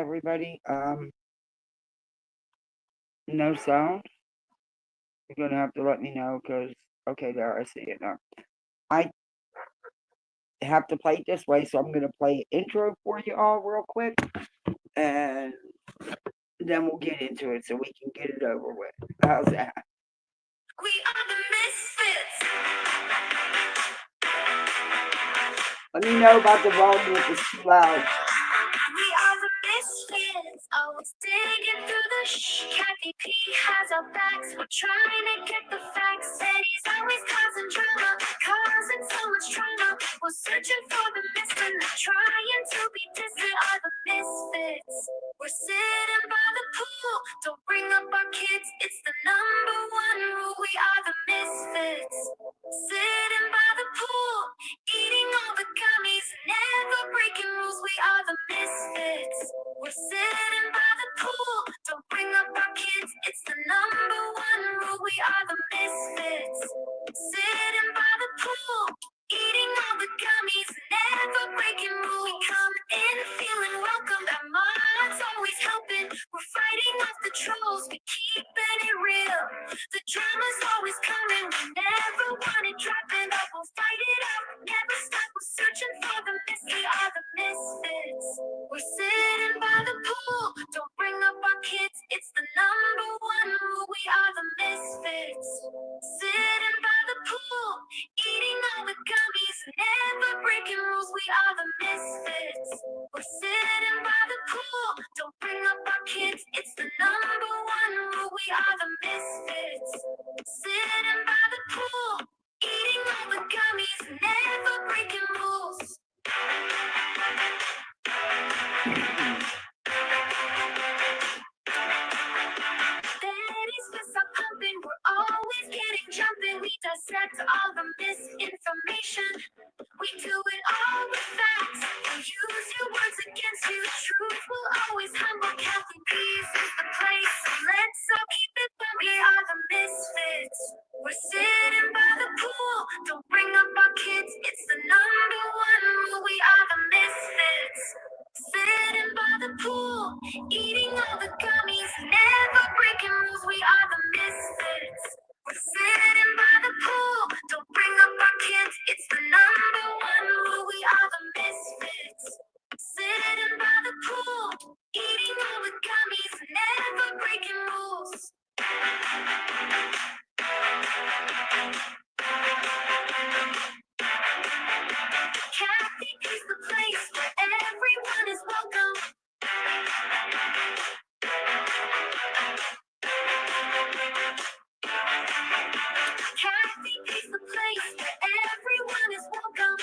everybody. No sound. You're gonna have to let me know because okay, there I see it now. I have to play it this way, so I'm gonna play intro for you all real quick, and then we'll get into it so we can get it over with. How's that? We are the misfits. Let me know about the volume if it's too loud. We are the misfits, always digging through the Kathy P has our backs. We're trying to get the facts. Said he's always causing drama, causing so much trauma. We're searching for the missing, trying to be distant. Are the misfits. We're sitting by the pool. Don't bring up our kids. It's the number one rule. We are the misfits. Sitting by the pool, eating all the gummies, never breaking rules. We are the misfits. We're sitting by the pool. Don't bring up our kids. It's the number one rule. We are the misfits. Sitting by the pool, eating all the gummies, never breaking rules. We come in feeling welcome. Our minds always helping. We're fighting off the trolls. We keeping it real. The drama's always coming. We never want it dropping. But we'll fight it out. Never stop. We're searching for the missing. Are the misfits. We're sitting by the pool. Don't bring up our kids. It's the number one rule. We are the misfits. Sitting by the pool, eating all the gummies, never breaking rules. We are the misfits. We're sitting by the pool. Don't bring up our kids. It's the number one rule. We are the misfits. Sitting by the pool, eating all the gummies, never breaking rules. Daddy's fists are pumping, we're always getting jumping. We dissect all the misinformation. We do it all with facts. We'll use your words against you. Truth will always humble. Kathy P's is the place. So let's all keep it fun. We are the misfits. We're sitting by the pool. Don't bring up our kids. It's the number one rule. We are the misfits. Sitting by the pool, eating all the gummies, never breaking rules. We are the misfits. We're sitting by the pool. Don't bring up our kids. It's the number one rule. We are the misfits. Sitting by the pool, eating all the gummies, never breaking rules. Kathy is the place where everyone is welcome. Kathy is the place where everyone is welcome.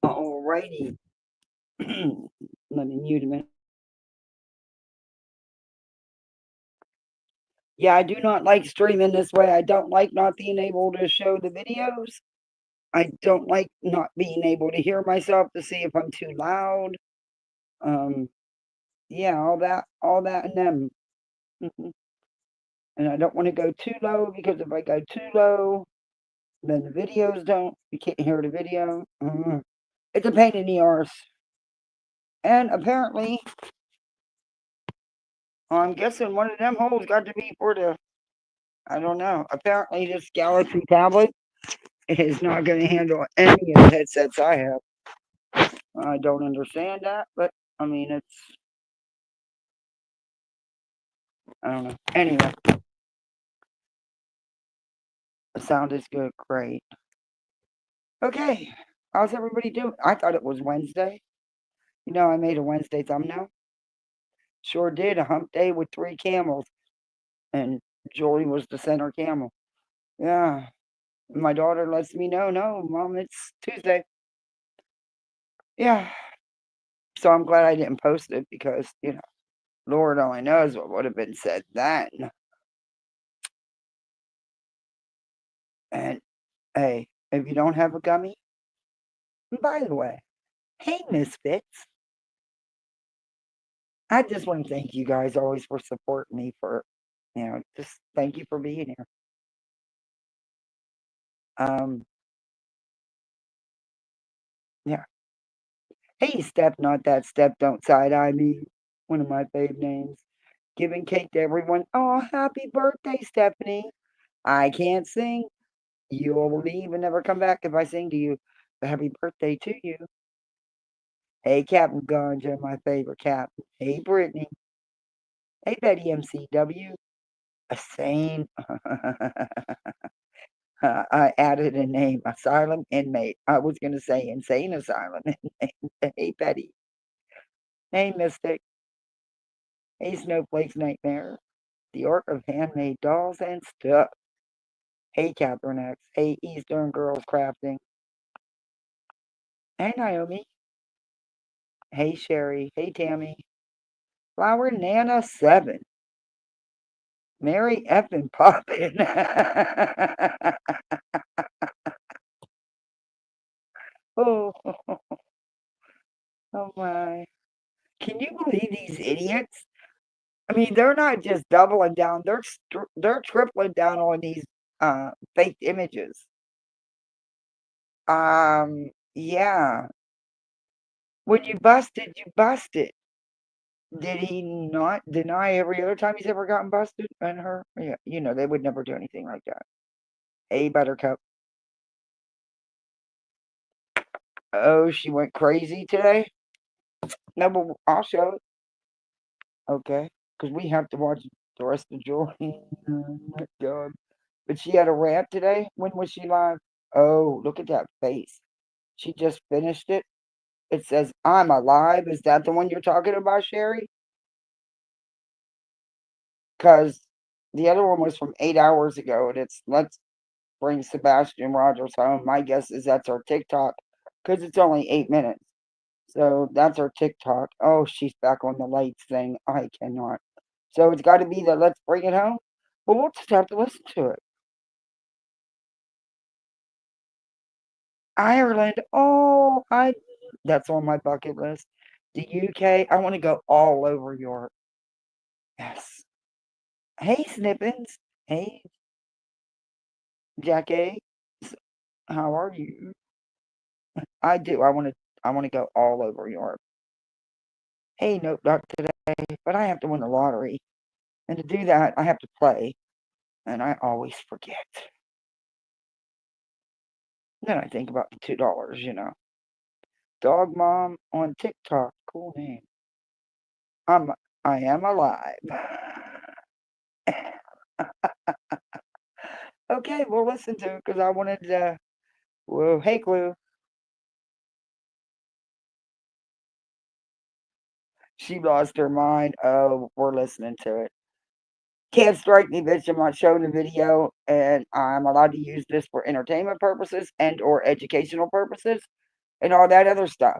Alrighty. Let me mute a minute. Yeah, I do not like streaming this way. I don't like not being able to show the videos. I don't like not being able to hear myself to see if I'm too loud. Yeah, all that and them. And I don't want to go too low because if I go too low, then the videos don't. You can't hear the video. It's a pain in the arse. And apparently, I'm guessing one of them holes got to be for the, I don't know. Apparently, this Galaxy tablet is not going to handle any of the headsets I have. I don't understand that, but I mean, I don't know. Anyway, the sound is good. Great. Okay. How's everybody doing? I thought it was Wednesday. You know, I made a Wednesday thumbnail. Sure did. A hump day with 3 camels. And Jolie was the center camel. Yeah. My daughter lets me know, no, Mom, it's Tuesday. Yeah. So I'm glad I didn't post it because, you know, Lord only knows what would have been said then. And hey, if you don't have a gummy, And by the way, hey, Misfits. I just want to thank you guys always for supporting me just thank you for being here. Yeah. Hey, Steph, not that Steph, don't side-eye me. One of my fave names. Giving cake to everyone. Oh, happy birthday, Stephanie. I can't sing. You will leave and never come back if I sing to you. But happy birthday to you. Hey, Captain Ganja, my favorite captain. Hey, Brittany. Hey, Betty MCW. A sane. I added a name. Asylum inmate. I was going to say insane asylum inmate. Hey, Betty. Hey, Mystic. Hey, Snowflake's Nightmare. The Art of Handmade Dolls and Stuff. Hey, Catherine X. Hey, Eastern Girls Crafting. Hey, Naomi. Hey, Sherry. Hey, Tammy. Flower Nana 7. Mary effing Poppin. Oh, oh my. Can you believe these idiots? I mean, they're not just doubling down, they're tripling down on these fake images. Yeah. When you busted, you busted. Did he not deny every other time he's ever gotten busted and her? Yeah, they would never do anything like that. Hey, Buttercup. Oh, she went crazy today? No, but I'll show it. Okay. Because we have to watch the rest of Joy. Oh, my God. But she had a rant today? When was she live? Oh, look at that face. She just finished it. It says, I'm alive. Is that the one you're talking about, Sherry? Because the other one was from 8 hours ago, and it's let's bring Sebastian Rogers home. My guess is that's our TikTok, because it's only 8 minutes. So that's our TikTok. Oh, she's back on the lights thing. I cannot. So it's got to be the let's bring it home. Well, we'll just have to listen to it. Ireland. Oh, that's on my bucket list. The UK. I want to go all over Europe. Yes. Hey, Snippins. Hey, Jackie. How are you? I do. I want to go all over Europe. Hey, nope, not today. But I have to win the lottery. And to do that, I have to play. And I always forget. Then I think about the $2. Dog Mom on TikTok. Cool name. I'm I am alive. Okay, we'll listen to it because I wanted to. Whoa, hey, Clue. She lost her mind. Oh, we're listening to it. Can't strike me, bitch. I'm not showing the video, and I'm allowed to use this for entertainment purposes and or educational purposes and all that other stuff.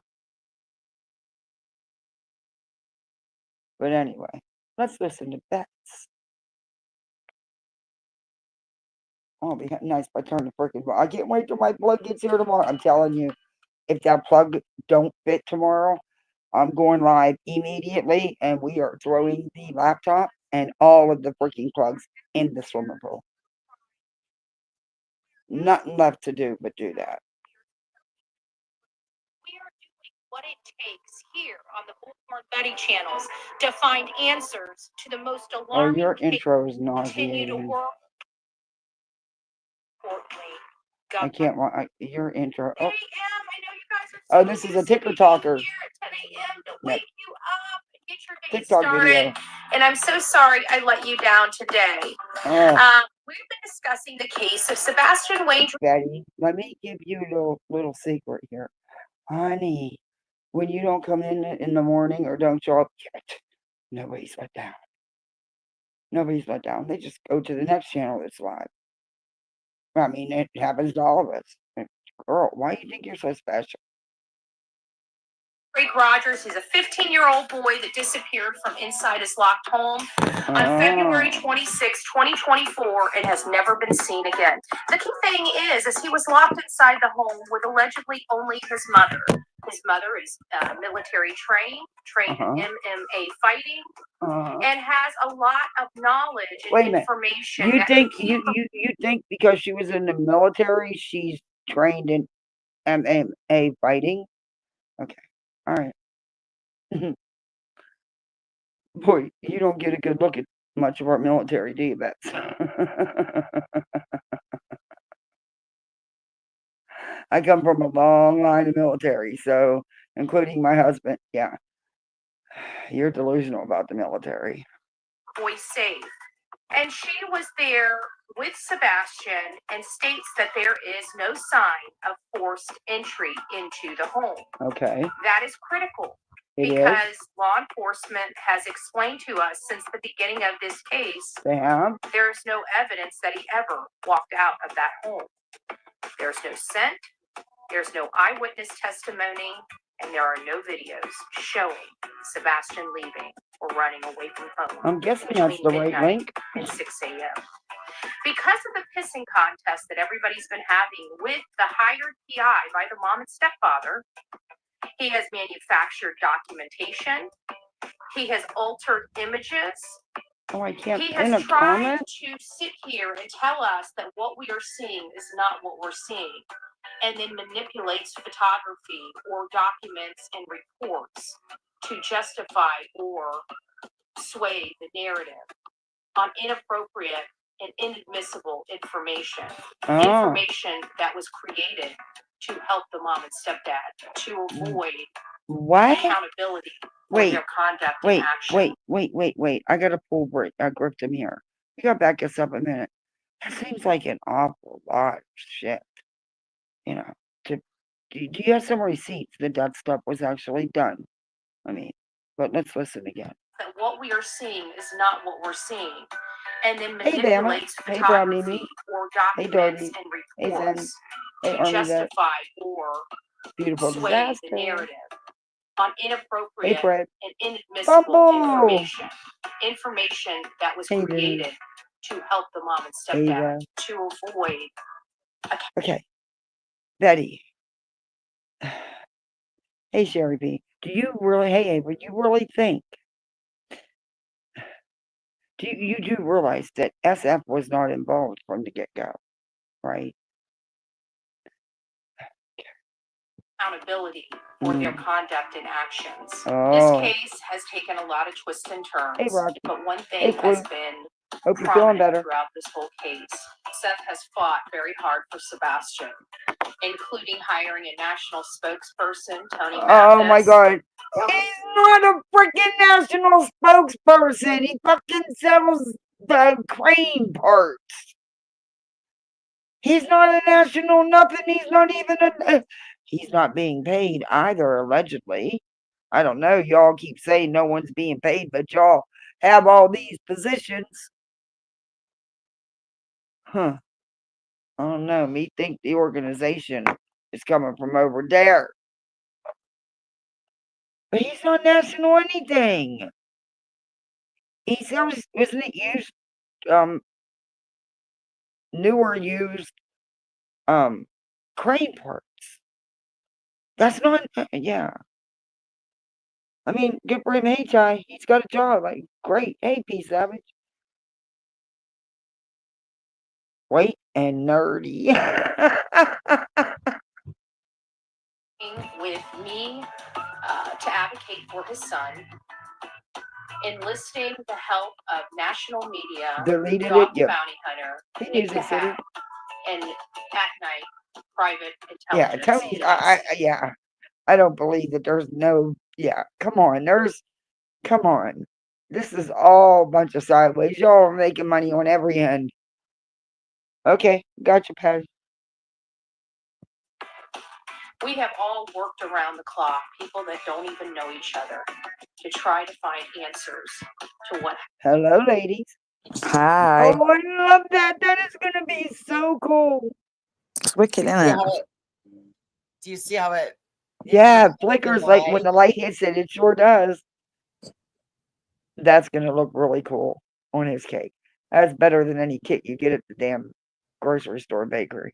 But anyway, let's listen to Bets. Oh, it'll be nice if I turn the freaking. I can't wait till my plug gets here tomorrow. I'm telling you, if that plug don't fit tomorrow, I'm going live immediately, and we are throwing the laptop and all of the freaking plugs in the swimming pool. Nothing left to do but do that. We are doing what it takes here on the Boulevard Betty channels to find answers to the most alarming. Oh, your intro is Continue to nauseating. work. I can't want your intro. Oh. I know you guys are. Oh, this is a ticker talker. Here at 10 a.m. to wake you up and get your day TikTok started. video. And I'm so sorry I let you down today. We've been discussing the case of Sebastian Rogers. Betty, let me give you a little secret here. Honey, when you don't come in the morning or don't show up yet, nobody's let down. Nobody's let down. They just go to the next channel that's live. I mean, it happens to all of us. Girl, why do you think you're so special? Rogers is a 15-year-old boy that disappeared from inside his locked home on February 26, 2024, and has never been seen again. The key thing is he was locked inside the home with allegedly only his mother. His mother is military trained in MMA fighting, and has a lot of knowledge and information. You think because she was in the military, she's trained in MMA fighting? Okay, all right. Boy, you don't get a good look at much of our military, do you, Bets? I come from a long line of military, so including my husband. Yeah, you're delusional about the military. Boy safe. And she was there with Sebastian and states that there is no sign of forced entry into the home. Okay. That is critical. Because law enforcement has explained to us since the beginning of this case, there is no evidence that he ever walked out of that home. There's no scent, there's no eyewitness testimony, and there are no videos showing Sebastian leaving or running away from home. I'm guessing that's the right link. And 6 a.m. Because of the pissing contest that everybody's been having with the hired PI by the mom and stepfather, he has manufactured documentation. He has altered images. Oh, I can't. He has tried to sit here and tell us that what we are seeing is not what we're seeing, and then manipulates photography or documents and reports to justify or sway the narrative on inappropriate and inadmissible information. Information that was created to help the mom and stepdad to avoid accountability for their conduct and action. Wait. I got to pull break. I gripped him here. You got to back us up a minute. That seems like an awful lot of shit. You know, do you have some receipts that stuff was actually done? I mean, but let's listen again. That what we are seeing is not what we're seeing. And then manipulates photography or documents and reports to justify or sway the narrative on inappropriate and inadmissible information. Information that was created to help the mom and stepdad to avoid. Okay. Betty. Hey, Sherry B. Do you really think you do realize that SF was not involved from the get-go, right? Accountability for their conduct and actions. This case has taken a lot of twists and turns, but one thing has been prominent throughout this whole case. Seth has fought very hard for Sebastian, including hiring a national spokesperson, Tony Mathis. Oh my God. He's not a freaking national spokesperson. He fucking sells the crane parts. He's not a national nothing. He's not even he's not being paid either, allegedly. I don't know. Y'all keep saying no one's being paid, but y'all have all these positions. Huh. I don't know. Me think the organization is coming from over there. But he's not national anything. He sells, isn't it used, newer used, crane parts. That's not, yeah. I mean, good for him. Hey, Ty, he's got a job. Like, great. Hey, P Savage. Wait, and nerdy. With me to advocate for his son, enlisting the help of national media, Deleted dog it, bounty hunter, Nick the Hat, and at night private intelligence. Yeah, Tony. I don't believe that there's no. Yeah, come on. Come on. This is all a bunch of sideways. Y'all are making money on every end. Okay, gotcha, Patty. We have all worked around the clock, people that don't even know each other, to try to find answers to what. Hello, ladies. Hi. Oh, I love that. That is going to be so cool. It's wicked, isn't it? Do you see how it Yeah, the flickers like when light. the light hits it. It sure does. That's gonna look really cool on his cake. That's better than any kit you get at the damn grocery store bakery.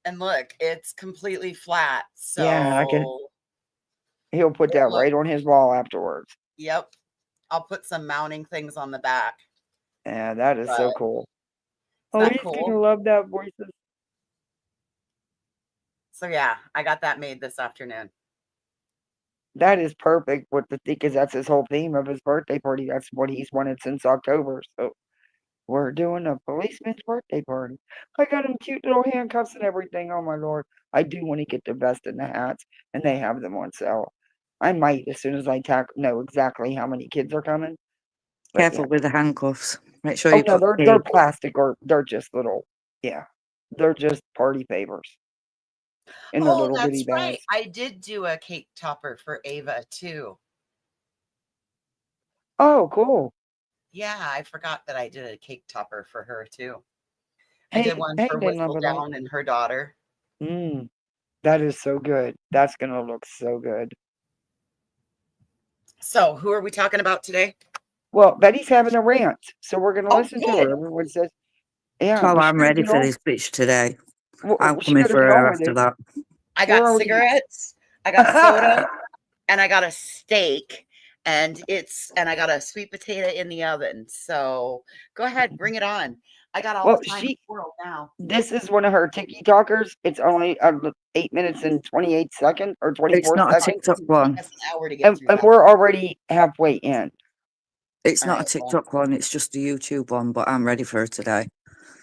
And look, it's completely flat. Yeah, I can. So He'll put that it'll look, right on his wall afterwards. yep. I'll put some mounting things on the back. Yeah, that is so But cool. is Oh, that he's cool? gonna love that voices. So yeah, I got that made this afternoon. That is perfect with the because that's his whole theme of his birthday party. That's what he's wanted since October. So we're doing a policeman's birthday party. I got him cute little handcuffs and everything. Oh my lord. I do want to get the vest and the hats, and they have them on sale. I might as soon as I know exactly how many kids are coming. But yeah. Careful with the handcuffs. Make sure Oh you no, put they're the plastic or they're just little. Yeah, they're just party favors in their Oh, little bitty that's right. bags. I did do a cake topper for Ava too. Oh, cool. Yeah, I forgot that I did a cake topper for her too. I did Hey, one hey, for then Whistle number light. Down and her daughter. Mm, that is so good. That's gonna look so good. So, who are we talking about today? Well, Betty's having a rant, so we're gonna Oh, listen to her. good. Everyone says, yeah, Oh, but she I'm gotta ready get for on. this bitch today. Well, I'm she coming gotta for get on her with after it. that. I We're got already. cigarettes, I got soda, and I got a steak, and I got a sweet potato in the oven. So, go ahead, bring it on. I got all Well, the time in the world now. this is one of her TikTokers. It's only 8 minutes and 28 seconds or It's 24 not a Oh, seconds, TikTok it's taking one. us an hour to get through and that. we're already halfway in. It's All not a right, well, TikTok one. It's just a YouTube one. But I'm ready for her today.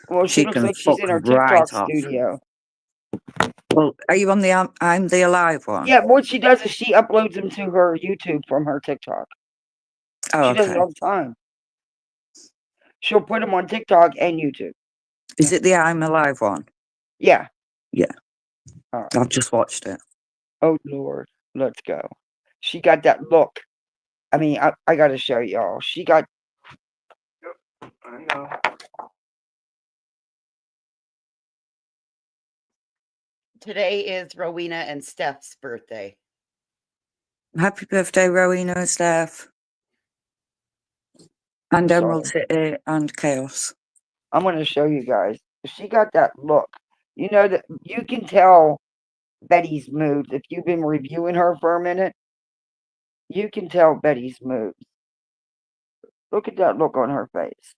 Well, she She looks can like she's fuck in her right TikTok off. studio. Well, are you on the I'm the Alive one? Yeah, what she does is she uploads them to her YouTube from her TikTok. Oh, She does it okay. all the time. She'll put them on TikTok and YouTube. Is it the I'm Alive one? Yeah. Yeah, All right. I've just watched it. Oh Lord, let's go. She got that look. I mean, I got to show y'all. She got. I know. today is Rowena and Steph's birthday. Happy birthday, Rowena and Steph. And Emerald Sorry. City and Chaos. I'm going to show you guys. She got that look. You know that you can tell Betty's moods if you've been reviewing her for a minute. You can tell Betty's moods. Look at that look on her face.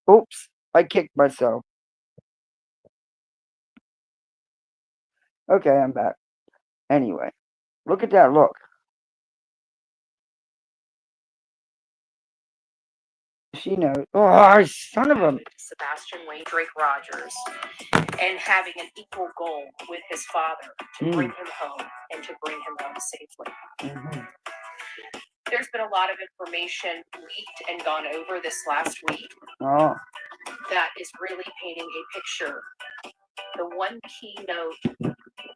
Oops, I kicked myself. Okay, I'm back. Anyway, look at that look. She knows. Oh, son of a. Sebastian Rogers, and having an equal goal with his father to bring him home and to bring him home safely. Mhm. There's been a lot of information leaked and gone over this last week Oh, that is really painting a picture. The one key note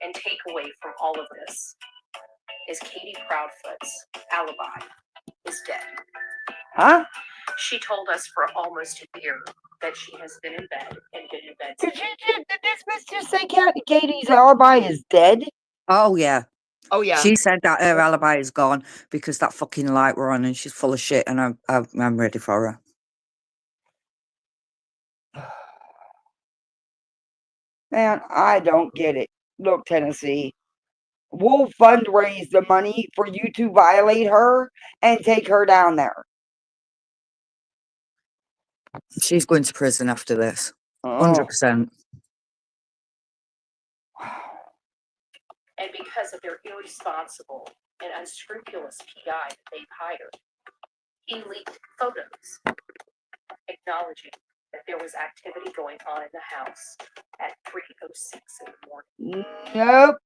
and takeaway from all of this is Katie Proudfoot's alibi is dead. huh? She told us for almost a year that she has been in bed and been in bed. Did this bitch just say Katie's alibi is dead? Oh, yeah. Oh, yeah. She said that her alibi is gone because that fucking light were on and she's full of shit and I'm ready for her. Man, I don't get it. Look, Tennessee, we'll fundraise the money for you to violate her and take her down there. She's going to prison after this. Oh, 100%. And because of their irresponsible and unscrupulous PI that they've hired, he leaked photos acknowledging that there was activity going on in the house at 3:06 in the morning. nope,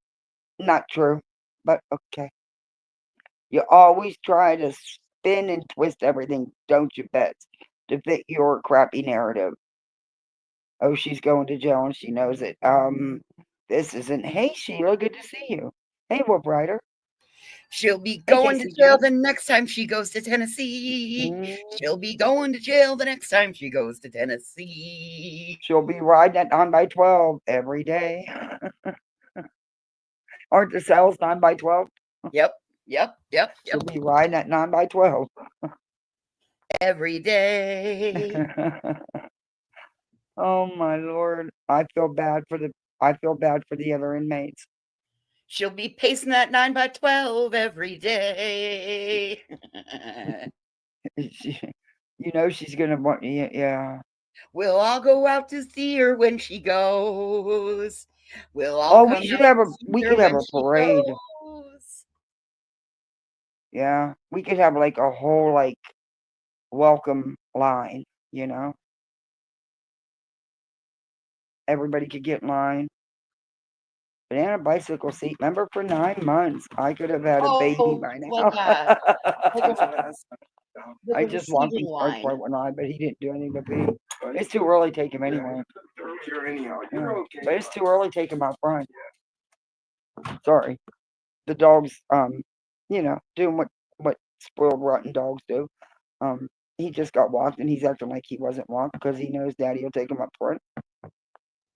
not true. But okay. You always try to spin and twist everything, don't you, Bets, to fit your crappy narrative. Oh, she's going to jail and she knows it. This isn't. Hey, Sheila, good to see you. Hey, Wolf Rider. She'll be Hey, going to Casey jail Jean. the next time she goes to Tennessee. Mm, She'll be going to jail the next time she goes to Tennessee. she'll be riding at 9 by 12 every day. Aren't the cells 9 by 12? Yep. She'll be riding at 9 by 12. Every day. Oh my Lord. I feel bad for the other inmates. She'll be pacing that 9 by 12 every day. You know she's gonna want, yeah. We'll all go out to see her when she goes. We'll all come we should out have to a see we her could have when a she parade. goes. Yeah, we could have like a whole like welcome line, you know. Everybody could get in line. Banana bicycle seat. Remember, for 9 months, I could have had a baby by now. I just walked him first before I went on, but he didn't do anything but pee. It's too early to take him anyway. Yeah. But it's too early to take him out front. Sorry. The dog's, you know, doing what spoiled, rotten dogs do. He just got walked, and he's acting like he wasn't walked because he knows Daddy will take him up front.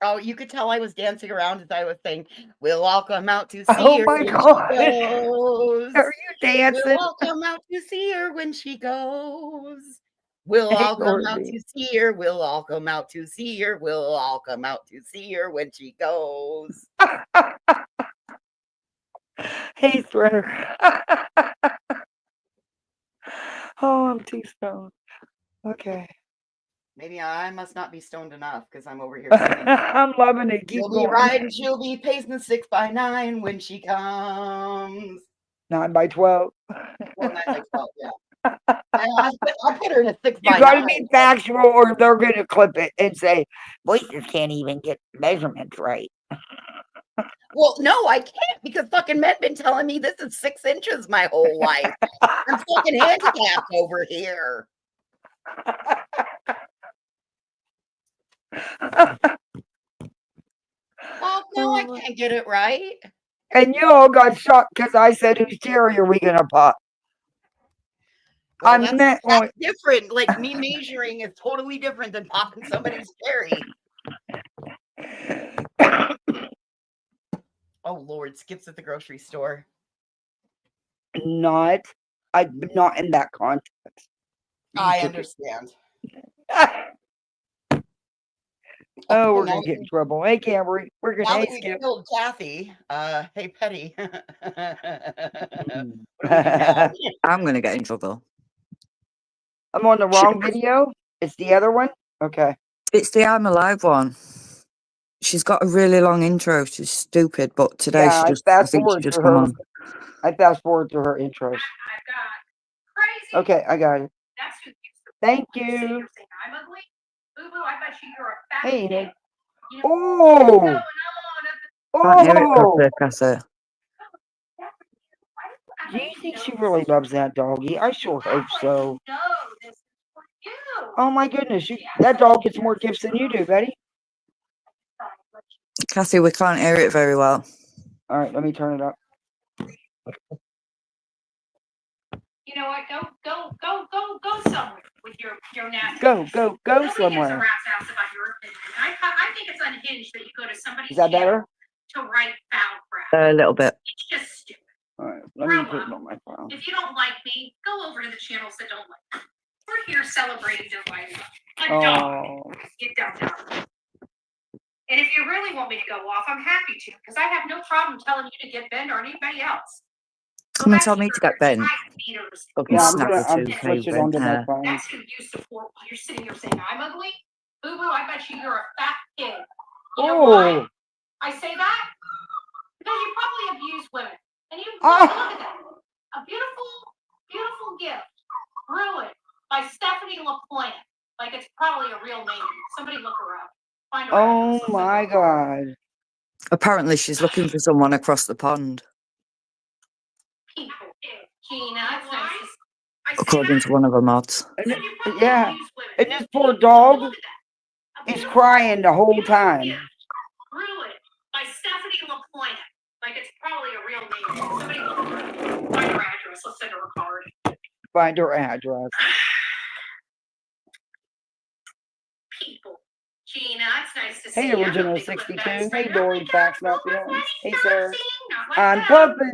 Oh, you could tell I was dancing around as I was saying, we'll all come out to see Oh her my when God. she goes. Are you dancing? We'll all come out to see her when she goes. We'll Hey, all come out Dorothy. to see her. We'll all come out to see her. We'll all come out to see her when she goes. Hey, Threader. Oh, I'm too stoned. Okay. Maybe I must not be stoned enough because I'm over here singing. I'm loving it. Keep She'll be going. riding, she'll be pacing the 6 by 9 when she comes. 9 by 12. Well, 9 by 12, yeah. I put her in a 6 You by got to 9. be factual, or they're going to clip it and say, voices can't even get measurements right. Well, no, I can't because fucking men been telling me this is 6 inches my whole life. I'm fucking handicapped over here. Oh, no, I can't get it right. And you all got shocked because I said, whose cherry are we going to pop? Well, I that's meant different. Like me measuring is totally different than popping somebody's cherry. Oh Lord, skips at the grocery store. not in that context. I understand. Oh, we're gonna get in trouble. Hey, Camry, we're gonna Now hey, that we Skip. killed Kathy, hey Petty. I'm gonna get in trouble. I'm on the wrong video. It's the other one. Okay. It's the I'm Alive one. She's got a really long intro. She's stupid, but today Yeah, I think she just come on. I fast forward to her intros. I've got crazy. Okay, I got it. That's who used to Thank say you. you're saying I'm ugly. Boo boo, I bet you you're a fat Hey, kid. Nick. You know, what's going on at the Can't hear it Oh! properly, Cassie. Do you think she really loves that doggy? I sure hope so. No, this is for you. Oh my goodness, that dog gets more gifts than you do, Betty. Cassie, we can't hear it very well. All right, let me turn it up. You know what? Go somewhere with your nasty. Go Nobody gives a somewhere. rat's ass about your opinion. I think it's unhinged that you go to somebody's Is that better? to write foul crap. A little bit. It's just stupid. All right, let me put it on my phone. If you don't like me, go over to the channels that don't like me. We're here celebrating Divine Love. A dog. You dumb dog. And if you really want me to go off, I'm happy to, because I have no problem telling you to get bent or anybody else. Come and tell me to get bent. Fucking Yeah, snappy I'm tooth, switch it bent onto my hair. phone. That's who you support while you're sitting here saying I'm ugly. Boo boo, I bet you're a fat kid. You know why I say that? Because you probably abuse women. And you look at that. A beautiful, beautiful gift. Ruined by Stephanie LaPlante. Like it's probably a real name. Somebody look her up. Find her Oh address. my God. Apparently she's looking for someone across the pond, People. Gina, it's nice. according to one of her mods. Yeah. And this poor dog is crying the whole time. Ruined by Stephanie LaPlante. Like it's probably a real name. Somebody look her up. Find her address. Let's send her a card. Find her address. People. Gina, it's nice to see Hey, you. Original 62. Hey, Dory, Fax Not Feelings. Hey, sir. not like I'm them. pumping.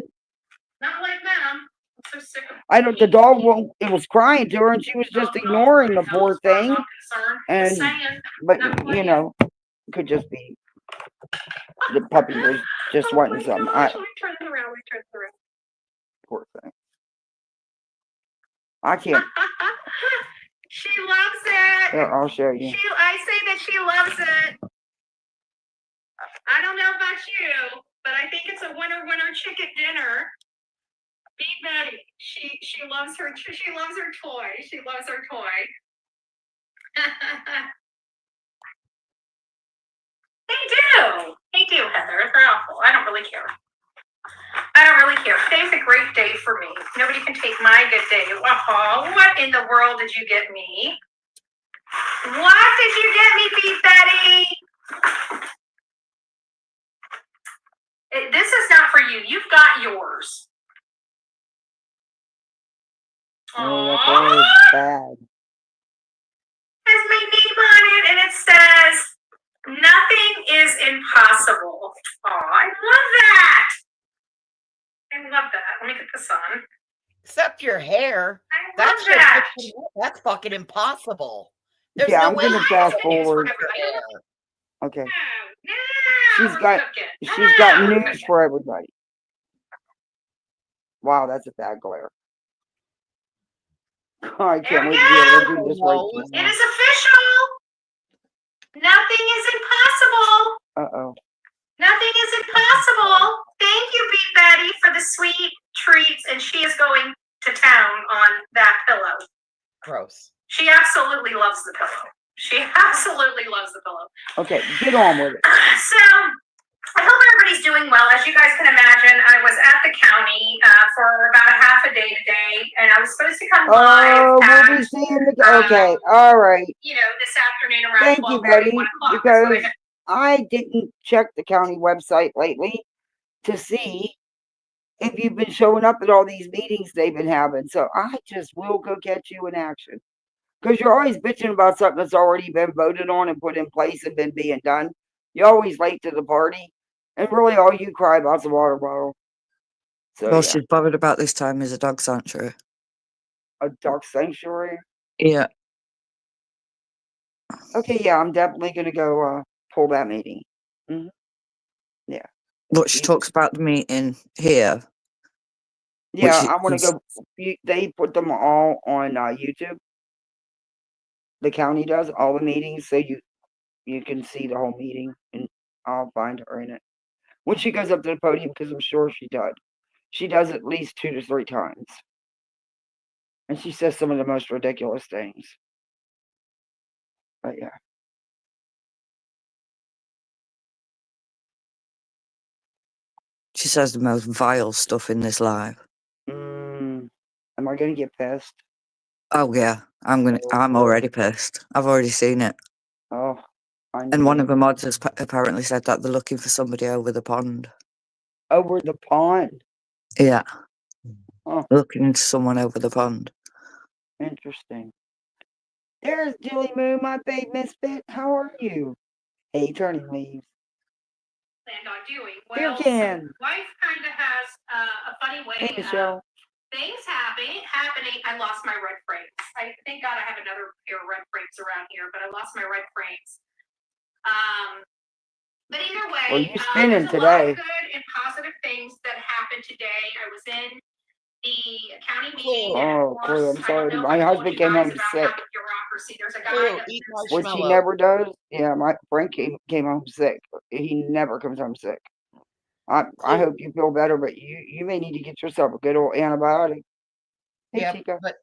Not like them. I'm so sick of I don't. The dog won't. It was crying to her, and she was just ignoring the poor thing. I'm concerned. And Just saying. but Not you playing. know, could just be the puppy was just Oh wanting my some. gosh, let me turn it around. Let me turn it around. Poor thing. I can't. She loves it. Here, I'll show you. I say that she loves it. I don't know about you, but I think it's a winner chicken dinner. Be Betty. She loves her toy. She loves her toy. They do, Heather. They're awful. I don't really care. Today's a great day for me. Nobody can take my good day. Oh, what in the world did you get me? What did you get me, Beef Betty? This is not for you. You've got yours. Oh, that color is bad. Has my name on it, and it says, "Nothing is impossible." Oh, I love that. Let me get this on. Except your hair. I love That's that. just that's fucking impossible. There's Yeah, no I'm way gonna you fast can fix forward. your hair. Okay. No, She's got news for everybody. Wow, that's a bad glare. I can't wait to be able to do this right Nose. It is official. Nothing is impossible. Uh-oh. Nothing is impossible. Thank you, Bee Betty, for the sweet treats, and she is going to town on that pillow. Gross. She absolutely loves the pillow. Okay, get on with it. So, I hope everybody's doing well. As you guys can imagine, I was at the county for about a half a day today, and I was supposed to come live we'll be seeing the. Okay, all right. This afternoon around Thank you, 12:30, Betty, 1 o'clock. because I didn't check the county website lately to see if you've been showing up at all these meetings they've been having. So I just will go catch you in action. Because you're always bitching about something that's already been voted on and put in place and been being done. You're always late to the party. And really all you cry about is a water bottle. So, All yeah. she's bothered about this time is a dog sanctuary. A dog sanctuary? Yeah. Okay, yeah, I'm definitely going to go pull that meeting. Mm-hmm. Yeah. But she talks about the meeting here. Yeah, I want to go. They put them all on YouTube. The county does all the meetings, so you can see the whole meeting, and I'll find her in it when she goes up to the podium, because I'm sure she does. She does at least 2 to 3 times, and she says some of the most ridiculous things. But yeah. She says the most vile stuff in this live. Am I going to get pissed? Oh yeah, I'm already pissed. I've already seen it. Oh, and one of the mods has apparently said that they're looking for somebody over the pond. Over the pond? Yeah. Oh. Looking into someone over the pond. Interesting. There's Julie Moo, my babe misfit. How are you? Hey, turning leaves. Planned on doing. Well, so life kind of has a funny way. Hey, Michelle. Things happening. I lost my red frames. Thank God I have another pair of red frames around here, but I lost my red frames. But either way, well, you're spinning there's today. A lot of good and positive things that happened today. I was in the county meeting. Oh, cool. I'm sorry. My husband came home sick. There's a guy that which he never does. Yeah, my Frank came home sick. He never comes home sick. I hope you feel better, but you may need to get yourself a good old antibiotic. Hey, yeah, Chica. But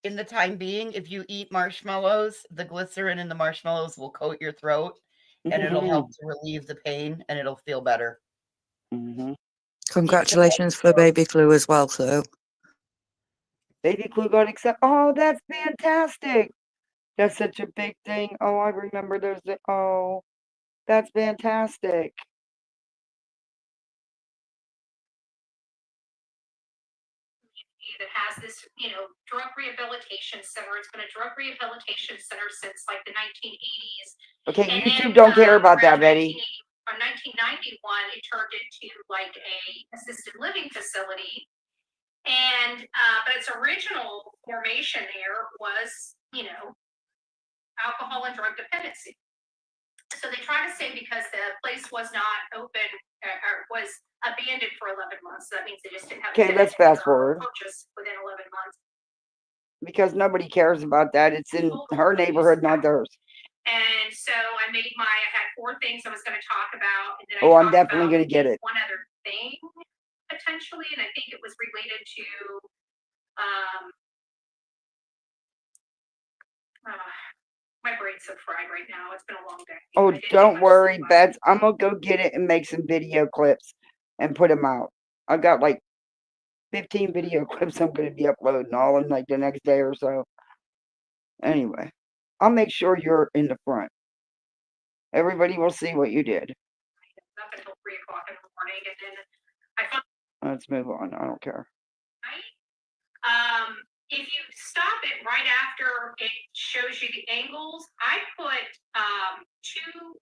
in the time being, if you eat marshmallows, the glycerin in the marshmallows will coat your throat, and it'll help to relieve the pain, and it'll feel better. Mm-hmm. Congratulations for Baby Clue as well, Clue. Baby Clue got accepted. Oh, that's fantastic. That's such a big thing. Oh, I remember those. Oh, that's fantastic. That has this, drug rehabilitation center. It's been a drug rehabilitation center since like the 1980s. Okay, and YouTube don't care about that, Betty. From 1991, it turned into like a assisted living facility. And but its original formation there was, alcohol and drug dependency. So they try to say because the place was not open or was abandoned for 11 months. So that means they just didn't have Okay, let's fast forward. purchase within 11 months. Because nobody cares about that. It's in her neighborhood, not theirs. And so I had 4 things I was going to talk about. And then I'm definitely going to get it. One other thing, potentially, and I think it was related to, my brain's so fried right now. It's been a long day. Oh, don't worry, Beth. I'm going to go get it and make some video clips and put them out. I've got like 15 video clips I'm going to be uploading all in like the next day or so. Anyway, I'll make sure you're in the front. Everybody will see what you did. Up until 3 o'clock in the morning, and then I found. Let's move on. I don't care. Right. If you stop it right after it shows you the angles, I put 2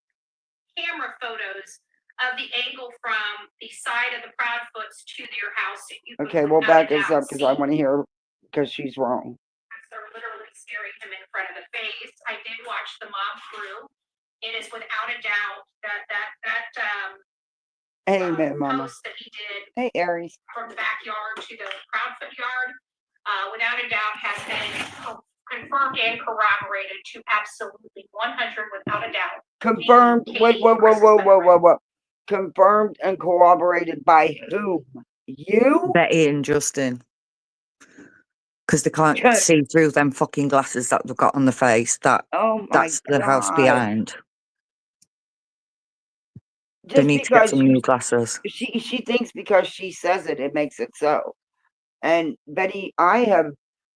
camera photos of the angle from the side of the Proudfoots to their house. So okay, we'll back this up because I want to hear because she's wrong. They're literally staring him in front of the face. I did watch the mob crew. It is without a doubt that Amen, Mama. post that he did. Hey, Aries. From the backyard to the Proudfoot yard, without a doubt, has been confirmed and corroborated to absolutely 100, without a doubt. Confirmed. Wait, whoa. Confirmed and corroborated by whom? You? Betty and Justin. Because they can't see through them fucking glasses that they've got on the face. That's the house behind. They need to get some new glasses. She thinks because she says it, it makes it so. And Betty, I have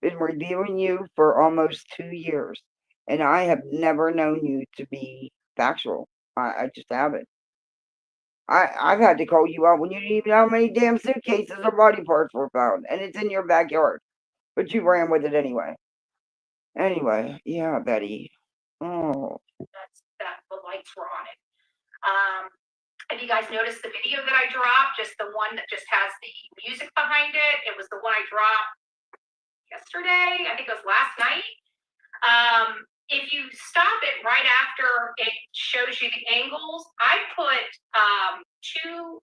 been reviewing you for almost 2 years, and I have never known you to be factual. I just haven't. I've had to call you out when you didn't even know how many damn suitcases or body parts were found, and it's in your backyard. But you ran with it anyway. Anyway, yeah, Betty. Oh. That the lights were on it. Have you guys noticed the video that I dropped? Just the one that just has the music behind it. It was the one I dropped yesterday. I think it was last night. If you stop it right after it shows you the angles, I put 2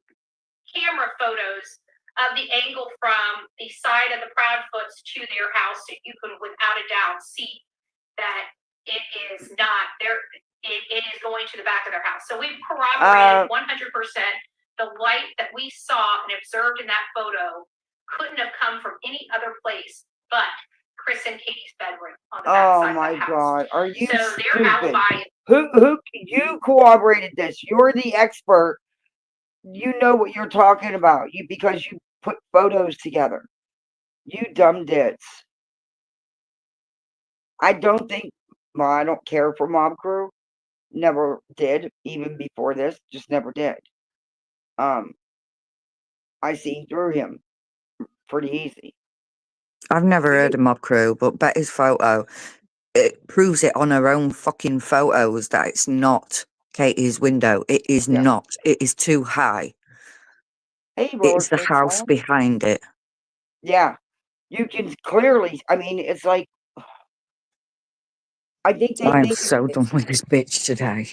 camera photos of the angle from the side of the Proudfoots to their house, so you can without a doubt see that it is not there. It is going to the back of their house. So we've corroborated 100% the light that we saw and observed in that photo couldn't have come from any other place but Chris and Katie's bedroom on the back side of the house. Oh my God, are you so stupid? Their alibi. Who you corroborated this? You're the expert. You know what you're talking about. Because you put photos together. You dumb dits. I don't care for Mob Crew. Never did, even before this, just never did. I see through him pretty easy. I've never heard of Mob Crew, but Betty's photo, it proves it on her own fucking photos that it's not Katie's window. It is not. It is too high. Hey, it's the house behind it. Yeah. You can clearly, I mean, it's like, I think I'm so done with this bitch today.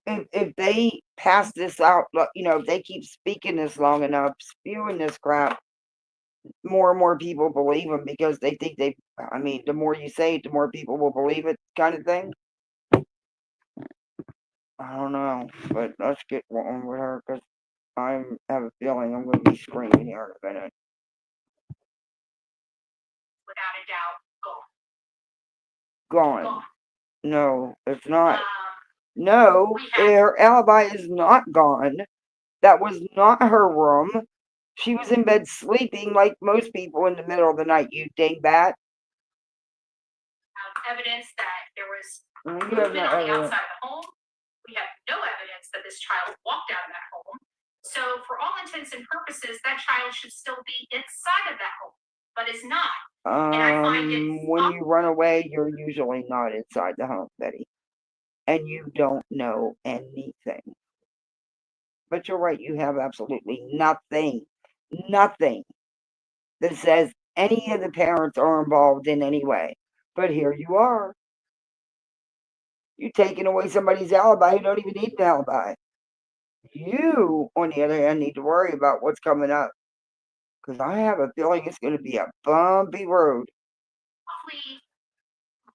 If they pass this out, if they keep speaking this long enough, spewing this crap, more and more people believe them because they think the more you say it, the more people will believe it, kind of thing. I don't know, but let's get on with her because I have a feeling I'm going to be screaming here in a minute. Without a doubt, gone. No, it's not. No, her alibi is not gone. That was not her room. She was in bed sleeping like most people in the middle of the night, you dingbat. Evidence that there was movement on the outside of the home. We have no evidence that this child walked out of that home. So for all intents and purposes, that child should still be inside of that home, but is not. And I find it when you run away, you're usually not inside the home, Betty. And you don't know anything. But you're right, you have absolutely nothing that says any of the parents are involved in any way. But here you are. You're taking away somebody's alibi who don't even need an alibi. You, on the other hand, need to worry about what's coming up. Because I have a feeling it's going to be a bumpy road.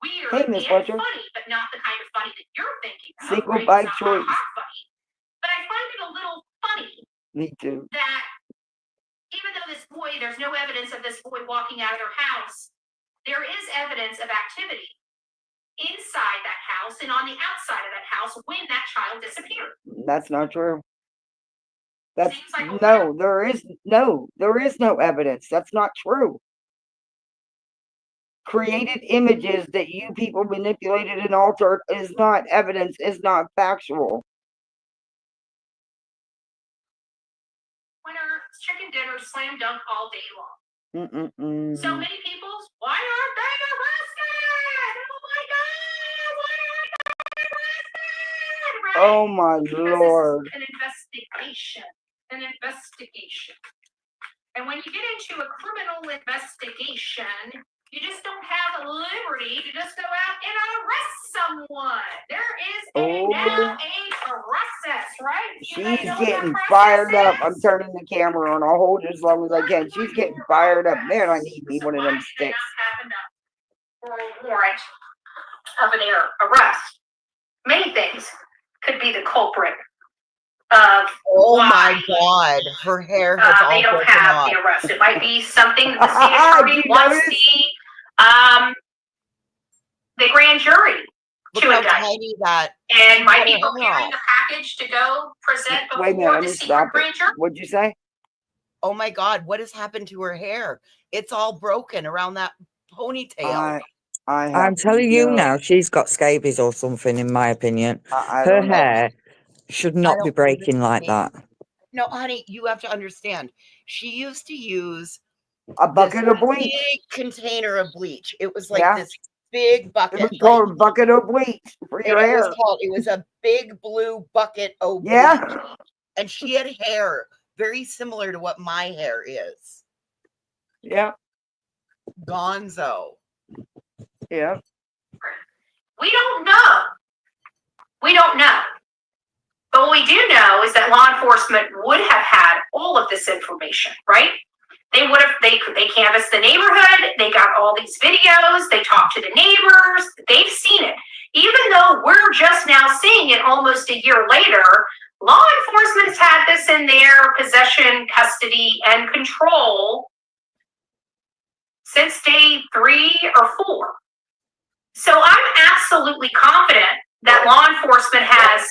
Weird Hey, and Miss Fletcher. funny, but not the kind of funny that you're thinking. Single Right? by It's not choice. funny. But I find it a little funny Me too. that even though this boy, there's no evidence of this boy walking out of their house, there is evidence of activity inside that house and on the outside of that house when that child disappeared. That's not true. That's Seems like no, there is no evidence. That's not true. Created images that you people manipulated and altered is not evidence, is not factual. Winner, chicken dinner, slam dunk all day long. Mm-mm-mm. So many people, why aren't they arrested? Oh my God, why aren't they arrested? Right? Oh my Because Lord. this is an investigation. And when you get into a criminal investigation, you just don't have the liberty to just go out and arrest someone. There is now a process, right? She's getting fired up. I'm turning the camera on. I'll hold it as long as I can. She's getting fired up. Man, I need me one of them sticks. For a warrant of an arrest. Many things could be the culprit of my God, her hair has all they don't broken have off. the arrest. It might be something that the state attorney wants the grand jury Look to how indict, tiny that. and might be her hair preparing off. the package to go present Wait a minute, before let the me secret stop it. grand jury. What'd you say? Oh my God, what has happened to her hair? It's all broken around that ponytail. I'm telling you now, she's got scabies or something, in my opinion. I Her don't know. hair should not be don't breaking like that. No, honey, you have to understand. She used to use A bucket this of bleach. big container of bleach. It was like Yeah. this big It bucket. was called a bucket of bleach for your hair. It was a big blue bucket of bleach. Yeah. And she had hair very similar to what my hair is. Yeah. Gonzo. Yeah. We don't know. We don't know. But what we do know is that law enforcement would have had all of this information, right? They would have, they canvassed the neighborhood, they got all these videos, they talked to the neighbors, they've seen it. Even though we're just now seeing it almost a year later, law enforcement has had this in their possession, custody, and control since day 3 or 4. So I'm absolutely confident that law enforcement has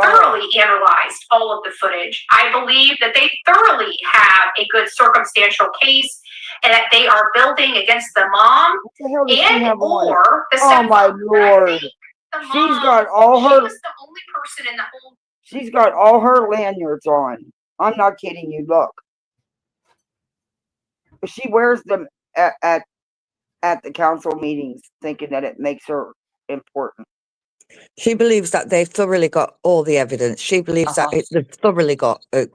thoroughly analyzed all of the footage. I believe that they thoroughly have a good circumstantial case and that they are building against the mom and or the Oh my Lord. She's got all her. She was the only person in the whole. She's got all her lanyards on. I'm not kidding you. Look. She wears them at the council meetings, thinking that it makes her important. She believes that they've thoroughly got all the evidence. She believes that they've thoroughly got a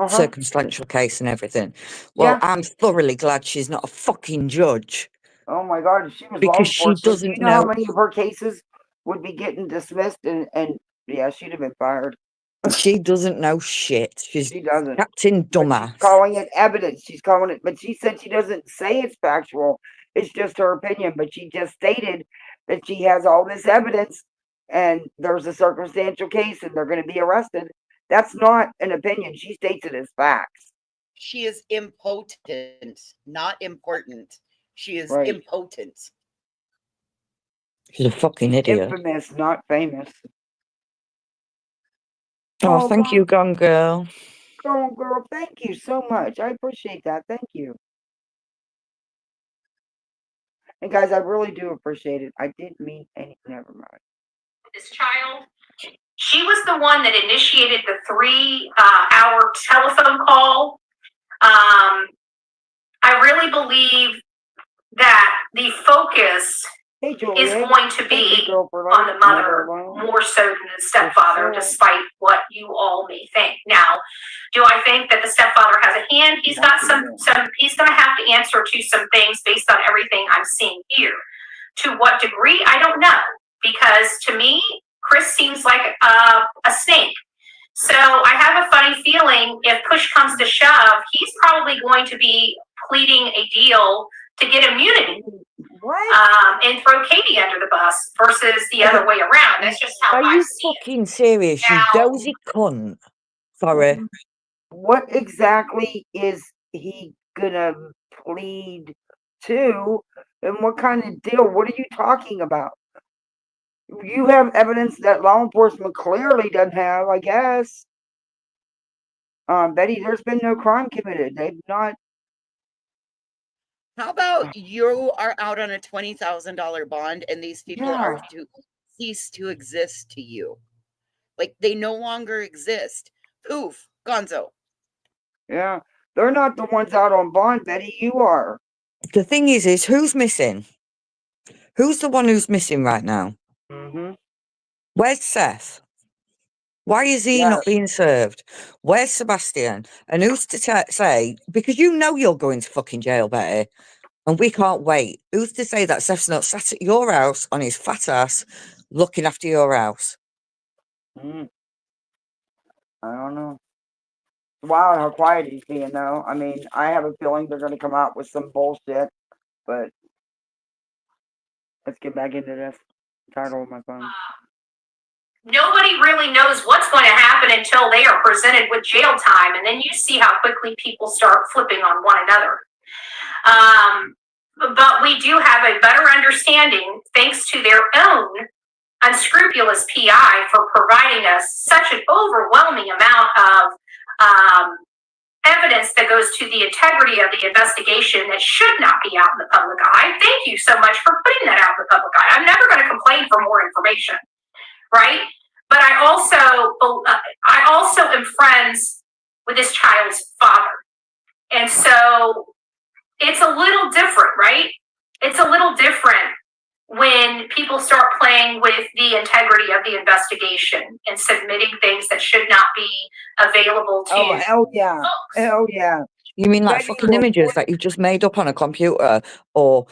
circumstantial case and everything. Well, I'm thoroughly glad she's not a fucking judge. Oh my God, if she was because she doesn't you know how many of her cases would be getting dismissed and yeah, she'd have been fired. She doesn't know shit. She doesn't. Captain Dumbass. She's calling it evidence. She's calling it, but she said she doesn't say it's factual. It's just her opinion. But she just stated that she has all this evidence and there's a circumstantial case and they're going to be arrested. That's not an opinion. She states it as facts. She is impotent, not important. She is impotent. She's a fucking idiot. Infamous, not famous. Oh, thank you, Gone Girl. Gone Girl, thank you so much. I appreciate that. Thank you. And guys, I really do appreciate it. I didn't mean anything. Never mind. This child, she was the one that initiated the 3-hour telephone call. I really believe that the focus Hey, Julie. is going to be on the mother more so than the stepfather, despite what you all may think. Now, do I think that the stepfather has a hand? He's got some he's going to have to answer to some things based on everything I'm seeing here. To what degree, I don't know, because to me, Chris seems like a snake. So I have a funny feeling if push comes to shove, he's probably going to be pleading a deal to get immunity. What? And throw Katie under the bus versus the other way around. That's just how Are I you see fucking serious, you dozy cunt? Sorry. What exactly is he gonna plead to? And what kind of deal? What are you talking about? You have evidence that law enforcement clearly doesn't have, I guess. Betty, there's been no crime committed. They've not. How about you are out on a $20,000 bond and these people are to cease to exist to you? Like they no longer exist. Poof, gonzo. Yeah, they're not the ones out on bond, Betty. You are. The thing is who's missing? Who's the one who's missing right now? Mm-hmm. Where's Seth? Why is he not being served? Where's Sebastian? And who's to say, because you know you're going to fucking jail, Betty, and we can't wait. Who's to say that Seth's not sat at your house on his fat ass looking after your house? I don't know. Wow, how quiet he's being, though. I mean, I have a feeling they're going to come out with some bullshit, but let's get back into this. I'm tired of my phone. nobody really knows what's going to happen until they are presented with jail time, and then you see how quickly people start flipping on one another. But we do have a better understanding, thanks to their own unscrupulous PI for providing us such an overwhelming amount of evidence that goes to the integrity of the investigation that should not be out in the public eye. Thank you so much for putting that out in the public eye. I'm never going to complain for more information, right? But I also am friends with this child's father. And so it's a little different, right? It's a little different when people start playing with the integrity of the investigation and submitting things that should not be available to hell yeah. folks. Hell yeah. You mean like fucking images that you've just made up on a computer, or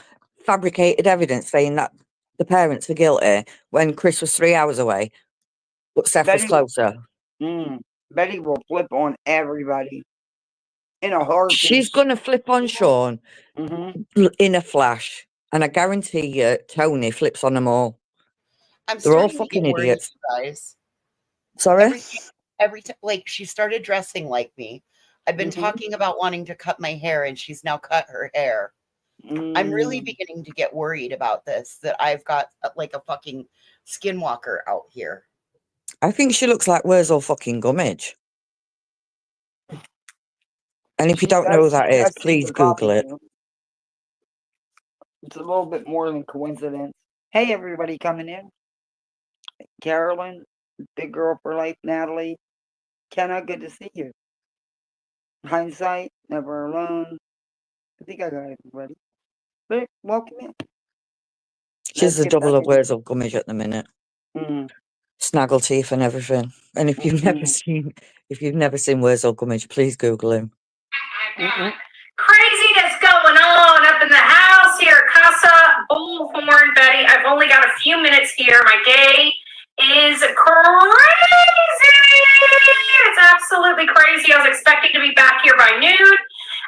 fabricated evidence saying that the parents are guilty when Chris was 3 hours away, but Seth was closer? Betty will flip on everybody in a heartbeat. She's gonna flip on Sean in a flash, and I guarantee you, Tony flips on them all. They're all fucking idiots, guys. Sorry. Every time, like she started dressing like me. I've been talking about wanting to cut my hair, and she's now cut her hair. I'm really beginning to get worried about this, that I've got like a fucking skinwalker out here. I think she looks like Wurzel fucking Gummidge. And if you don't know who that is, please Google it. It's a little bit more than coincidence. Hey, everybody coming in. Carolyn, Big Girl for Life, Natalie. Kenna, good to see you. Hindsight, Never Alone. I think I got everybody. But welcome in. She's the double of Wurzel Gummidge at the minute. Snaggle teeth and everything. And if you've never seen Wurzel Gummidge, please Google him. Craziness going on up in the house here at Casa Bullhorn, Betty. I've only got a few minutes here. My day is crazy. It's absolutely crazy. I was expecting to be back here by noon.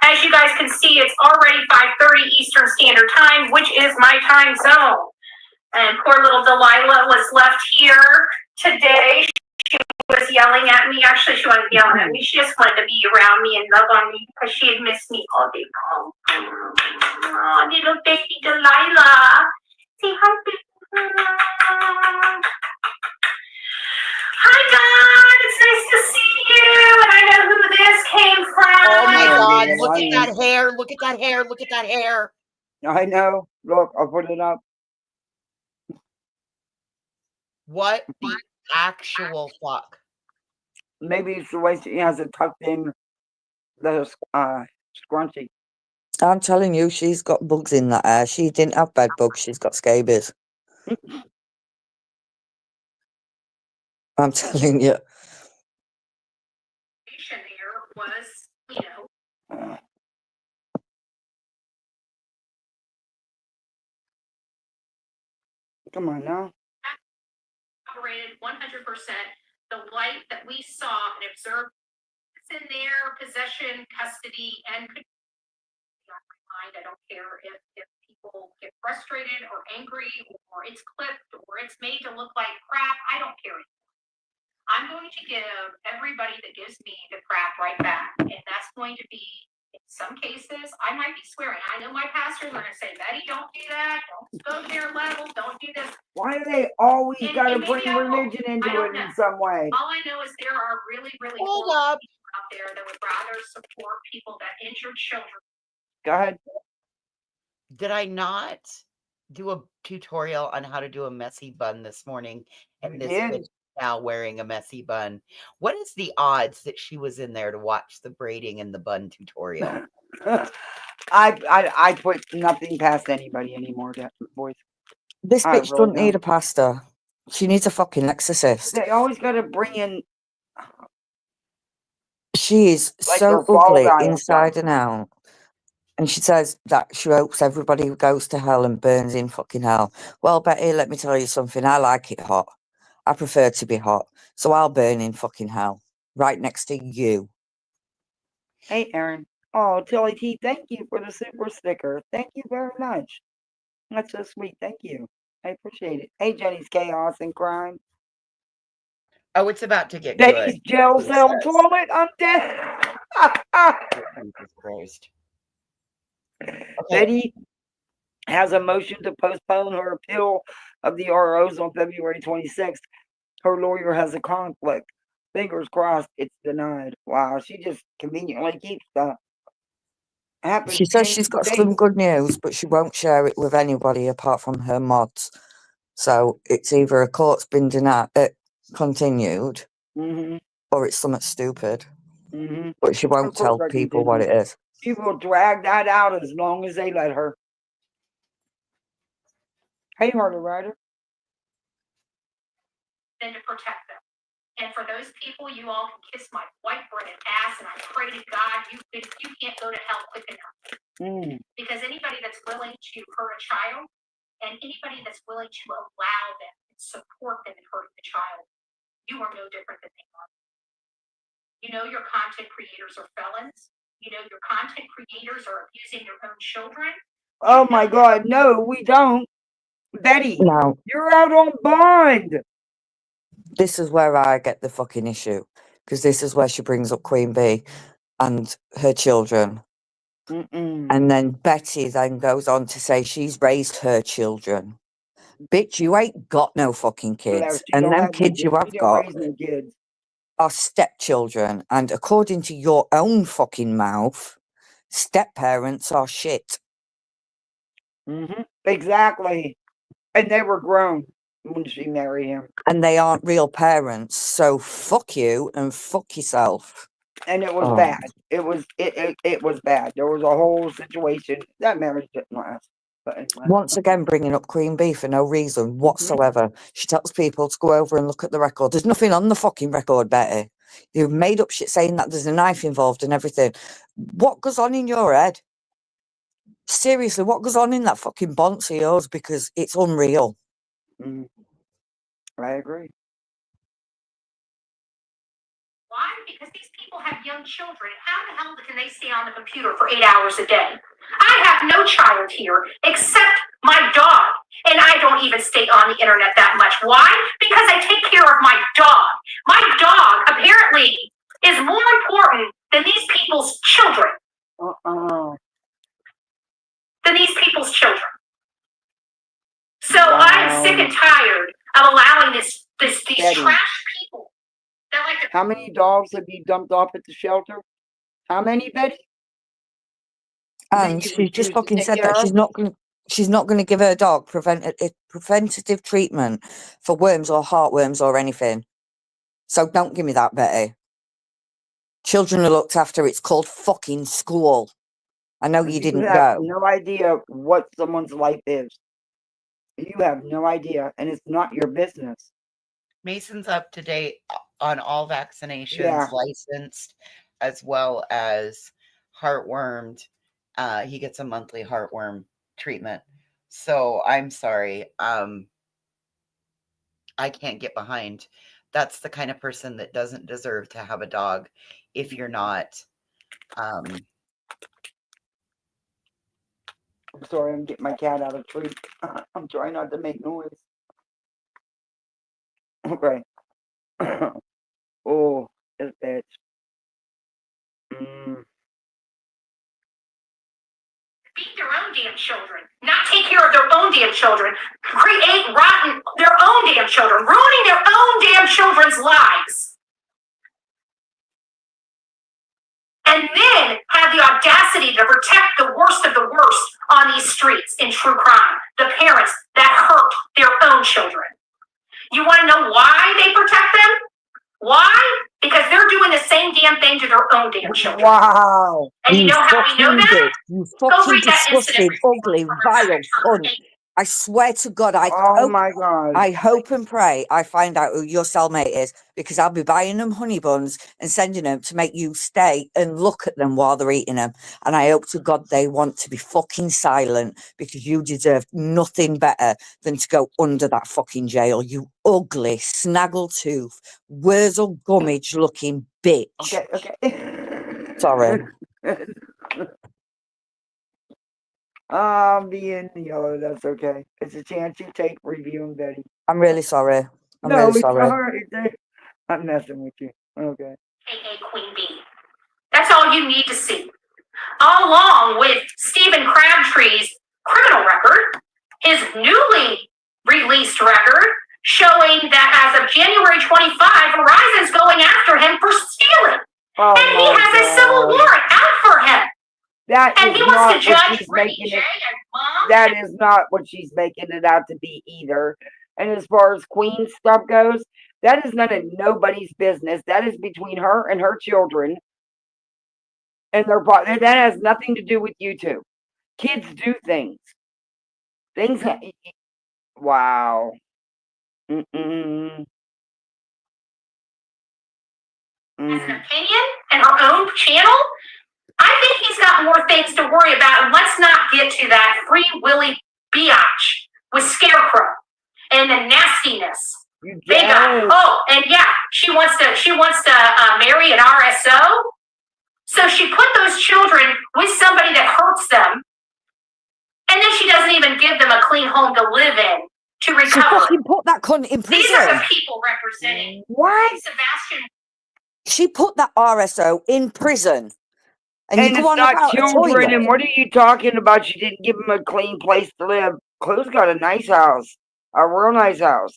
As you guys can see, it's already 5:30 Eastern Standard Time, which is my time zone. And poor little Delilah was left here today. She was yelling at me. Actually, she wasn't yelling at me. She just wanted to be around me and love on me because she had missed me all day long. Oh, little baby Delilah. Say hi, baby. Hi, God. It's nice to see you. And I know who this came from. Oh, my God. Look at that hair. Look at that hair. Look at that hair. I know. Look, I'll put it up. What the actual fuck? Maybe it's the way she has it tucked in the scrunchie. I'm telling you, she's got bugs in that hair. She didn't have bed bugs. She's got scabies. I'm telling you. There was, you know, Come on now. operated 100%. The light that we saw and observed is in their possession, custody, and mind. I don't care if people get frustrated or angry or it's clipped or it's made to look like crap. I don't care. I'm going to give everybody that gives me the crap right back. And that's going to be, in some cases, I might be swearing. I know my pastors are going to say, Betty, don't do that. Don't go to their level. Don't do this. Why do they always And- got to and maybe bring I won't. religion into I don't it in know. some way? All I know is there are really, really Hold horrible up. people out there that would rather support people that injure children. Go ahead. Did I not do a tutorial on how to do a messy bun this morning? And this did. bitch is now wearing a messy bun. What is the odds that she was in there to watch the braiding and the bun tutorial? I put nothing past anybody anymore, boys. This I bitch really doesn't need don't. a pastor. She needs a fucking exorcist. They always got to bring in She is like so her fall ugly guy and inside stuff. and out. And she says that she hopes everybody goes to hell and burns in fucking hell. Well, Betty, let me tell you something. I like it hot. I prefer to be hot. So I'll burn in fucking hell. Right next to you. Hey, Aaron. Oh, Tilly T, thank you for the super sticker. Thank you very much. That's so sweet. Thank you. I appreciate it. Hey, Jenny's Chaos and Crime. Oh, it's about to get Betty's good. jail He cell says. toilet. I'm dead. Jesus Christ. Okay. Betty has a motion to postpone her appeal of the ROs on February 26th. Her lawyer has a conflict. Fingers crossed it's denied. Wow, she just conveniently keeps that. Happens She says in she's got states. some good news, but she won't share it with anybody apart from her mods. So it's either a court's been denied, continued, or it's something stupid. But she won't tell people what it is. She will drag that out as long as they let her. Hey, Harley Rider. And to protect them. And for those people, you all can kiss my white bread and ass, and I pray to God you can't go to hell quick enough. Because anybody that's willing to hurt a child, and anybody that's willing to allow them and support them in hurting the child, you are no different than they are. You know your content creators are felons. You know your content creators are abusing your own children. Oh my God, no, we don't. Betty, no. You're out on bond. This is where I get the fucking issue. Because this is where she brings up Queen Bee and her children. And then Betty then goes on to say she's raised her children. Bitch, you ain't got no fucking kids. And them kids you have got are stepchildren. And according to your own fucking mouth, step-parents are shit. Exactly. And they were grown when she married him. And they aren't real parents. So fuck you and fuck yourself. And it was bad. It was bad. There was a whole situation. That marriage didn't last. But anyway. Once again, bringing up Queen Bee for no reason whatsoever. She tells people to go over and look at the record. There's nothing on the fucking record, Betty. You've made up shit saying that there's a knife involved and everything. What goes on in your head? Seriously, what goes on in that fucking bonce of yours? Because it's unreal. I agree. Why? Because these people have young children. How the hell can they stay on the computer for 8 hours a day? I have no child here except my dog. And I don't even stay on the internet that much. Why? Because I take care of my dog. My dog, apparently, is more important than these people's children. Than these people's children. So I'm sick and tired of allowing these trash people. How many dogs have you dumped off at the shelter? How many, Betty? And she just fucking said that she's not going to give her dog preventative treatment for worms or heartworms or anything. So don't give me that, Betty. Children are looked after. It's called fucking school. I know you didn't have go. no idea what someone's life is. You have no idea, and it's not your business. Mason's up to date on all vaccinations, Yeah. licensed, as well as heartwormed. He gets a monthly heartworm treatment. So I'm sorry. I can't get behind. That's the kind of person that doesn't deserve to have a dog if you're not. I'm sorry, I'm getting my cat out of treat. I'm trying not to make noise. Okay. Oh, this bitch. Beat their own damn children, not take care of their own damn children, create rotten their own damn children, ruining their own damn children's lives. And then have the audacity to protect the worst of the worst on these streets in true crime, the parents that hurt their own children. You want to know why they protect them? Why? Because they're doing the same damn thing to their own damn children. Wow. And you know how we know that? You Go fucking read that incident disgusting, ugly, report from vile her cunt. I swear to God, Oh my God. I hope and pray I find out who your cellmate is, because I'll be buying them honey buns and sending them to make you stay and look at them while they're eating them. And I hope to God they want to be fucking silent, because you deserve nothing better than to go under that fucking jail, you ugly, snaggletooth, Wurzel Gummidge looking bitch. Okay. Sorry. I'm being yellow. That's okay. It's a chance you take reviewing Betty. I'm really sorry. No, really it's sorry. alright. I'm messing with you. Okay. A Queen Bee. That's all you need to see. Along with Stephen Crabtree's criminal record, his newly released record showing that as of January 25, Verizon's going after him for stealing. Oh and he has a civil warrant out for him. That And is he wants not to what judge she's Brittany making J it. and Mom. That is not what she's making it out to be either. And as far as Queen stuff goes, that is none of nobody's business. That is between her and her children. And that has nothing to do with you two. Kids do things. Wow. Mm-mm. Has an opinion and her own channel. I think he's got more things to worry about. And let's not get to that Free Willy biatch with Scarecrow and the nastiness. They got, and yeah, she wants to marry an RSO. So she put those children with somebody that hurts them, and then she doesn't even give them a clean home to live in to recover. She fucking put that cunt in prison. These are the people representing Sebastian. She put that RSO in prison. And you it's go on not about children. And what are you talking about? She didn't give him a clean place to live. Clue's got a nice house, a real nice house.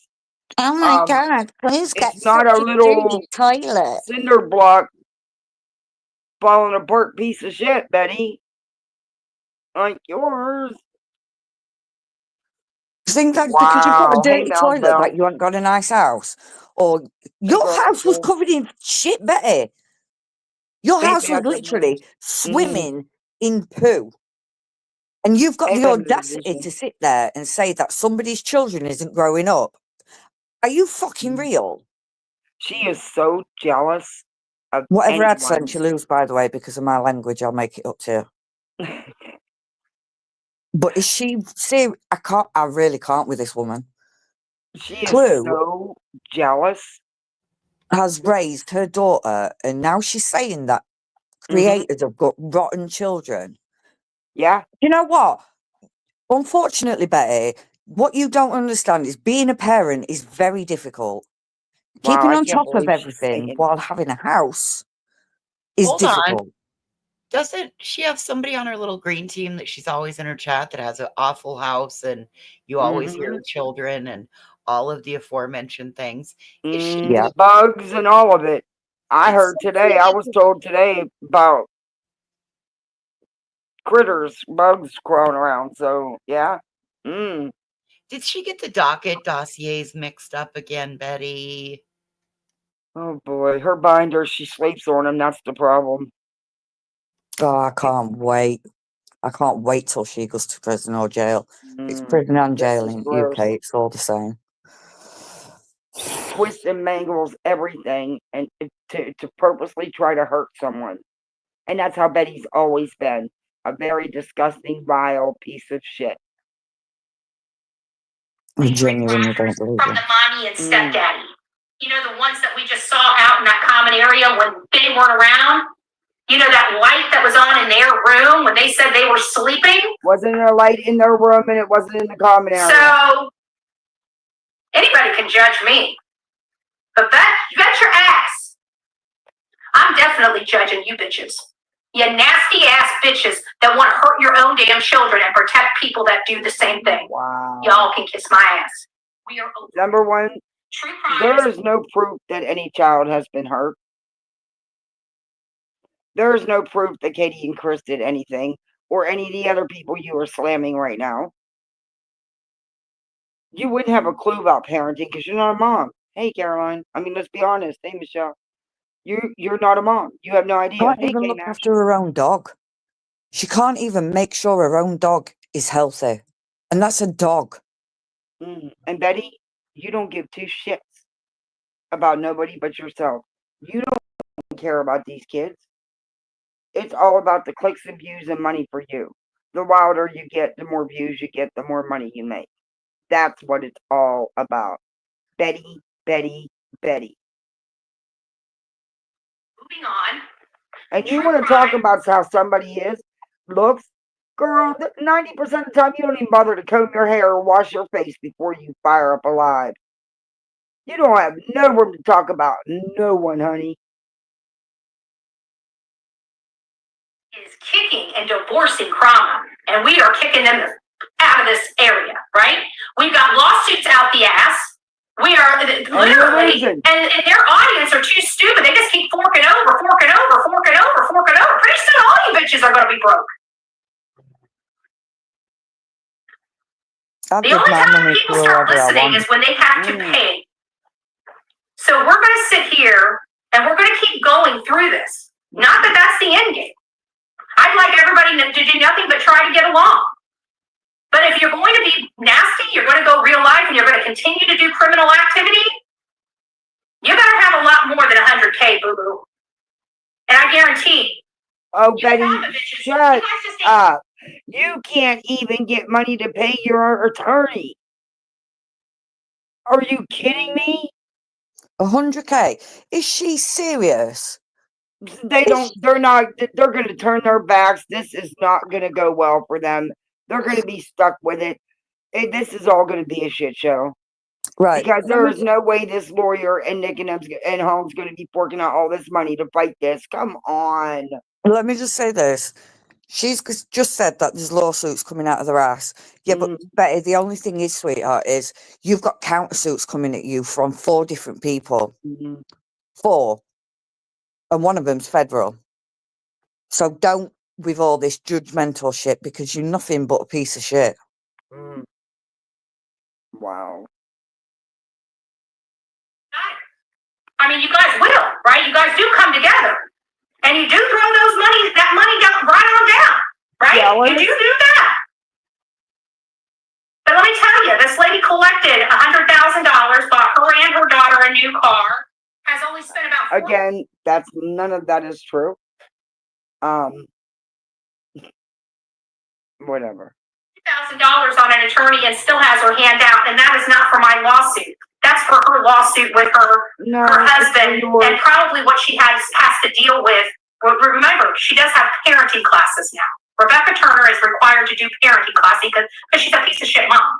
Oh my God! Clue's got it's not a little toilet, cinder block, falling apart piece of shit, Betty. Like yours. Think that because you've got a dirty toilet that you haven't got a nice house, or your house was covered in shit, Betty. Your house was literally swimming in poo. And you've got the audacity to sit there and say that somebody's children isn't growing up. Are you fucking real? She is so jealous of whatever accent you lose, by the way, because of my language, I'll make it up to you. But is she serious? I really can't with this woman. She is so jealous. Has raised her daughter, and now she's saying that creators have got rotten children. Yeah. You know what? Unfortunately, Betty, what you don't understand is being a parent is very difficult. Keeping on top of everything while having a house is difficult. Doesn't she have somebody on her little green team that she's always in her chat that has an awful house and you always hear children and all of the aforementioned things? Bugs and all of it. I heard today, I was told today about critters, bugs crawling around. So, yeah. Did she get the docket dossiers mixed up again, Betty? Oh, boy. Her binder, she sleeps on them. That's the problem. Oh, I can't wait. I can't wait till she goes to prison or jail. It's Mm, prison and this jail is in gross. UK. It's all the same. Twists and mangles everything, and to purposely try to hurt someone. And that's how Betty's always been. A very disgusting, vile piece of shit. I genuinely don't believe From it. the mommy and stepdaddy. You know, the ones that we just saw out in that common area when they weren't around? You know, that light that was on in their room when they said they were sleeping? Wasn't a light in their room, and it wasn't in the common area. So, anybody can judge me. But bet your ass. I'm definitely judging you bitches. You nasty ass bitches that want to hurt your own damn children and protect people that do the same thing. Wow. Y'all can kiss my ass. We are open. Number one, True crime. there is no proof that any child has been hurt. There is no proof that Katie and Chris did anything, or any of the other people you are slamming right now. You wouldn't have a clue about parenting because you're not a mom. Hey, Caroline. I mean, let's be honest. Hey, Michelle. You're not a mom. You have no idea. Can't Hey, even Kate look Nash. after her own dog. She can't even make sure her own dog is healthy. And that's a dog. And Betty, you don't give two shits about nobody but yourself. You don't care about these kids. It's all about the clicks and views and money for you. The wilder you get, the more views you get, the more money you make. That's what it's all about. Betty, Betty, Betty. Moving on. And you want to talk about how somebody looks? Girl, 90% of the time you don't even bother to comb your hair or wash your face before you fire up a live. You don't have no room to talk about. No one, honey. Is kicking and divorcing Krama, and we are kicking them out of this area, right? We've got lawsuits out the ass. We are literally, and their audience are too stupid. They just keep forking over. Pretty soon all you bitches are going to be broke. The only time people start listening is when they have to pay. So we're going to sit here and we're going to keep going through this. Not that that's the end game. I'd like everybody to do nothing but try to get along. But if you're going to be nasty, you're going to go real life, and you're going to continue to do criminal activity, you better have a lot more than 100K, boo-boo. And I guarantee. Oh, Betty, shut up. You can't even get money to pay your attorney. Are you kidding me? 100K? Is she serious? They're going to turn their backs. This is not going to go well for them. They're going to be stuck with it. This is all going to be a shit show. Right. Because there is no way this lawyer and Nick and Holmes going to be forking out all this money to fight this. Come on. Let me just say this. She's just said that there's lawsuits coming out of their ass. Yeah, but Betty, the only thing is, sweetheart, is you've got countersuits coming at you from 4 different people. 4. And one of them's federal. So don't with all this judgmental shit, because you're nothing but a piece of shit. Wow. I mean, you guys will, right? You guys do come together. And you do throw that money down, right on down, right? Yeah, you do that. But let me tell you, this lady collected $100,000, bought her and her daughter a new car, has only spent about Again, none of that is true. Whatever. $2,000 on an attorney and still has her hand out, and that is not for my lawsuit. That's for her lawsuit with her husband, and probably what she has to deal with. Remember, she does have parenting classes now. Rebecca Turner is required to do parenting classes because she's a piece of shit mom.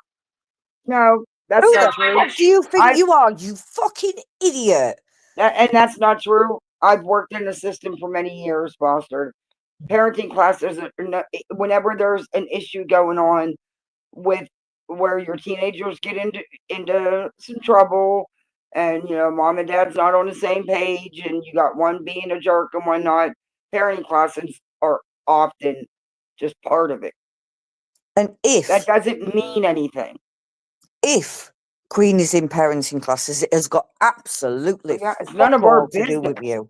No, that's not true. What do you think you are, you fucking idiot? And that's not true. I've worked in the system for many years, Foster. Parenting classes, whenever there's an issue going on with where your teenagers get into some trouble, and mom and dad's not on the same page, and you got one being a jerk and one not, parenting classes are often just part of it. And if that doesn't mean anything. If Queen is in parenting classes, it has got absolutely it's none of our to do with you.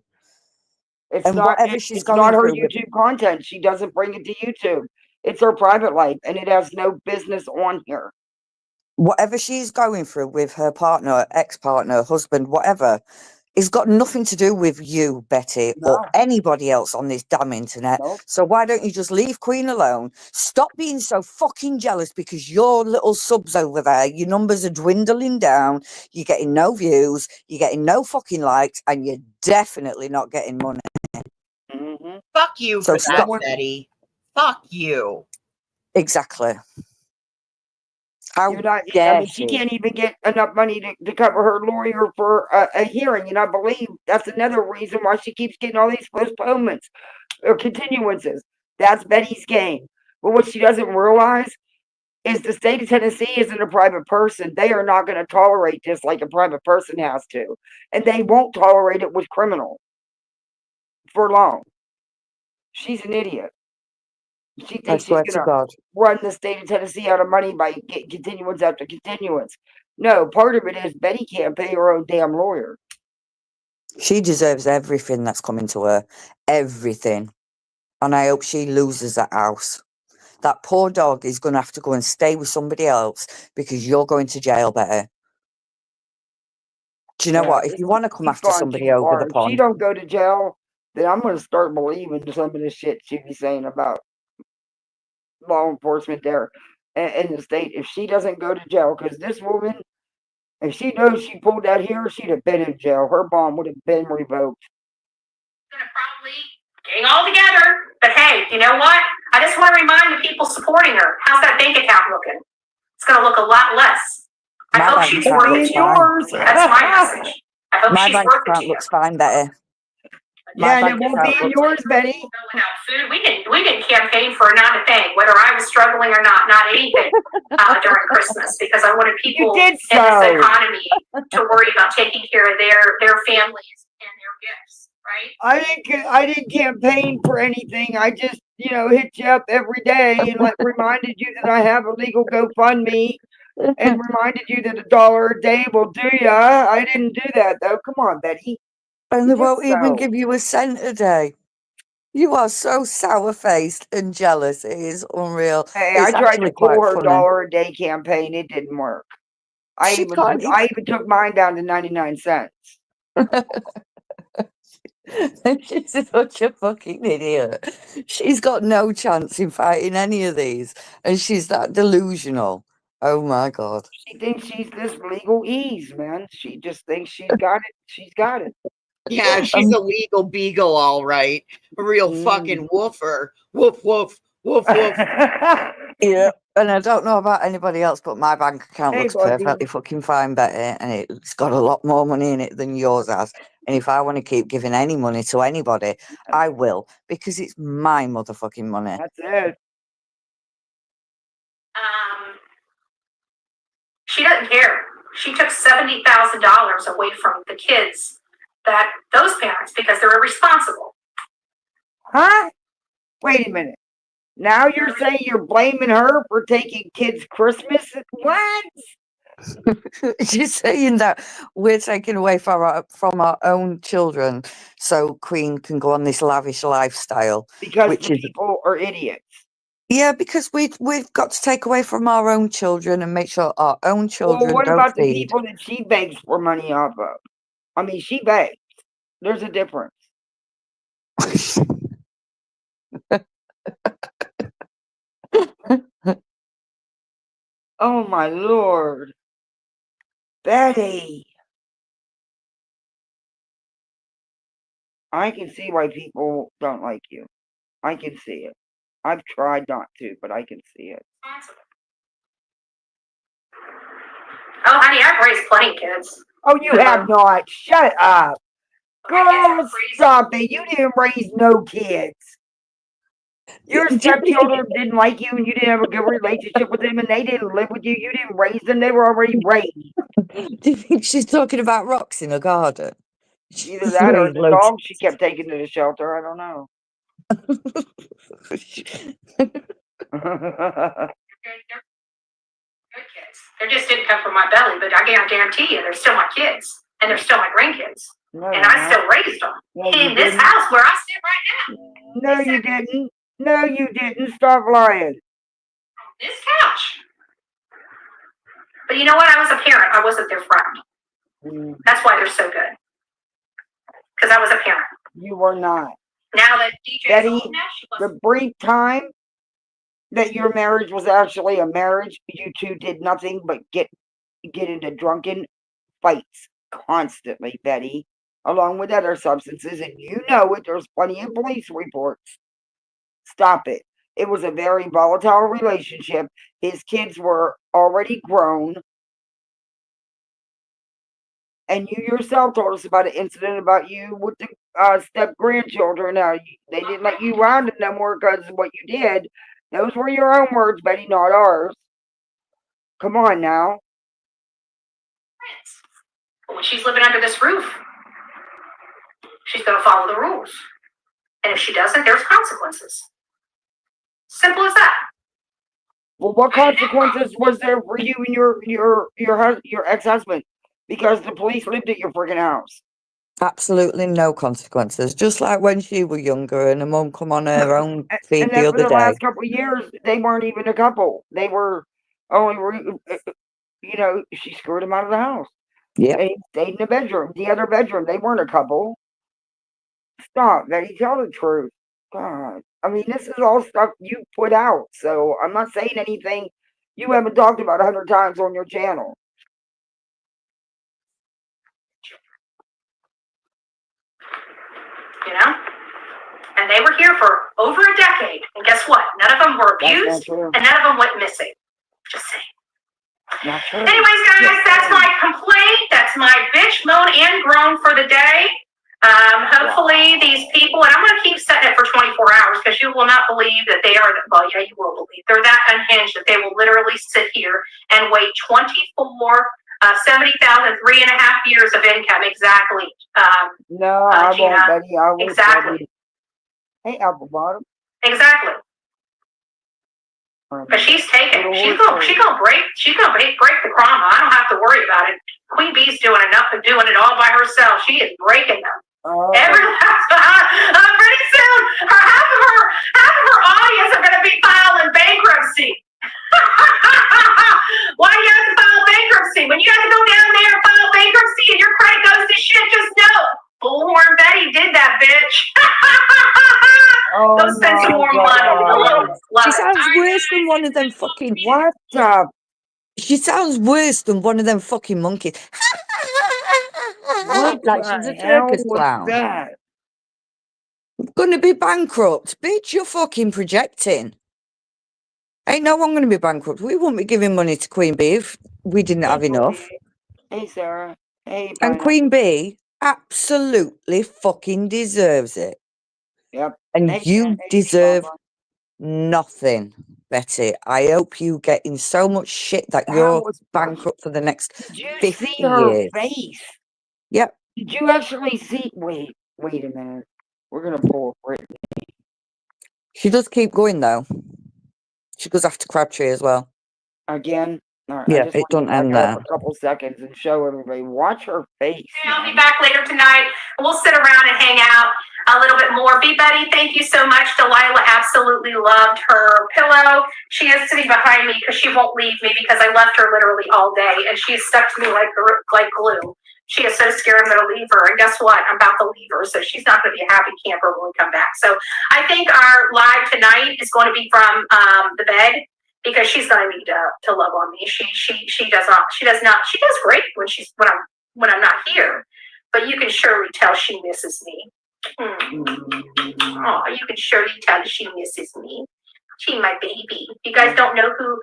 It's and not. Whatever she's it's going not her through YouTube content. She doesn't bring it to YouTube. It's her private life, and it has no business on here. Whatever she's going through with her partner, ex-partner, husband, whatever, it's got nothing to do with you, Betty, or anybody else on this damn internet. Nope. So why don't you just leave Queen alone? Stop being so fucking jealous because your little subs over there, your numbers are dwindling down, you're getting no views, you're getting no fucking likes, and you're definitely not getting money. Mm-hmm. Fuck you So for that, stop. Betty. Fuck you. Exactly. How You're not, I dare mean, she she? can't even get enough money to cover her lawyer for a hearing, and I believe that's another reason why she keeps getting all these postponements or continuances. That's Betty's game. But what she doesn't realize is the state of Tennessee isn't a private person. They are not going to tolerate this like a private person has to. And they won't tolerate it with criminal for long. She's an idiot. She I thinks she's swear going to to God. run the state of Tennessee out of money by getting continuance after continuance. No, part of it is Betty can't pay her own damn lawyer. She deserves everything that's coming to her. Everything. And I hope she loses that house. That poor dog is going to have to go and stay with somebody else because you're going to jail, Betty. Do you know what? If you want to come She's after gone somebody too over far. the If she pond, don't go to jail, then I'm going to start believing some of the shit she be saying about law enforcement there in the state. If she doesn't go to jail, because this woman, if she knows she pulled that here, she'd have been in jail. Her bond would have been revoked. Gonna probably getting all together. But hey, you know what? I just want to remind the people supporting her. How's that bank account looking? It's gonna look a lot less. I my hope bank she's account worth looks it. fine. Yours. That's my message. I hope My she's bank worth it account to you. looks fine, Betty. Yeah, My and it bank won't be account in looks yours, Betty. Without food, we didn't campaign for not a thing, whether I was struggling or not anything during Christmas, because I wanted people You did in this so. economy to worry about taking care of their families and their gifts, right? I didn't campaign for anything. I just, hit you up every day and reminded you that I have a legal GoFundMe and reminded you that $1 a day will do ya. I didn't do that though. Come on, Betty. And You they won't did even so. give you a cent a day. You are so sour-faced and jealous. It is unreal. Hey, It's I tried actually to pull quite her funny. $1 a day campaign. It didn't work. I She even can't took mine down to 99 cents. She's such a fucking idiot. She's got no chance in fighting any of these. And she's that delusional. Oh my God. She thinks she's this legal ease, man. She just thinks she's got it. She's got it. Yeah, she's a legal beagle, all right. A real fucking woofer. Woof, woof, woof, woof. Yeah. And I don't know about anybody else, but my bank account Hey, looks buddy. perfectly fucking fine, Betty. And it's got a lot more money in it than yours has. And if I want to keep giving any money to anybody, I will. Because it's my motherfucking money. That's it. She doesn't care. She took $70,000 away from the kids, those parents, because they're irresponsible. Huh? Wait a minute. Now you're saying you're blaming her for taking kids' Christmas? What? She's saying that we're taking away from our own children so Queen can go on this lavish lifestyle. Because which the is people are idiots. Yeah, because we've got to take away from our own children and make sure our own children Well, what don't about the feed. people that she begs for money off of? I mean, she begs. There's a difference. Oh my Lord. Betty. I can see why people don't like you. I can see it. I've tried not to, but I can see it. Oh, honey, I've raised plenty of kids. Oh, you have not. Shut up. Girl, stop it. You didn't raise no kids. Your stepchildren didn't like you and you didn't have a good relationship with them and they didn't live with you. You didn't raise them. They were already raised. Do you think she's talking about rocks in her garden? Either that or the dog she kept taking to the shelter. I don't know. Good kids. They just didn't come from my belly, but I guarantee you, they're still my kids, and they're still my grandkids, and I still raised them in this house where I sit right now. No, you didn't. No, you didn't. Stop lying. This couch. But you know what? I was a parent. I wasn't their friend. That's why they're so good. Because I was a parent. You were not. Now that DJ's Betty, old now, she was. the brief time that your marriage was actually a marriage, you two did nothing but get into drunken fights constantly, Betty, along with other substances, and you know it. There's plenty of police reports. Stop it. It was a very volatile relationship. His kids were already grown. And you yourself told us about an incident about you with the step-grandchildren. Now, they didn't let you around it no more because of what you did. Those were your own words, Betty, not ours. Come on now. But when she's living under this roof, she's going to follow the rules. And if she doesn't, there's consequences. Simple as that. Well, what consequences was there for you and your ex-husband? Because the police lived at your friggin' house. Absolutely no consequences. Just like when she was younger and her mum come on her own feed and the then other for the day. last couple of years, they weren't even a couple. They were only, she screwed him out of the house. Yeah. They stayed in the bedroom, the other bedroom. They weren't a couple. Stop, Betty. Tell the truth. God. I mean, this is all stuff you put out. So I'm not saying anything you haven't talked about 100 times on your channel. You know? And they were here for over a decade. And guess what? None of them were abused, and none of them went missing. Just saying. Not true. Anyways, guys, that's my complaint. That's my bitch, moan, and groan for the day. Hopefully these people, and I'm going to keep setting it for 24 hours because you will not believe that they are, well, yeah, you will believe. They're that unhinged that they will literally sit here and wait 70,000, 3.5 years of income. Exactly. No, I Gina. won't, Betty. I won't. Exactly. Hey, Apple Bottom. Exactly. But she's taking. She's gonna break the trauma. I don't have to worry about it. Queen Bee's doing it all by herself. She is breaking them. Pretty soon, half of her audience are gonna be filing bankruptcy. Why do you have to file bankruptcy? When you have to go down there and file bankruptcy and your credit goes to shit, just know Bullhorn Betty did that, bitch. Go spend some more money. She sounds worse than one of them fucking. What the? She sounds worse than one of them fucking monkeys. What like the she's a hell circus was clown. that? Gonna be bankrupt, bitch. You're fucking projecting. Ain't no one gonna be bankrupt. We wouldn't be giving money to Queen Bee if we didn't have enough. Hey, Sarah. Hey, and Queen Bee absolutely fucking deserves it. Yep. And Hey, you hey, deserve Mama. nothing, Betty. I hope you get in so much shit that you're bankrupt for the next 50 see her years. face? Yep. Did you actually see? Wait a minute. We're gonna pull Brittany. She does keep going though. She goes after Crabtree as well. Again? Right, yeah, it doesn't end there. A couple seconds and show everybody. Watch her face. I'll be back later tonight. We'll sit around and hang out a little bit more. Bee Betty, thank you so much. Delilah absolutely loved her pillow. She is sitting behind me because she won't leave me because I left her literally all day and she's stuck to me like glue. She is so scared I'm going to leave her. And guess what? I'm about to leave her. So she's not going to be a happy camper when we come back. So I think our live tonight is going to be from the bed. Because she's gonna need to love on me. She does great when I'm not here, but you can surely tell she misses me. Oh, you can surely tell she misses me. She my baby. You guys don't know who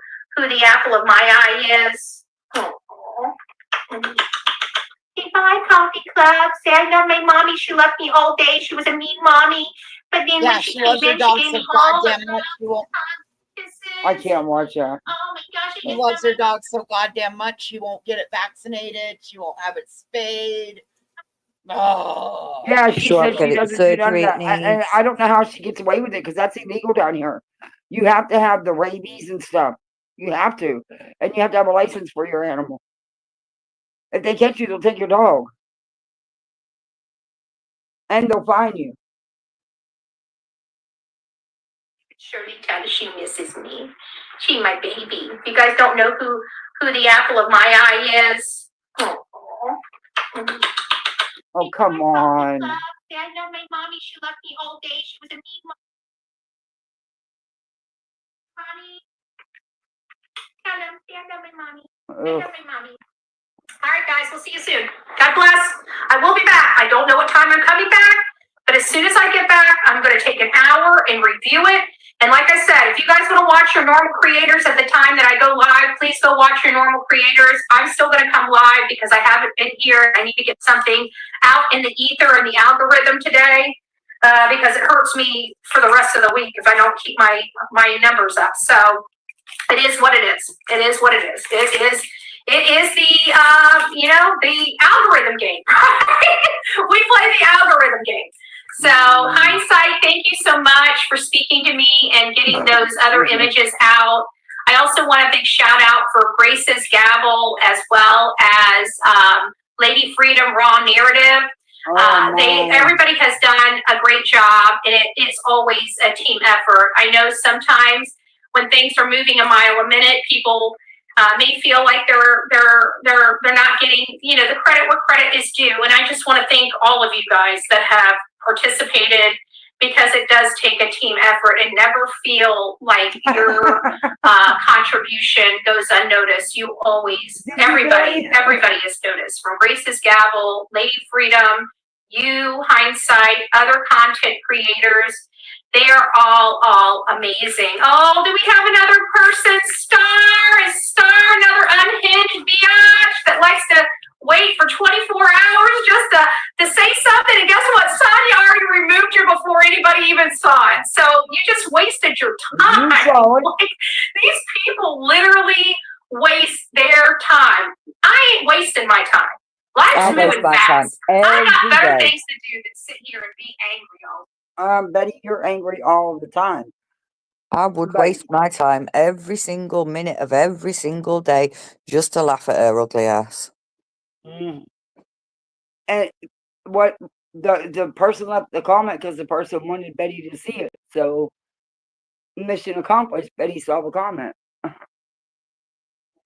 the apple of my eye is. Oh. Say bye, Coffee Club. Say I love my mommy. She left me all day. She was a mean mommy, but then when she came in, she gave me all. I can't watch that. Oh my gosh, she loves her dog so goddamn much. She won't get it vaccinated. She won't have it spayed. Oh. Yeah, she said she doesn't do none of that. And I don't know how she gets away with it because that's illegal down here. You have to have the rabies and stuff. You have to. And you have to have a license for your animal. If they catch you, they'll take your dog. And they'll fine you. Shirley tell she misses me. She my baby. If you guys don't know who the apple of my eye is. Oh, come on. I know my mommy. She left me all day. She was a mean mommy. I know my mommy. I know my mommy. All right, guys. We'll see you soon. God bless. I will be back. I don't know what time I'm coming back, but as soon as I get back, I'm going to take an hour and review it. And like I said, if you guys want to watch your normal creators at the time that I go live, please go watch your normal creators. I'm still going to come live because I haven't been here. I need to get something out in the ether and the algorithm today because it hurts me for the rest of the week if I don't keep my numbers up. So it is what it is. It is what it is. It is the the algorithm game. We play the algorithm game. So hindsight, thank you so much for speaking to me and getting those other images out. I also want a big shout out for Grace's Gavel as well as Lady Freedom Raw Narrative. Everybody has done a great job, and it's always a team effort. I know sometimes when things are moving a mile a minute, people may feel like they're not getting the credit where credit is due, and I just want to thank all of you guys that have participated because it does take a team effort, and never feel like your contribution goes unnoticed. You always, everybody is noticed, from Grace's Gavel, Lady Freedom, you, Hindsight, other content creators. They are all amazing. Oh, do we have another person? Star, another unhinged biatch that likes to wait for 24 hours just to say something. And guess what? Sonia already removed you before anybody even saw it. So you just wasted your time. Like, these people literally waste their time. I ain't wasting my time. Life's moving fast. I got better things to do than sit here and be angry all day. Betty, you're angry all the time. I would waste my time every single minute of every single day just to laugh at her ugly ass. And what the person left the comment because the person wanted Betty to see it. So mission accomplished. Betty saw the comment.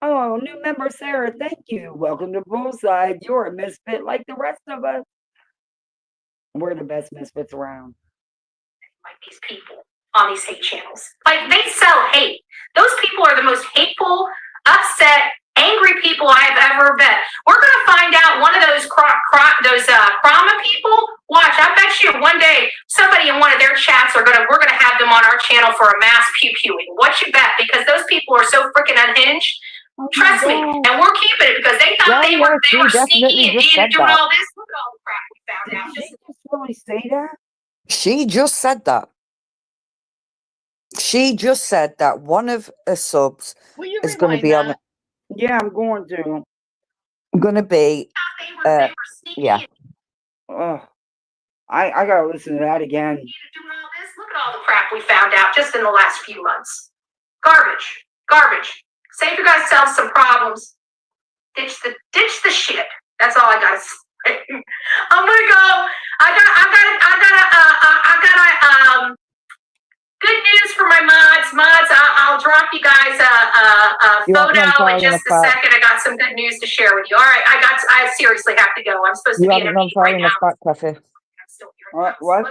Oh, new member Sarah, thank you. Welcome to Bullseye. You're a misfit like the rest of us. We're the best misfits around. Like these people on these hate channels. Like, they sell hate. Those people are the most hateful, upset, angry people I have ever met. We're going to find out one of those Krama people. Watch, I bet you one day somebody in one of their chats we're going to have them on our channel for a mass pew-pewing. What you bet? Because those people are so freaking unhinged. Trust me, and we're keeping it because they thought they were sneaky and doing all this. Look at all the crap we found out. Did she just really say that? She just said that. She just said that one of her subs is going to be on. Yeah, I'm going to. I'm going to be. Yeah. Oh, I gotta listen to that again. Look at all the crap we found out just in the last few months. Garbage. Save you guys some problems. Ditch the shit. That's all I gotta say. I'm gonna go. I got good news for my mods. I'll drop you guys a photo in just a second. I got some good news to share with you. All right, I seriously have to go. I'm supposed to be in a meeting right now. I'm still here. What?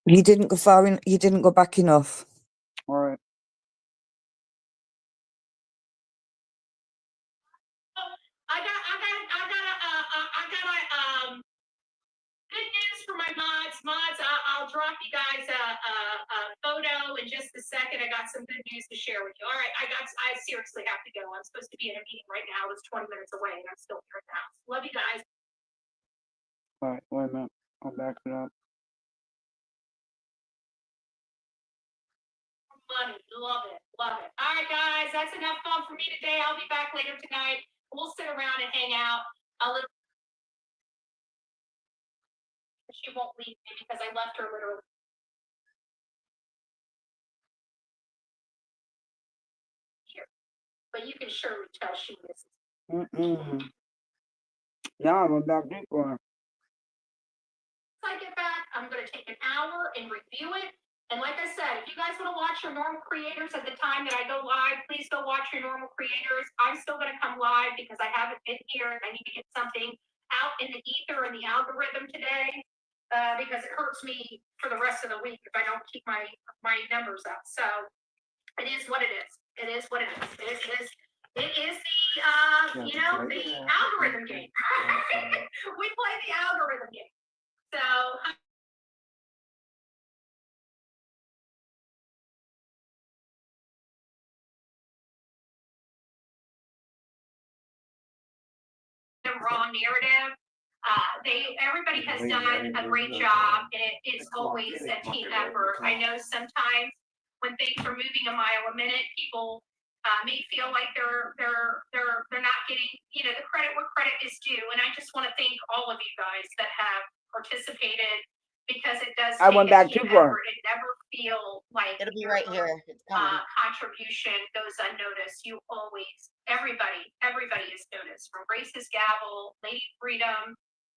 You didn't go far in. You didn't go back enough. All right. Good news for my mods. I'll drop you guys a photo in just a second. I got some good news to share with you. All right, I seriously have to go. I'm supposed to be in a meeting right now. It's 20 minutes away, and I'm still here at the house. Love you guys. All right, wait a minute. I'll back it up. Money, love it. All right, guys, that's enough fun for me today. I'll be back later tonight. We'll sit around and hang out a little. She won't leave me because I left her literally. Here, but you can surely tell she misses. Yeah, I'm back deep for her. Once I get back, I'm going to take an hour and review it. And like I said, if you guys want to watch your normal creators at the time that I go live, please go watch your normal creators. I'm still going to come live because I haven't been here and I need to get something out in the ether and the algorithm today because it hurts me for the rest of the week if I don't keep my numbers up. So it is what it is. It is what it is. It is the the algorithm game. We play the algorithm game. So the wrong narrative. Everybody has done a great job, and it's always a team effort. I know sometimes when things are moving a mile a minute, people may feel like they're not getting the credit where credit is due. And I just want to thank all of you guys that have participated because it does. I went back too far. It never feel like It'll be right here. It's coming. Contribution goes unnoticed. You always, everybody is noticed. From Grace's Gavel, Lady Freedom,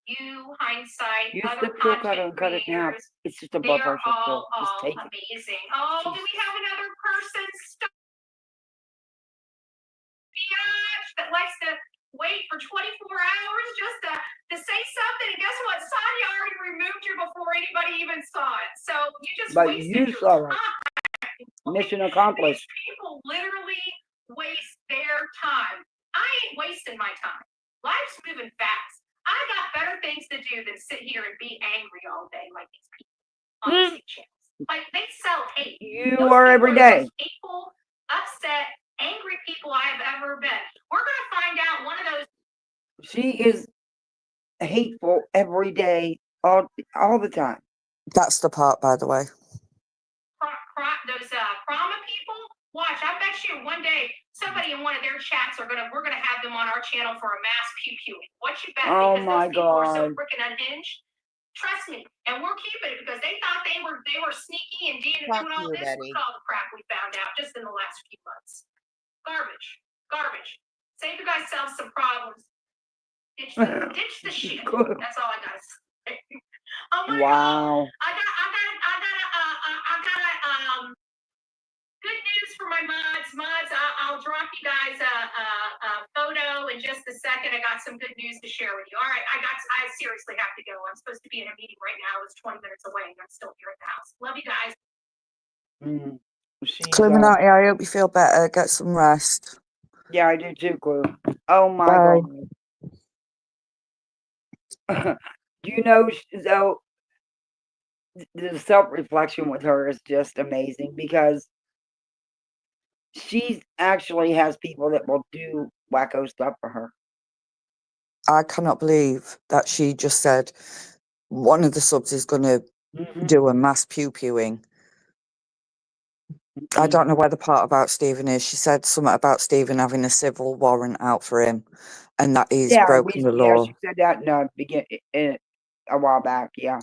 you, Hindsight, Use other the pill cutter content and cut it now. creators. It's just a They blood are pressure pill. all Just take it. amazing. Oh, do we have another person? That likes to wait for 24 hours just to say something. And guess what? Sonia already removed you before anybody even saw it. So you just wasted your time. Mission accomplished. These people literally waste their time. I ain't wasting my time. Life's moving fast. I got better things to do than sit here and be angry all day like these people on these channels. Like they sell hate. You are every day. Hateful, upset, angry people I have ever been. We're gonna find out one of those. She is hateful every day, all the time. That's the part, by the way. Those trauma people. Watch, I bet you one day somebody in one of their chats we're gonna have them on our channel for a mass pew-pewing. What you bet? Oh because my those people are so God. freaking unhinged. Trust me, and we're keeping it because they thought they were sneaky and doing all this. Look at all the crap we found out just in the last few months. Garbage. Save you guys some problems. Ditch the shit. That's all I gotta say. Oh my God. I got good news for my mods. I'll drop you guys a photo in just a second. I got some good news to share with you. All right, I seriously have to go. I'm supposed to be in a meeting right now. It's 20 minutes away, and I'm still here at the house. Love you guys. Illuminati, I hope you feel better. Get some rest. Yeah, I do too, Clue. Oh my God. You know, though, the self-reflection with her is just amazing because she actually has people that will do wacko stuff for her. I cannot believe that she just said one of the subs is going to do a mass pew-pewing. I don't know where the part about Stephen is. She said something about Stephen having a civil warrant out for him and that he's broken the law. Yeah, she said that in a while back, yeah.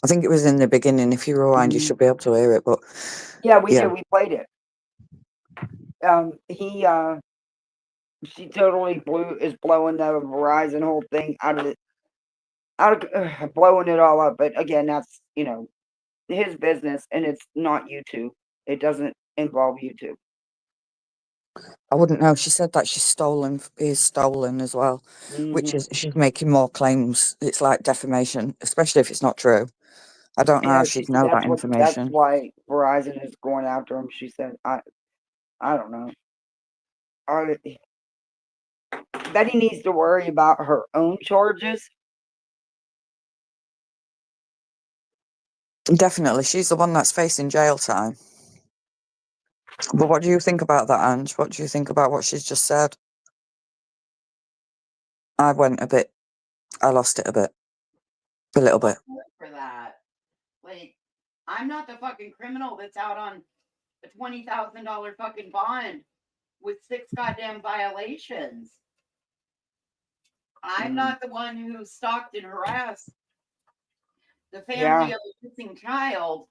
I think it was in the beginning. If you rewind, you should be able to hear it. But yeah, we did. We played it. She totally is blowing the Verizon whole thing out of blowing it all up. But again, that's his business, and it's not YouTube. It doesn't involve YouTube. I wouldn't know. She said that is stolen as well, which is she's making more claims. It's like defamation, especially if it's not true. I don't know how she'd know that information. That's why Verizon is going after him. She said, I don't know. Betty needs to worry about her own charges. Definitely. She's the one that's facing jail time. But what do you think about that, Ange? What do you think about what she's just said? I lost it a bit. A little bit. For that. Like, I'm not the fucking criminal that's out on a $20,000 fucking bond with 6 goddamn violations. I'm not the one who stalked and harassed the family of a missing child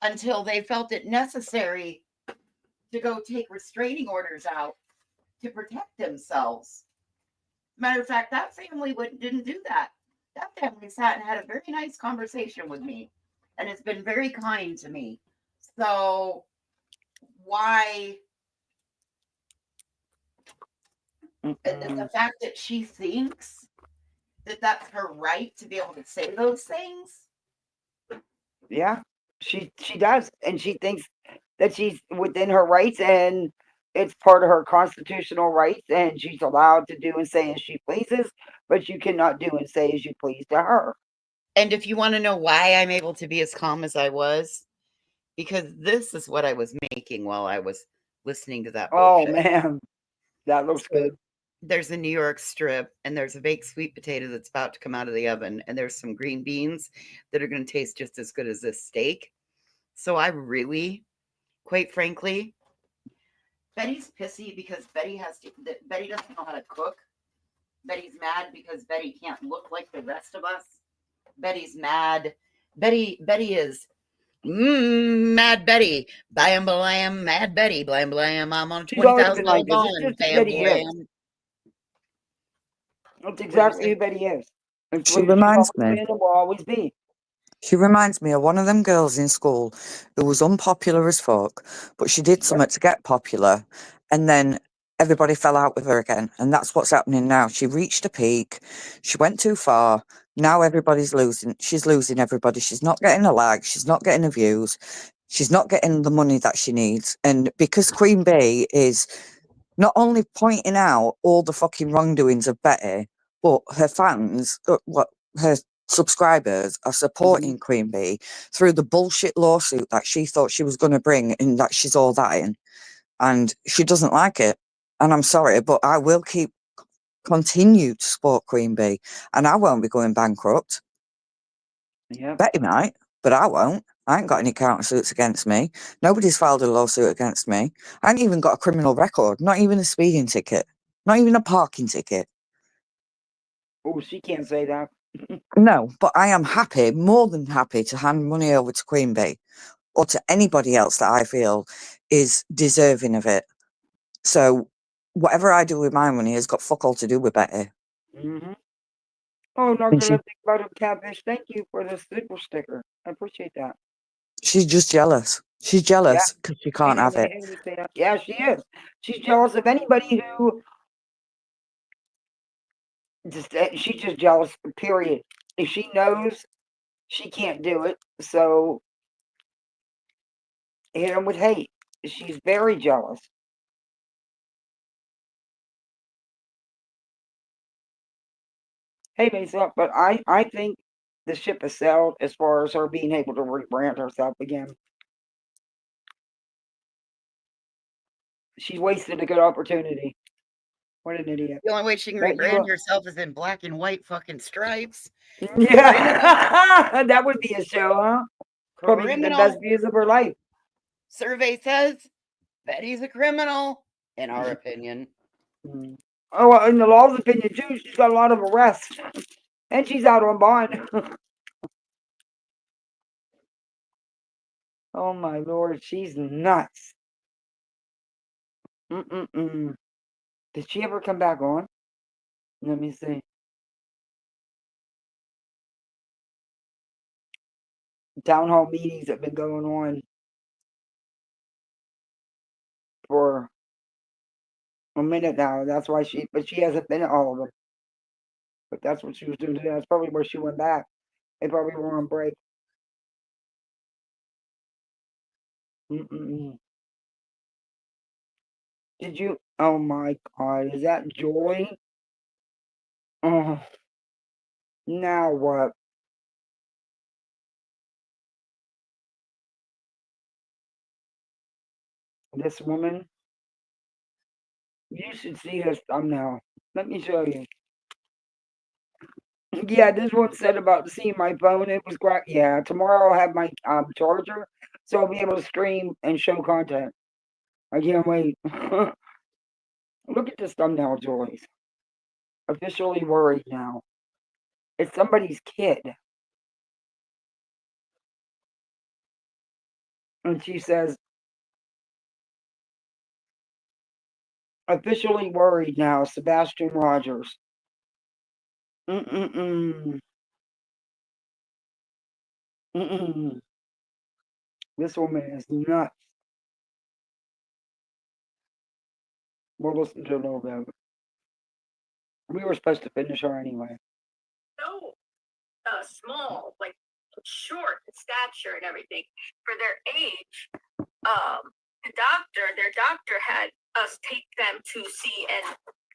until they felt it necessary to go take restraining orders out to protect themselves. Matter of fact, that family didn't do that. That family sat and had a very nice conversation with me and has been very kind to me. So why the fact that she thinks that that's her right to be able to say those things? Yeah, she does, and she thinks that she's within her rights, and it's part of her constitutional rights, and she's allowed to do and say as she pleases, but you cannot do and say as you please to her. And if you want to know why I'm able to be as calm as I was, because this is what I was making while I was listening to that bullshit. Oh man, that looks good. There's a New York strip, and there's a baked sweet potato that's about to come out of the oven, and there's some green beans that are going to taste just as good as this steak. So I really, quite frankly, Betty's pissy because Betty doesn't know how to cook. Betty's mad because Betty can't look like the rest of us. Betty's mad. Betty is Mad Betty. Blam blam, Mad Betty. Blam blam. I'm on a She's always been $20,000 like this. bond. It's just who Bam Betty is. blam. That's exactly who Betty is. It's She what she's reminds always me. been and will always be. She reminds me of one of them girls in school who was unpopular as fuck, but she did something to get popular, and then everybody fell out with her again. And that's what's happening now. She reached a peak. She went too far. Now everybody's losing. She's losing everybody. She's not getting a like. She's not getting the views. She's not getting the money that she needs. And because Queen Bee is not only pointing out all the fucking wrongdoings of Betty, but her fans, her subscribers are supporting Queen Bee through the bullshit lawsuit that she thought she was going to bring and that she's all that in. And she doesn't like it. And I'm sorry, but I will continue to support Queen Bee, and I won't be going bankrupt. Yeah. Betty might, but I won't. I ain't got any countersuits against me. Nobody's filed a lawsuit against me. I ain't even got a criminal record, not even a speeding ticket, not even a parking ticket. Oh, she can't say that. No, but I am happy, more than happy, to hand money over to Queen Bee or to anybody else that I feel is deserving of it. So whatever I do with my money has got fuck all to do with Betty. Mm-hmm. Oh, not And gonna think about it, Catfish. Thank you for the super sticker. I appreciate that. she's just jealous. She's jealous because she can't have it. Yeah, she is. She's jealous of anybody who she's just jealous, period. If she knows she can't do it, so hit them with hate. She's very jealous. Hey, Mesa, but I think the ship has sailed as far as her being able to rebrand herself again. She's wasted a good opportunity. What an idiot. The only way she can rebrand herself is in black and white fucking stripes. Yeah, that would be a show, huh? Probably the best views of her life. Survey says Betty's a criminal, in our opinion. Oh, well, in the law's opinion, too, she's got a lot of arrests. And she's out on bond. Oh, my Lord, she's nuts. Did she ever come back on? Let me see. Town hall meetings have been going on for a minute now. That's why but she hasn't been at all of them. But that's what she was doing today. That's probably where she went back. They probably were on break. Did you? Oh my God! Is that Joy? Oh, now what? This woman? You should see this thumbnail. Let me show you. Yeah, this one said about seeing my phone. It was great. Yeah, tomorrow I'll have my charger, so I'll be able to stream and show content. I can't wait. Look at this thumbnail, Joyce. Officially worried now. It's somebody's kid. And she says, officially worried now, Sebastian Rogers. This woman is nuts. We'll listen to a little bit. We were supposed to finish her anyway. So small, like short in stature and everything. For their age, their doctor had us take them to see an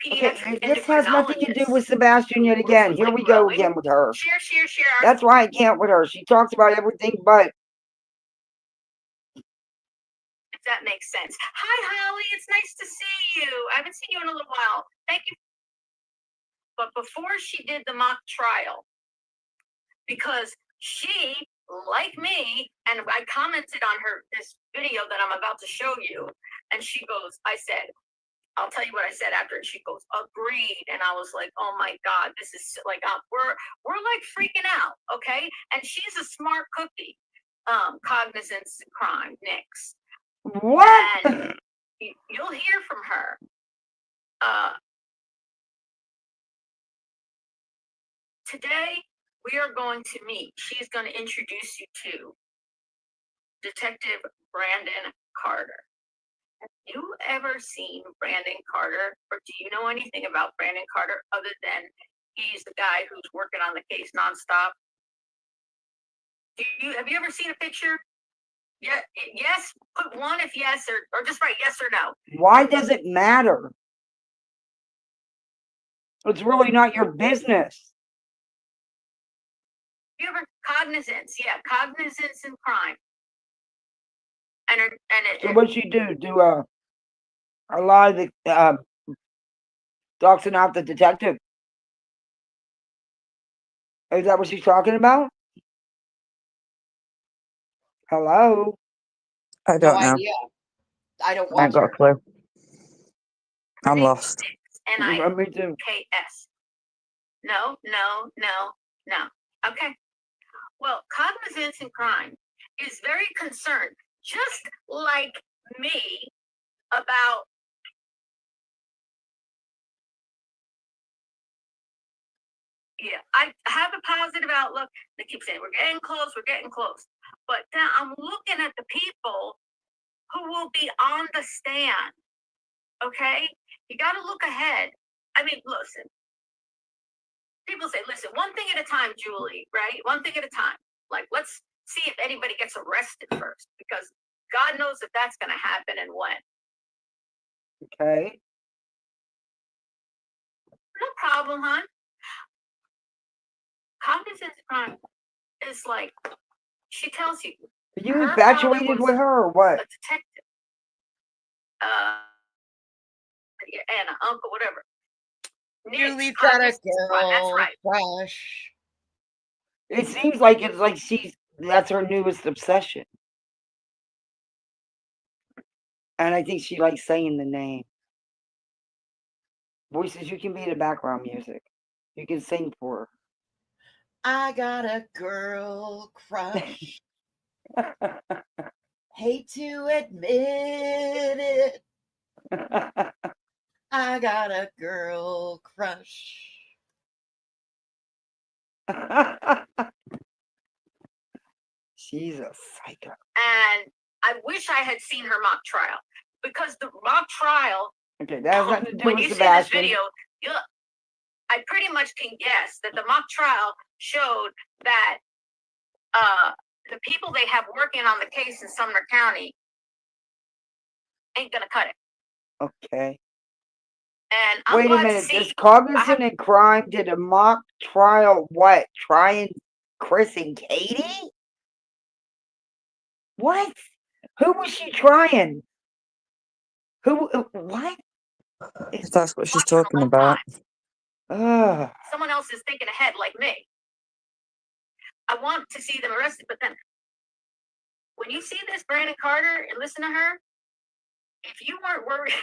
pediatric Okay, this has nothing to do with Sebastian yet who again. was, Here like, we go growing. again with her. Share. That's why I can't with her. She talks about everything but. If that makes sense. Hi, Holly. It's nice to see you. I haven't seen you in a little while. Thank you. But before she did the mock trial, because she, like me, and I commented on this video that I'm about to show you, and she goes, I said, I'll tell you what I said after, and she goes, agreed. And I was like, oh my God, this is like, we're like freaking out, okay? And she's a smart cookie. Cognizance and crime, Nix. What? And you'll hear from her. Today, we are going to meet. She's going to introduce you to Detective Brandon Carter. Have you ever seen Brandon Carter, or do you know anything about Brandon Carter other than he's the guy who's working on the case nonstop? Have you ever seen a picture? Yeah, yes. Put one if yes, or just write yes or no. Why does it matter? It's really not your business. You ever cognizance? Yeah, cognizance and crime. So what she do? Do a lot of the doxing out the detective? Is that what she's talking about? Hello? I don't know. idea. I don't I watch ain't got a her. clue. I'm lost. Me too. N-I-K-S. No. Okay. Well, cognizance and crime is very concerned, just like me, about I have a positive outlook. They keep saying we're getting close. But now I'm looking at the people who will be on the stand. Okay? You got to look ahead. I mean, listen. People say, listen, one thing at a time, Julie, right? One thing at a time. Like, let's see if anybody gets arrested first, because God knows if that's going to happen and when. Okay. No problem, hon. Cognizance crime is like, she tells you. Are you infatuated with her or what? A detective. And an uncle, whatever. Julie's got a girl That's right. crush. It seems like that's her newest obsession. And I think she likes saying the name. Voices, you can be the background music. You can sing for her. I got a girl crush. Hate to admit it. I got a girl crush. She's a psycho. And I wish I had seen her mock trial, because the mock trial. Okay, that has nothing to do when with you Sebastian. See this video, I pretty much can guess that the mock trial showed that the people they have working on the case in Sumner County ain't gonna cut it. Okay. And I'm wait a minute. This Cognizant and Crime did a mock trial. What? Trying Chris and Katie? What? Who was she trying? Who? What? If that's what she's talking about. Someone else is thinking ahead like me. I want to see them arrested, but then when you see this Brandon Carter and listen to her, if you weren't worried,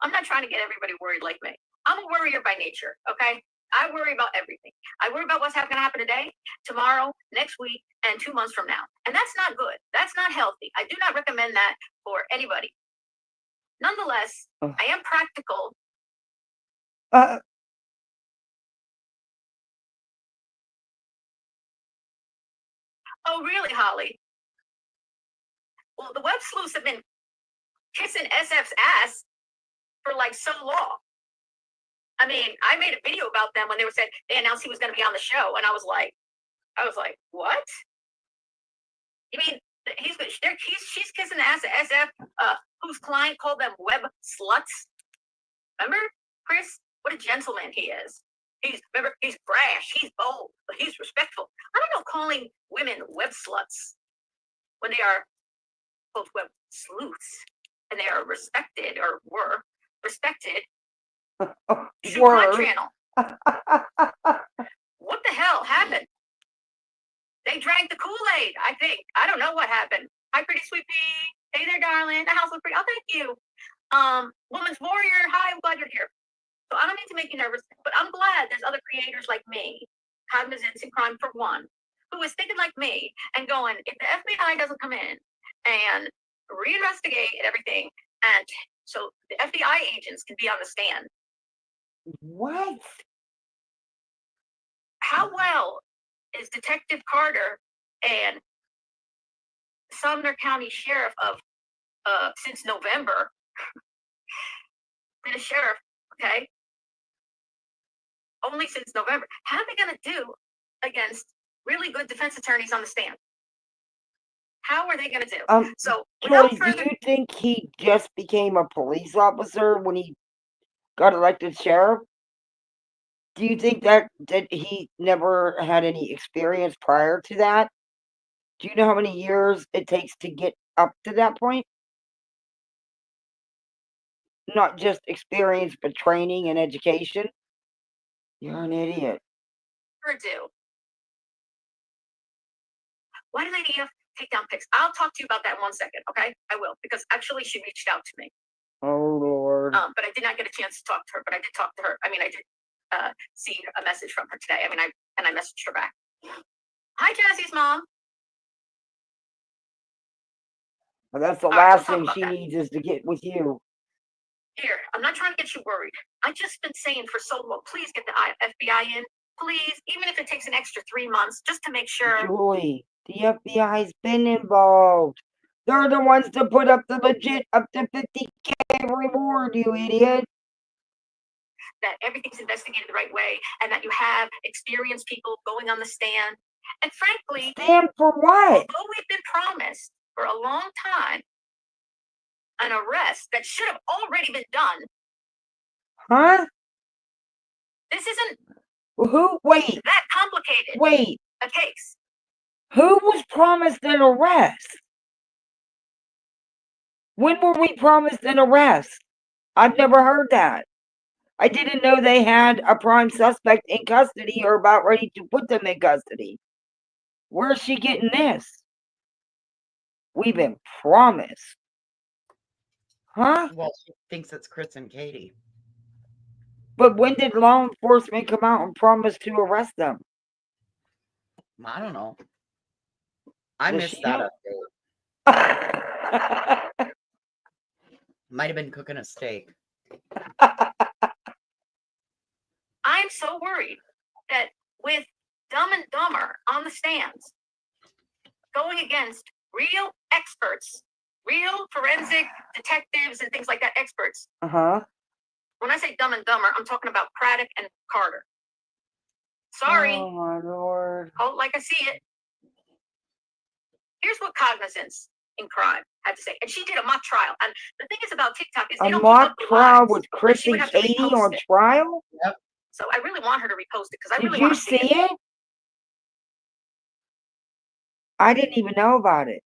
I'm not trying to get everybody worried like me. I'm a worrier by nature, okay? I worry about everything. I worry about what's going to happen today, tomorrow, next week, and 2 months from now. And that's not good. That's not healthy. I do not recommend that for anybody. Nonetheless, I am practical. Oh, really, Holly? Well, the web sleuths have been kissing SF's ass for like so long. I mean, I made a video about them when they announced he was going to be on the show, and I was like, what? You mean she's kissing the ass of SF, whose client called them web sluts? Remember, Chris? What a gentleman he is. He's brash, he's bold, but he's respectful. I don't know calling women web sluts when they are both web sleuths and they are respected or were respected. True crime channel. What the hell happened? They drank the Kool-Aid, I think. I don't know what happened. Hi, pretty sweet pea. Hey there, darling. The house looks pretty. Oh, thank you. Woman's warrior. Hi, I'm glad you're here. So I don't mean to make you nervous, but I'm glad there's other creators like me, Cognizance in Crime for one, who is thinking like me and going, if the FBI doesn't come in and reinvestigate everything, and so the FBI agents can be on the stand. What? How well is Detective Carter and Sumner County Sheriff of since November been a sheriff, okay? Only since November. How are they going to do against really good defense attorneys on the stand? How are they going to do? So, Joy, do you think he just became a police officer when he got elected sheriff? Do you think that he never had any experience prior to that? Do you know how many years it takes to get up to that point? Not just experience, but training and education? You're an idiot. Do. Why do they need to take down Pics? I'll talk to you about that in 1 second, okay? I will, because actually she reached out to me. Oh, Lord. But I did not get a chance to talk to her, but I did talk to her. I mean, I did see a message from her today. I mean, I messaged her back. Hi, Jassie's mom. Well, that's the last thing she needs is to get with you. Here, I'm not trying to get you worried. I've just been saying for so long, please get the FBI in. Please, even if it takes an extra 3 months, just to make sure. Joy, the FBI's been involved. They're the ones to put up the legit up to 50K reward, you idiot. That everything's investigated the right way, and that you have experienced people going on the stand. And frankly, stand for what? Although we've been promised for a long time an arrest that should have already been done. Huh? This isn't who? Wait. That complicated. Wait. A case. Who was promised an arrest? When were we promised an arrest? I've never heard that. I didn't know they had a prime suspect in custody or about ready to put them in custody. Where's she getting this? We've been promised. Huh? Well, she thinks it's Chris and Katie. But when did law enforcement come out and promise to arrest them? I don't know. I missed that update. Might have been cooking a steak. I'm so worried that with Dumb and Dumber on the stands, going against real experts, real forensic detectives and things like that, experts. Uh-huh. When I say Dumb and Dumber, I'm talking about Craddock and Carter. Sorry. Oh, my Lord. Call it like I see it. Here's what Cognizance in Crime had to say. And she did a mock trial. And the thing is about TikTok is they don't mock trial with Chris and Katie on trial? Yep. So I really want her to repost it because I really want to see it. Did you see it? I didn't even know about it.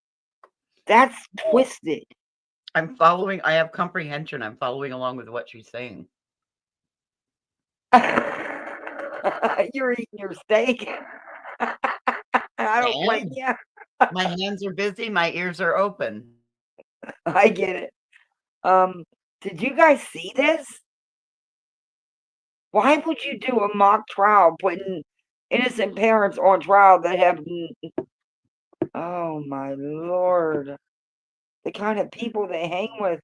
That's twisted. I'm following. I have comprehension. I'm following along with what she's saying. You're eating your steak. I don't blame you. My hands are busy. My ears are open. I get it. Did you guys see this? Why would you do a mock trial putting innocent parents on trial that have... Oh, my Lord. The kind of people they hang with.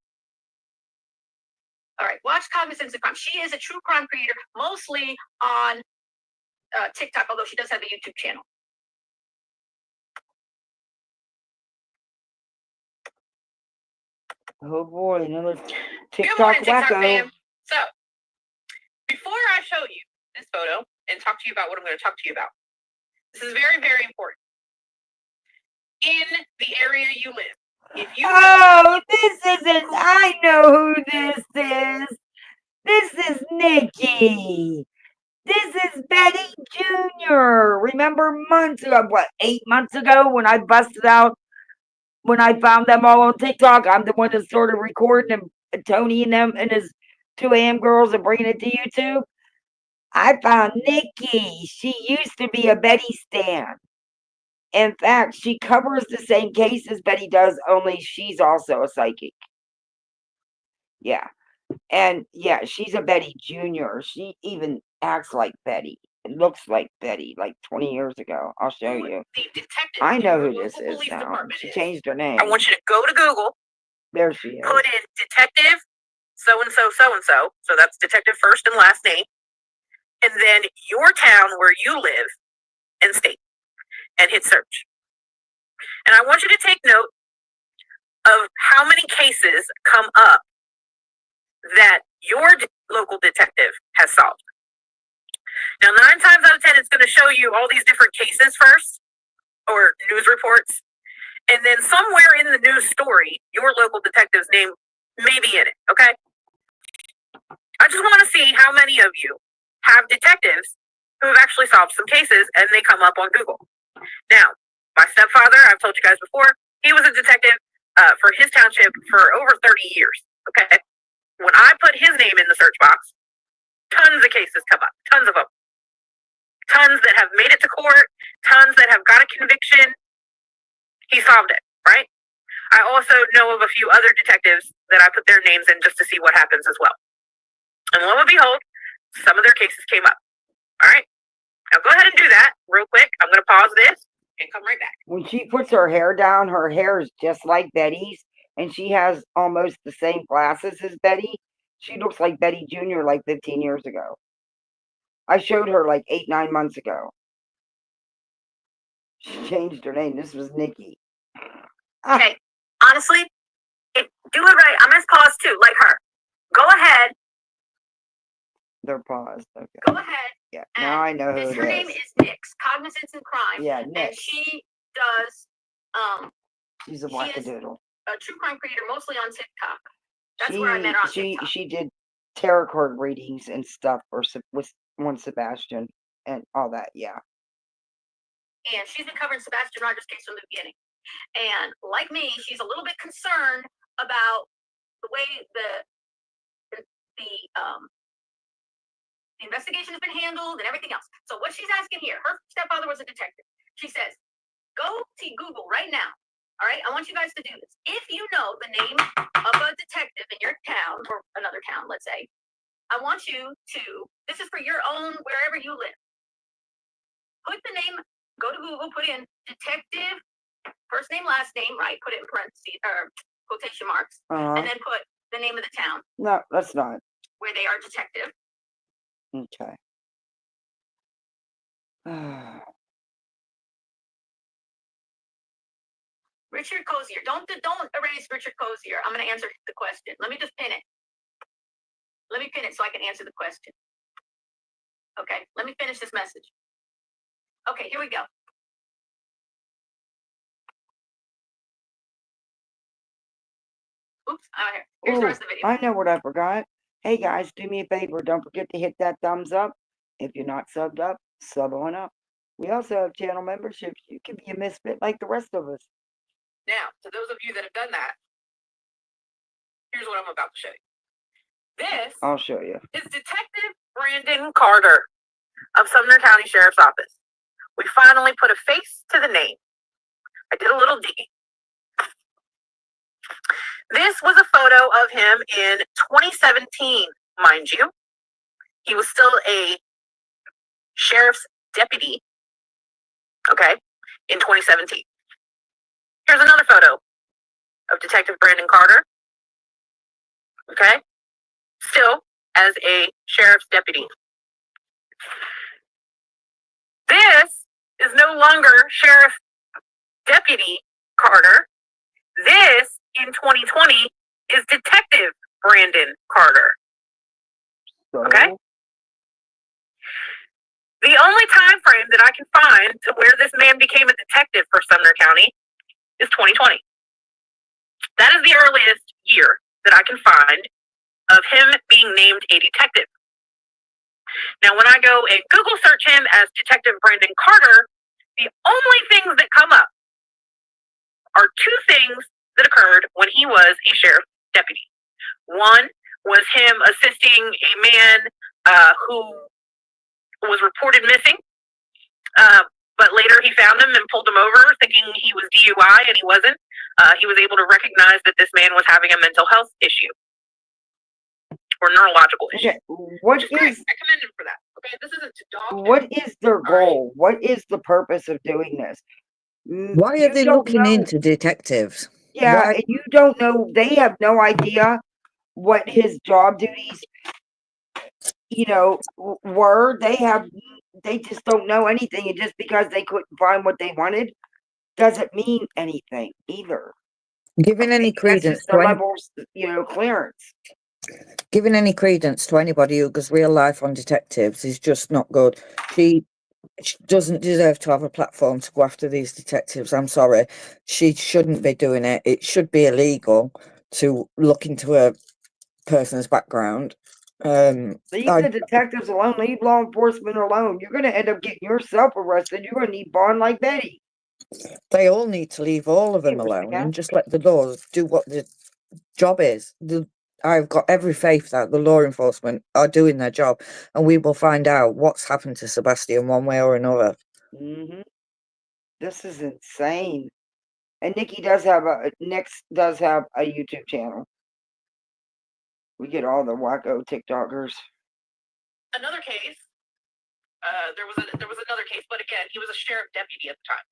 All right, watch Cognizance of Crime. She is a true crime creator, mostly on TikTok, although she does have a YouTube channel. Oh boy, another Good TikTok morning, TikTok wacko. fam. So, before I show you this photo and talk to you about what I'm going to talk to you about, this is very, very important. In the area you live, if you this isn't. I know who this is. This is Nikki. This is Betty Jr. Remember months ago, 8 months ago when I busted out, when I found them all on TikTok? I'm the one that started recording them, Tony and them and his 2 a.m. girls and bringing it to YouTube. I found Nikki. She used to be a Betty stan. In fact, she covers the same case as Betty does, only she's also a psychic. Yeah. And yeah, she's a Betty Jr. She even acts like Betty. It looks like Betty, like 20 years ago. I'll show you. the detective I know in who your this local is police now. department She is, changed her name. I want you to go to Google, There she is. put in detective so-and-so, so-and-so, so that's detective first and last name, and then your town where you live and state, and hit search. And I want you to take note of how many cases come up that your local detective has solved. Now, 9 times out of 10, it's going to show you all these different cases first, or news reports, and then somewhere in the news story, your local detective's name may be in it, okay? I just want to see how many of you have detectives who have actually solved some cases and they come up on Google. Now, my stepfather, I've told you guys before, he was a detective for his township for over 30 years, okay? When I put his name in the search box, tons of cases come up, tons of them. Tons that have made it to court, tons that have got a conviction. He solved it, right? I also know of a few other detectives that I put their names in just to see what happens as well. And lo and behold, some of their cases came up. All right? Now go ahead and do that real quick. I'm going to pause this and come right back. When she puts her hair down, her hair is just like Betty's, and she has almost the same glasses as Betty. She looks like Betty Jr. like 15 years ago. I showed her like 8, 9 months ago. She changed her name. This was Nikki. Okay. Honestly, do it right. I'm going to pause too, like her. Go ahead. They're paused. Okay. Go ahead. Yeah. Now I know who it is. Her name is Nix, Cognizance and Crime. Yeah, Nix. And she does She's a wackadoodle. A true crime creator, mostly on TikTok. That's where I met her on TikTok. She did tarot card readings and stuff with one Sebastian and all that. Yeah. And she's been covering Sebastian Rogers' case from the beginning. And like me, she's a little bit concerned about the way the investigation has been handled and everything else. So what she's asking here, her stepfather was a detective. She says, go to Google right now. All right, I want you guys to do this. If you know the name of a detective in your town or another town, let's say, I want you to, this is for your own, wherever you live. Put the name, go to Google, put in detective, first name, last name, right? Put it in parentheses or quotation marks, and then put the name of the town. No, that's not. Where they are detective. Okay. Richard Cozier. Don't erase Richard Cozier. I'm going to answer the question. Let me just pin it. Let me pin it so I can answer the question. Okay, let me finish this message. Okay, here we go. Oops, I'm here. Here's the rest of the video. I know what I forgot. Hey guys, do me a favor. Don't forget to hit that thumbs up. If you're not subbed up, sub on up. We also have channel memberships. You can be a misfit like the rest of us. Now, to those of you that have done that, here's what I'm about to show you. This I'll show you. Is Detective Brandon Carter of Sumner County Sheriff's Office. We finally put a face to the name. I did a little digging. This was a photo of him in 2017, mind you. He was still a sheriff's deputy, okay, in 2017. Here's another photo of Detective Brandon Carter, okay, still as a sheriff's deputy. This is no longer Sheriff Deputy Carter. This, in 2020, is Detective Brandon Carter. So, Okay. The only time frame that I can find to where this man became a detective for Sumner County is 2020. That is the earliest year that I can find of him being named a detective. Now, when I go and Google search him as Detective Brandon Carter, the only things that come up are two things that occurred when he was a sheriff deputy. One was him assisting a man who was reported missing, but later he found him and pulled him over thinking he was DUI, and he wasn't. He was able to recognize that this man was having a mental health issue or neurological issue. okay, what Which is great. is I commend him for that. Okay, this isn't to dog what him. is their All right. goal? What is the purpose of doing this? Why are You they don't looking know. into detectives? Yeah, Why? and you don't know. They have no idea what his job duties, were. They just don't know anything, and just because they couldn't find what they wanted doesn't mean anything either. Giving any Maybe that's credence just their to level, clearance. giving any credence to anybody who goes real life on detectives is just not good. She doesn't deserve to have a platform to go after these detectives. I'm sorry. She shouldn't be doing it. It should be illegal to look into a person's background. Leave I, the detectives alone. Leave law enforcement alone. You're going to end up getting yourself arrested. You're going to need bond like Betty. they all need to leave all of them alone and just let the laws do what the job is. I've got every faith that the law enforcement are doing their job, and we will find out what's happened to Sebastian one way or another. This is insane. And Nikki does have a YouTube channel. We get all the wacko TikTokers. Another case. There was another case, but again, he was a sheriff deputy at the time.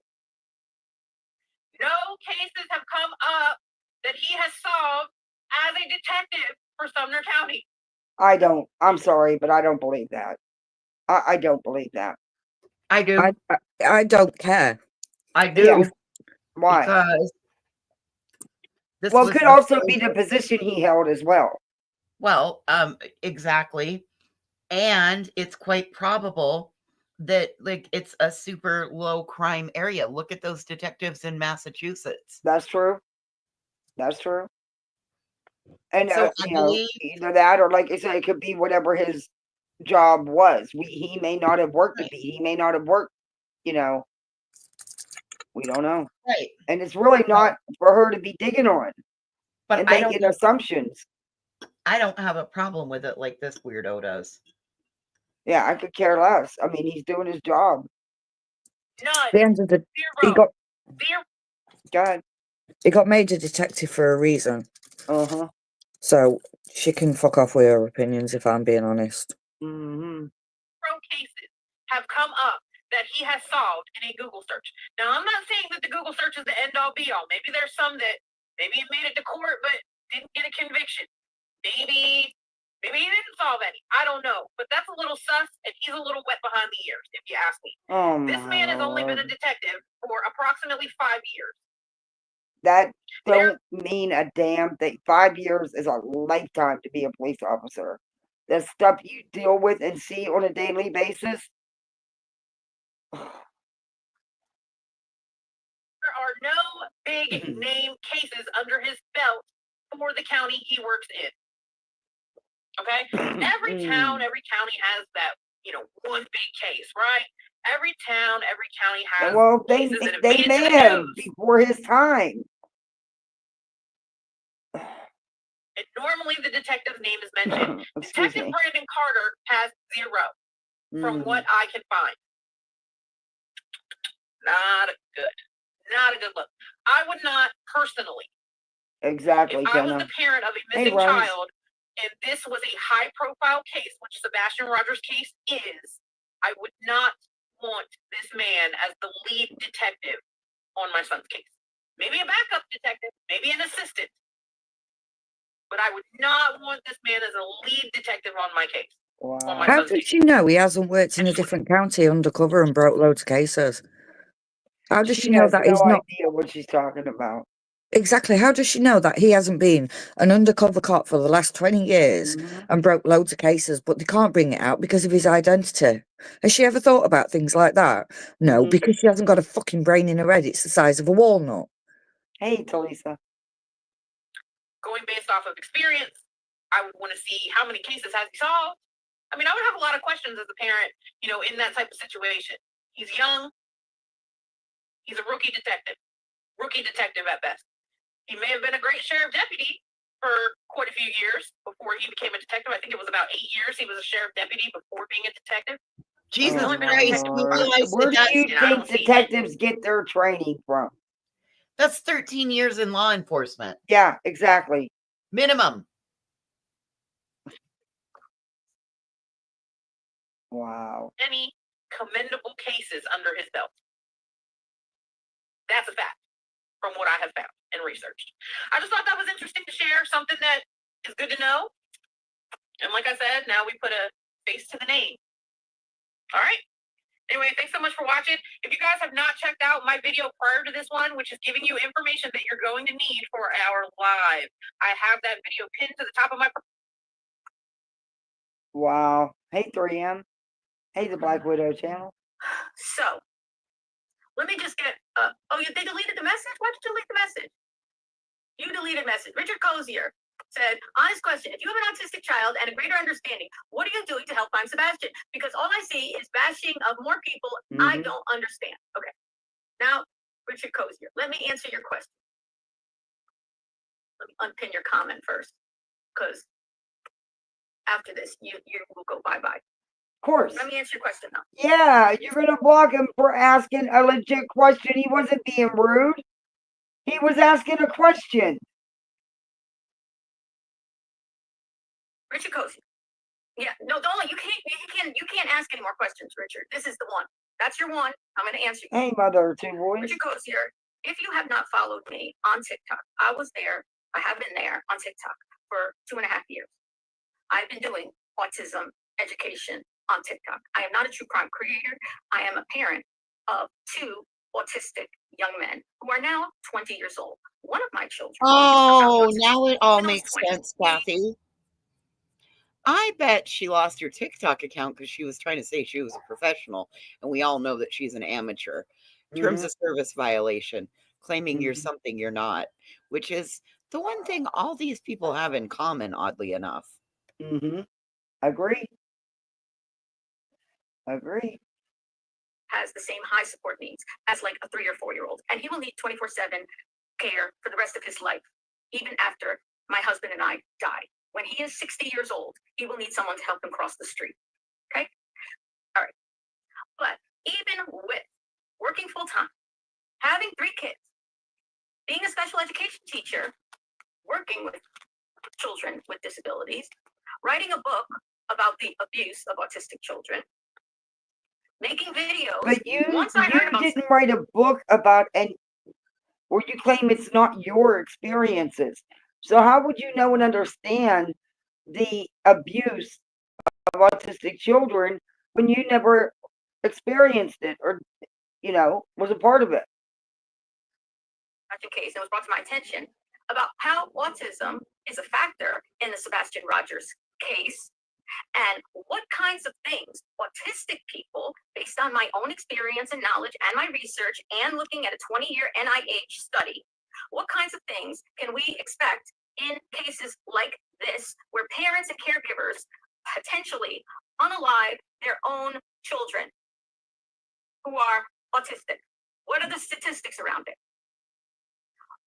No cases have come up that he has solved as a detective for Sumner County. I'm sorry, but I don't believe that. I don't believe that. I do. I don't care. I do. Yeah. Why? Because it could also be the position he held as well. Well, exactly. And it's quite probable that it's a super low crime area. Look at those detectives in Massachusetts. That's true. And so I believe either that, or like I said, it could be whatever his job was. He may not have worked a beat. He may not have worked. We don't know. Right. And it's really not for her to be digging on but and making assumptions. I don't have a problem with it like this weirdo does. Yeah, I could care less. I mean, he's doing his job. None. The end of the Zero. Go ahead. He got made a detective for a reason. So she can fuck off with her opinions, if I'm being honest. Cases have come up that he has solved in a Google search. Now, I'm not saying that the Google search is the end all be all. Maybe there's some that maybe it made it to court but didn't get a conviction. Maybe he didn't solve any. I don't know. But that's a little sus, and he's a little wet behind the ears, if you ask me. This man has only been a detective for approximately 5 years. That don't mean a damn thing. 5 years is a lifetime to be a police officer. The stuff you deal with and see on a daily basis. There are no big name cases under his belt for the county he works in. Okay? Every town, every county has that, one big case, right? Every town, every county has cases that have made it to the news before his time. And normally the detective's name is mentioned. Detective Brandon Carter has 0 from what I can find. Not a good look. I would not personally. Exactly. If I was the parent of a missing child and this was a high profile case, which Sebastian Rogers' case is, I would not want this man as the lead detective on my son's case. Maybe a backup detective, maybe an assistant. But I would not want this man as a lead detective on my case. Wow. How did you know he hasn't worked in a different county undercover and broke loads of cases? How does she know that he's not? Idea what she's talking about. Exactly. How does she know that he hasn't been an undercover cop for the last 20 years and broke loads of cases, but they can't bring it out because of his identity? Has she ever thought about things like that? No, because she hasn't got a fucking brain in her head. It's the size of a walnut. Hey, Talisa. Going based off of experience, I would want to see how many cases has he solved. I mean, I would have a lot of questions as a parent, in that type of situation. He's young. He's a rookie detective at best. He may have been a great sheriff deputy for quite a few years before he became a detective. I think it was about 8 years he was a sheriff deputy before being a detective. Jesus only been a Christ, detective we for- realize Where do that you think detectives get their training from? that's 13 years in law enforcement. Yeah, exactly. Minimum. Wow. Many commendable cases under his belt. That's a fact from what I have found and researched. I just thought that was interesting to share, something that is good to know. And like I said, now we put a face to the name. All right. Anyway, thanks so much for watching. If you guys have not checked out my video prior to this one, which is giving you information that you're going to need for our live, I have that video pinned to the top of my. Wow. Hey, 3M. Hey, the Black Widow channel. So, let me just get, they deleted the message? Why did you delete the message? You deleted message. Richard Cozier said, honest question, if you have an autistic child and a greater understanding, what are you doing to help find Sebastian? Because all I see is bashing of more people I don't understand. Okay. Now, Richard Cozier, let me answer your question. Let me unpin your comment first, because after this, you will go bye-bye. Of course. Let me answer your question now. Yeah, you're going to block him for asking a legit question. He wasn't being rude. He was asking a question. Richard Cozier. Yeah, no, don't. You can't ask any more questions, Richard. This is the one. That's your one. I'm going to answer you. Hey, mother, two boys. Richard Cozier, if you have not followed me on TikTok, I have been there on TikTok for 2.5 years. I've been doing autism education on TikTok. I am not a true crime creator. I am a parent of 2 autistic young men who are now 20 years old. One of my children. Oh, now it all makes sense, Kathy. I bet she lost her TikTok account because she was trying to say she was a professional, and we all know that she's an amateur. Terms of service violation, claiming you're something you're not, which is the one thing all these people have in common, oddly enough. Agree. Has the same high support needs as like a 3 or 4 year old, and he will need 24/7 care for the rest of his life, even after my husband and I die. When he is 60 years old, he will need someone to help him cross the street. Okay? All right. But even with working full time, having 3 kids, being a special education teacher, working with children with disabilities, writing a book about the abuse of autistic children, making videos. But you didn't write a book about, or you claim it's not your experiences. So how would you know and understand the abuse of autistic children when you never experienced it or, was a part of it? Case, it was brought to my attention about how autism is a factor in the Sebastian Rogers case, and what kinds of things autistic people, based on my own experience and knowledge and my research and looking at a 20-year NIH study, what kinds of things can we expect in cases like this, where parents and caregivers potentially unalive their own children who are autistic? What are the statistics around it?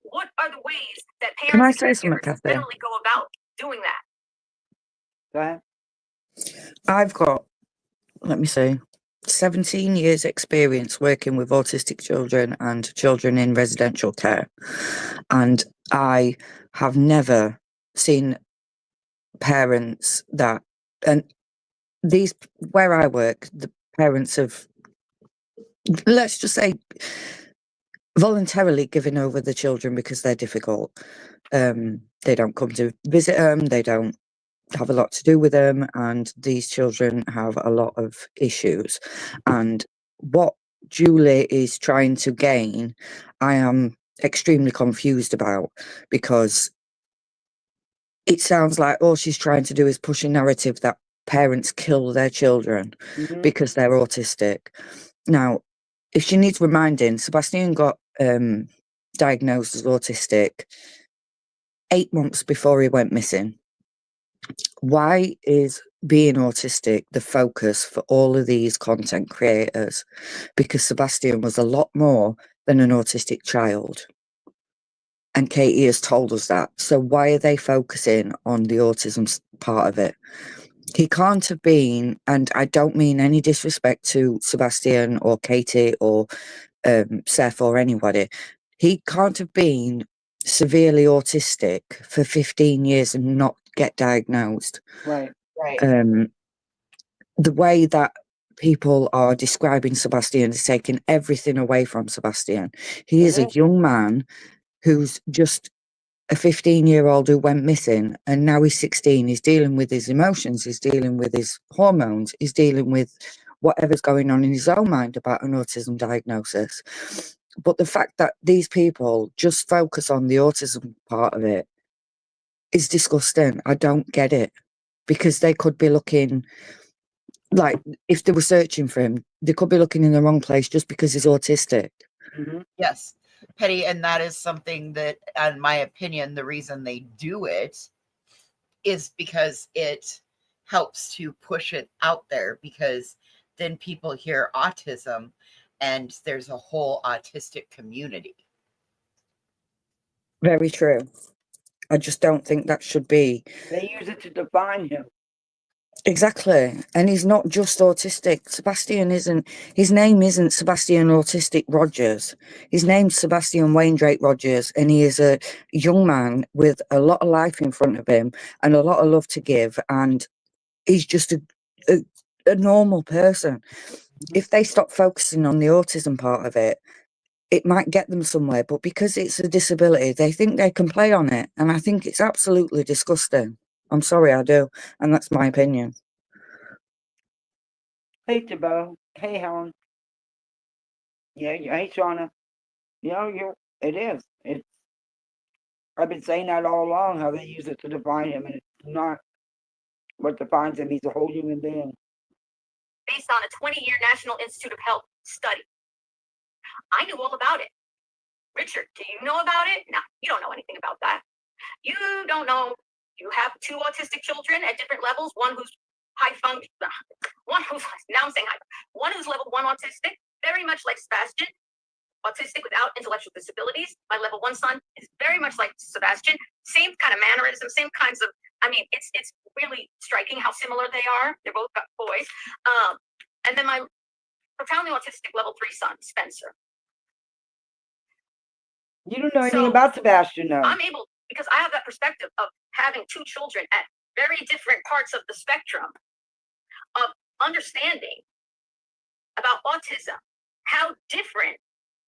What are the ways that parents and caregivers generally go about doing that? Go ahead. I've got, 17 years experience working with autistic children and children in residential care. And I have never seen parents and these, where I work, the parents have, let's just say, voluntarily given over the children because they're difficult. They don't come to visit them, they don't have a lot to do with them, and these children have a lot of issues. And what Julie is trying to gain, I am extremely confused about, because it sounds like all she's trying to do is push a narrative that parents kill their children because they're autistic. Now, if she needs reminding, Sebastian got diagnosed as autistic 8 months before he went missing. Why is being autistic the focus for all of these content creators? Because Sebastian was a lot more than an autistic child. And Katie has told us that. So why are they focusing on the autism part of it? He can't have been, and I don't mean any disrespect to Sebastian or Katie or Seth or anybody, he can't have been severely autistic for 15 years and not get diagnosed. Right. The way that people are describing Sebastian is taking everything away from Sebastian. He is a young man who's just a 15-year-old who went missing, and now he's 16. He's dealing with his emotions, he's dealing with his hormones, he's dealing with whatever's going on in his own mind about an autism diagnosis. But the fact that these people just focus on the autism part of it is disgusting. I don't get it, because they could be looking, like, if they were searching for him, they could be looking in the wrong place just because he's autistic. Yes, Petty, and that is something that, in my opinion, the reason they do it is because it helps to push it out there, because then people hear autism and there's a whole autistic community. Very true. I just don't think that should be. They use it to define him. Exactly. And he's not just autistic. Sebastian isn't, his name isn't Sebastian Autistic Rogers. His name's Sebastian Wainwright Rogers, and he is a young man with a lot of life in front of him and a lot of love to give, and he's just a normal person. If they stop focusing on the autism part of it, it might get them somewhere, but because it's a disability, they think they can play on it, and I think it's absolutely disgusting. I'm sorry, I do, and that's my opinion. Hey, Tabo. Hey, Helen. Yeah, hey, Shauna. You know, it is. I've been saying that all along, how they use it to define him, and it's not what defines him. He's a whole human being. Based on a 20-year National Institute of Health study. I knew all about it. Richard, do you know about it? No, you don't know anything about that. You don't know. You have 2 autistic children at different levels. One who's high function, one who's, now I'm saying high, one who's level 1 autistic, very much like Sebastian, autistic without intellectual disabilities. My level 1 son is very much like Sebastian, same kind of mannerisms, same kinds of, I mean, it's really striking how similar they are. They're both boys. And then my profoundly autistic level 3 son, Spencer. You don't know anything about Sebastian, though. I'm able, because I have that perspective of having 2 children at very different parts of the spectrum of understanding about autism, how different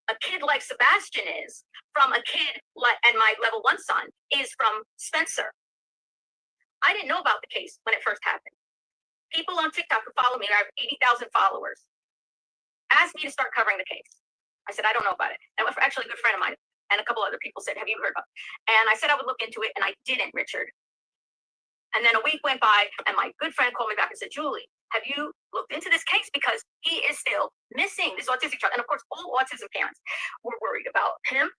a kid like Sebastian is from a kid like, and my level 1 son is from Spencer. I didn't know about the case when it first happened. People on TikTok who follow me, and I have 80,000 followers, asked me to start covering the case. I said, I don't know about it. And actually a good friend of mine and a couple other people said, have you heard about it? And I said I would look into it, and I didn't, Richard. And then a week went by, and my good friend called me back and said, Julie, have you looked into this case? Because he is still missing, this autistic child. And of course, all autism parents were worried about him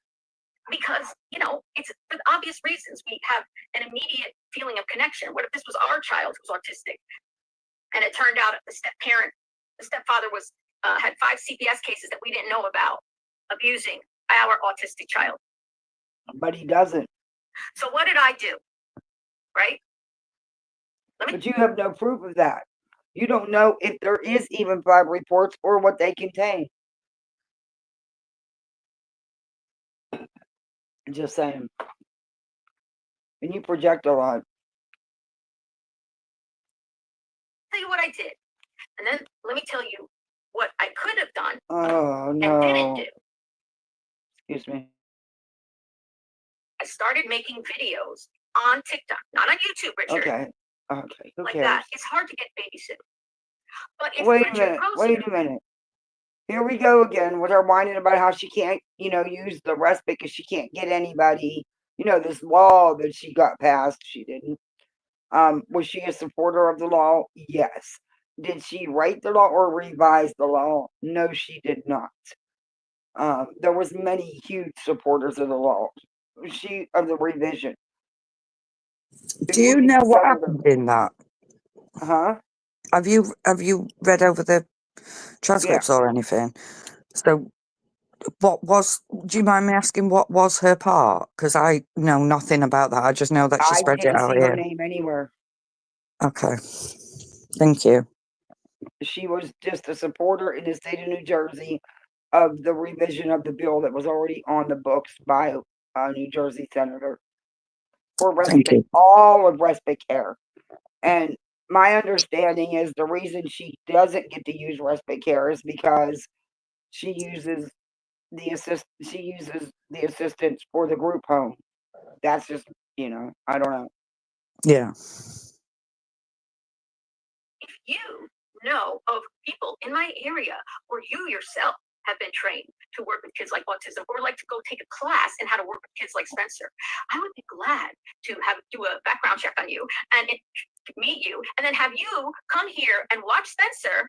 because, you know, it's for obvious reasons. We have an immediate feeling of connection. What if this was our child who was autistic? And it turned out the stepfather was had 5 CPS cases that we didn't know about, abusing our autistic child. But he doesn't. So what did I do? Right? But you have no proof of that. You don't know if there is even 5 reports or what they contain. Just saying. And you project a lot. Tell you what I did. And then let me tell you what I could have done and didn't do. Excuse me. I started making videos on TikTok, not on YouTube, Richard. Okay. Who like cares? that. It's hard to get babysitter. But if Wait Richard a minute. Here we go again with her whining about how she can't, use the respite because she can't get anybody. This law that she got passed, she didn't. Was she a supporter of the law? Yes. Did she write the law or revise the law? No, she did not. There was many huge supporters of the law. Of the revision. Do you know what happened in that? Huh? Have you read over the transcripts or anything? So do you mind me asking what was her part? Because I know nothing about that. I just know that she spread it out see her here. name anywhere. Okay. Thank you. She was just a supporter in the state of New Jersey of the revision of the bill that was already on the books by a New Jersey senator for respite, all of respite care. And my understanding is the reason she doesn't get to use respite care is because she uses the assistance for the group home. That's just, I don't know. Yeah. If you know of people in my area or you yourself have been trained to work with kids like autism or like to go take a class in how to work with kids like Spencer, I would be glad to do a background check on you and meet you and then have you come here and watch Spencer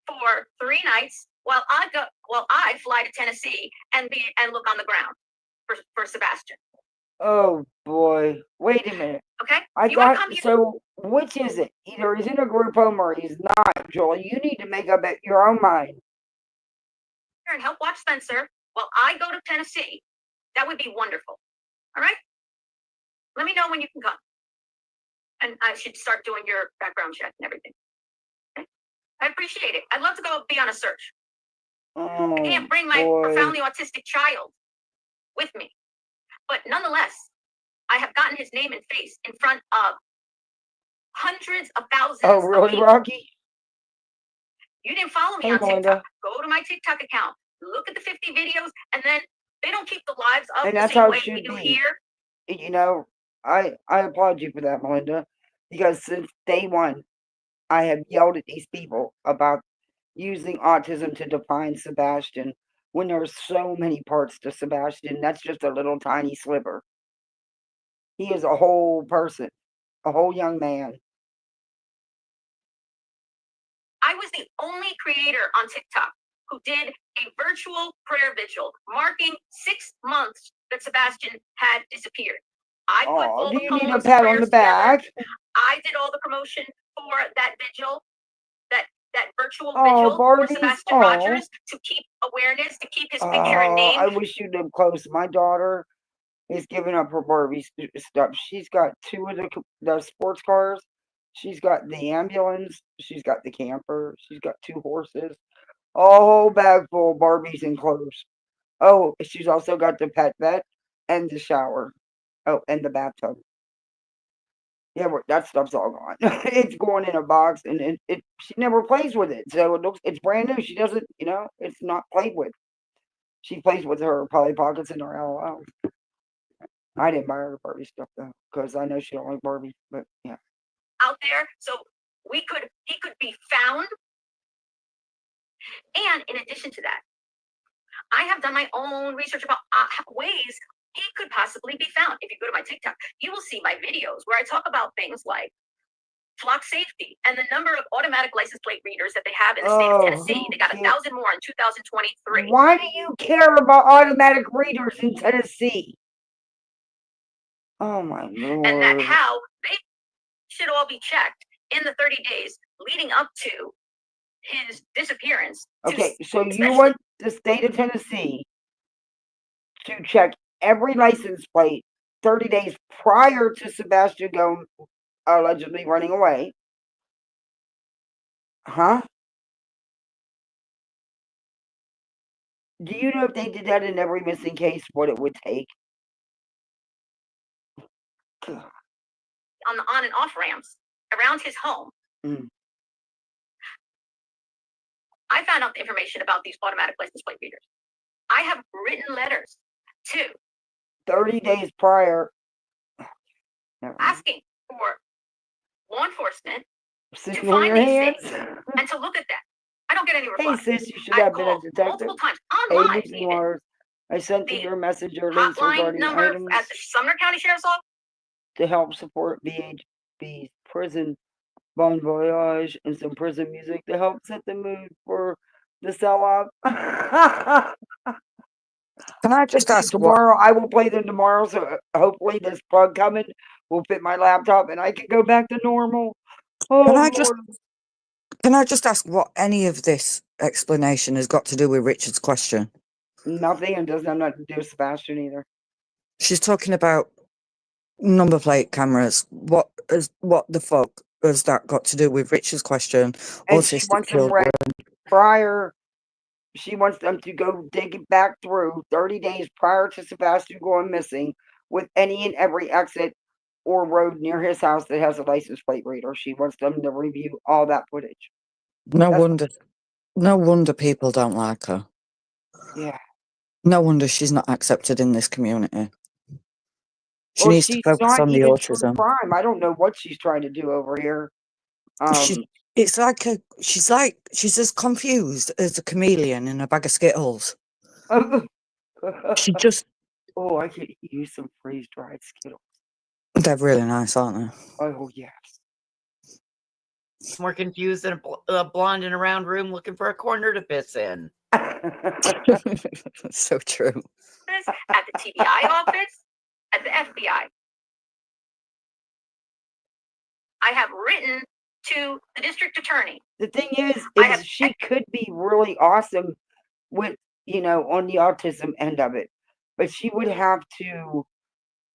for 3 nights while I fly to Tennessee and look on the ground for Sebastian. Oh boy. Wait a minute. Okay? So which is it? Either he's in a group home or he's not, Julie. You need to make up your own mind. And help watch Spencer while I go to Tennessee. That would be wonderful. All right? Let me know when you can come. And I should start doing your background check and everything. Okay? I appreciate it. I'd love to go be on a search. Oh, I can't bring my profoundly autistic child with me. But nonetheless, I have gotten his name and face in front of hundreds of thousands of people. Oh, really, Rocky? You didn't follow me on TikTok. Go to my TikTok account. Look at the 50 videos, and then they don't keep the lives up and that's the same way we do here. I applaud you for that, Melinda, because since day one, I have yelled at these people about using autism to define Sebastian when there's so many parts to Sebastian. That's just a little tiny sliver. He is a whole person, a whole young man. I was the only creator on TikTok who did a virtual prayer vigil marking 6 months that Sebastian had disappeared. I put all the poems, need a pat on the back? I did all the promotion for that vigil, that virtual vigil for Sebastian Rogers to keep awareness, to keep his picture and name. I wish you lived close. My daughter is giving up her Barbie stuff. She's got 2 of the sports cars. She's got the ambulance. She's got the camper. She's got 2 horses. A whole bag full of Barbies and clothes. Oh, she's also got the pet vet and the shower. Oh, and the bathtub. Yeah, that stuff's all gone. It's going in a box, and she never plays with it. So it's brand new. She doesn't, it's not played with. She plays with her Polly Pockets and her LOL. I didn't buy her Barbie stuff though, because I know she don't like Barbie. But yeah. Out there, so he could be found. And in addition to that, I have done my own research about ways he could possibly be found. If you go to my TikTok, you will see my videos where I talk about things like flock safety and the number of automatic license plate readers that they have in the state of Tennessee. They got 1,000 more in 2023. Why do you care about automatic readers in Tennessee? Oh my Lord. And that how they should all be checked in the 30 days leading up to his disappearance. Okay, so you want the state of Tennessee to check every license plate 30 days prior to Sebastian going allegedly running away. Huh? Do you know if they did that in every missing case, what it would take? On the on and off ramps around his home. I found out the information about these automatic license plate readers. I have written letters to 30 days prior asking for law enforcement to find these things and to look at them. I don't get any reply. Hey sis, you should I've have been a called detective. multiple times Hey, online. Lucy Mars. I sent to The your messenger links hotline regarding number items at the Sumner County Sheriff's Office. to help support VHB's prison bon voyage and some prison music to help set the mood for the sell-off. Can I just ask what? Tomorrow, I will play them tomorrow, so hopefully this plug coming will fit my laptop and I can go back to normal. Oh, Can I Lord. just? Can I just ask what any of this explanation has got to do with Richard's question? Nothing, and doesn't have nothing to do with Sebastian either. She's talking about number plate cameras. What the fuck has that got to do with Richard's question? And she wants them read prior. She wants them to go dig it back through 30 days prior to Sebastian going missing with any and every exit or road near his house that has a license plate reader. She wants them to review all that footage. No wonder people don't like her. Yeah. No wonder she's not accepted in this community. She Well, needs to she's focus not on the even true autism. crime. I don't know what she's trying to do over here. She's as confused as a chameleon in a bag of Skittles. She just. Oh, I could use some freeze-dried Skittles. They're really nice, aren't they? Oh, yes. More confused than a blonde in a round room looking for a corner to piss in. So true. At the TBI office, at the FBI. I have written to the district attorney. The thing is she could be really awesome with, on the autism end of it. But she would have to,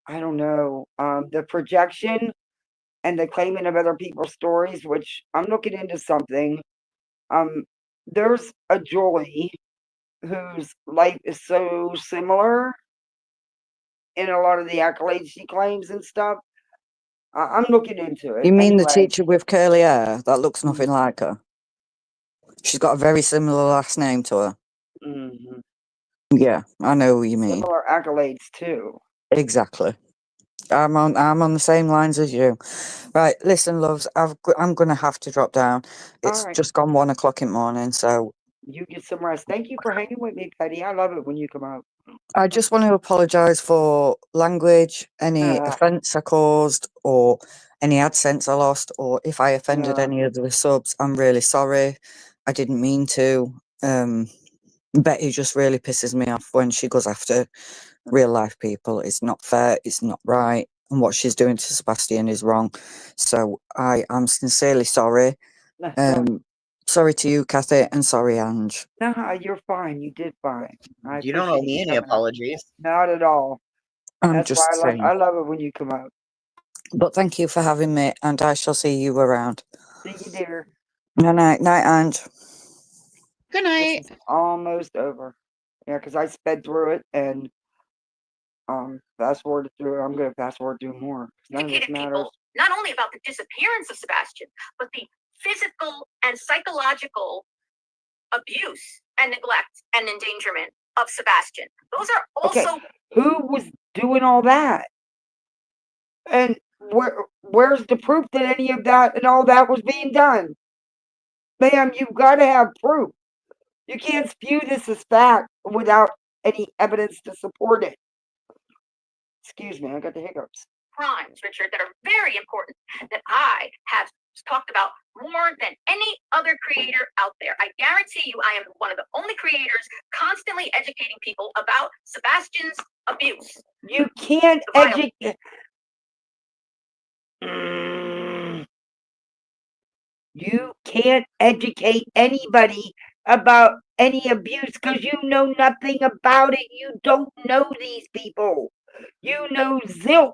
I don't know, the projection and the claiming of other people's stories, which I'm looking into something. There's a Julie whose life is so similar in a lot of the accolades she claims and stuff. I'm looking into it. You mean anyway. the teacher with curly hair that looks nothing like her? She's got a very similar last name to her. Mm-hmm. Yeah, I know what you mean. Similar accolades too. Exactly. I'm on the same lines as you. Right, listen, loves, I'm going to have to drop down. It's just gone 1 o'clock in the morning, so... You get some rest. Thank you for hanging with me, Petty. I love it when you come out. I just want to apologise for language, any offence I caused, or any AdSense I lost, or if I offended any of the subs. I'm really sorry. I didn't mean to. Betty just really pisses me off when she goes after real life people. It's not fair. It's not right. And what she's doing to Sebastian is wrong. So I am sincerely sorry. Sorry to you, Kathy, and sorry, Ange. No, you're fine. You did fine. You don't owe me any apologies. Not at all. That's why I love it when you come out. But thank you for having me, and I shall see you around. See you, dear. Night, Ange. Good night. This is almost over. Yeah, because I sped through it and fast forwarded through it. I'm going to fast forward through more. None of this matters. People, not only about the disappearance of Sebastian, but the physical and psychological abuse and neglect and endangerment of Sebastian. Those are also who was doing all that? And where's the proof that any of that and all that was being done? Ma'am, you've got to have proof. You can't spew this as fact without any evidence to support it. Excuse me, I got the hiccups. Crimes, Richard, that are very important, that I have talked about more than any other creator out there. I guarantee you I am one of the only creators constantly educating people about Sebastian's abuse. You can't educate. You can't educate anybody about any abuse because you know nothing about it. You don't know these people. You know zilch.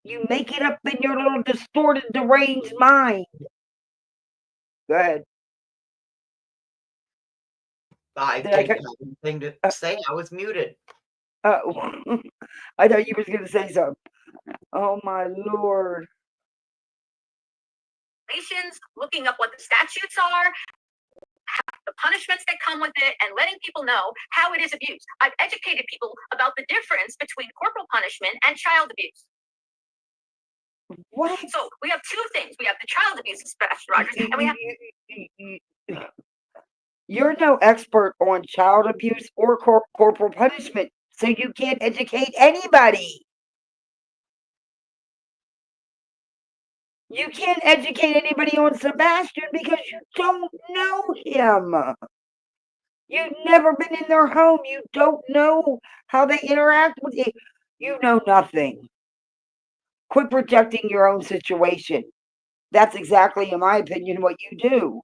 You make it up in your little distorted, deranged mind. Go ahead. I didn't have anything to say. I was muted. Oh, I thought you was going to say something. Oh, my Lord. Looking up what the statutes are, the punishments that come with it, and letting people know how it is abuse. I've educated people about the difference between corporal punishment and child abuse. What? So we have two things. We have the child abuse of Sebastian Rogers, and we have You're no expert on child abuse or corporal punishment, so you can't educate anybody. You can't educate anybody on Sebastian because you don't know him. You've never been in their home. You don't know how they interact with you. You know nothing. Quit projecting your own situation. That's exactly, in my opinion, what you do.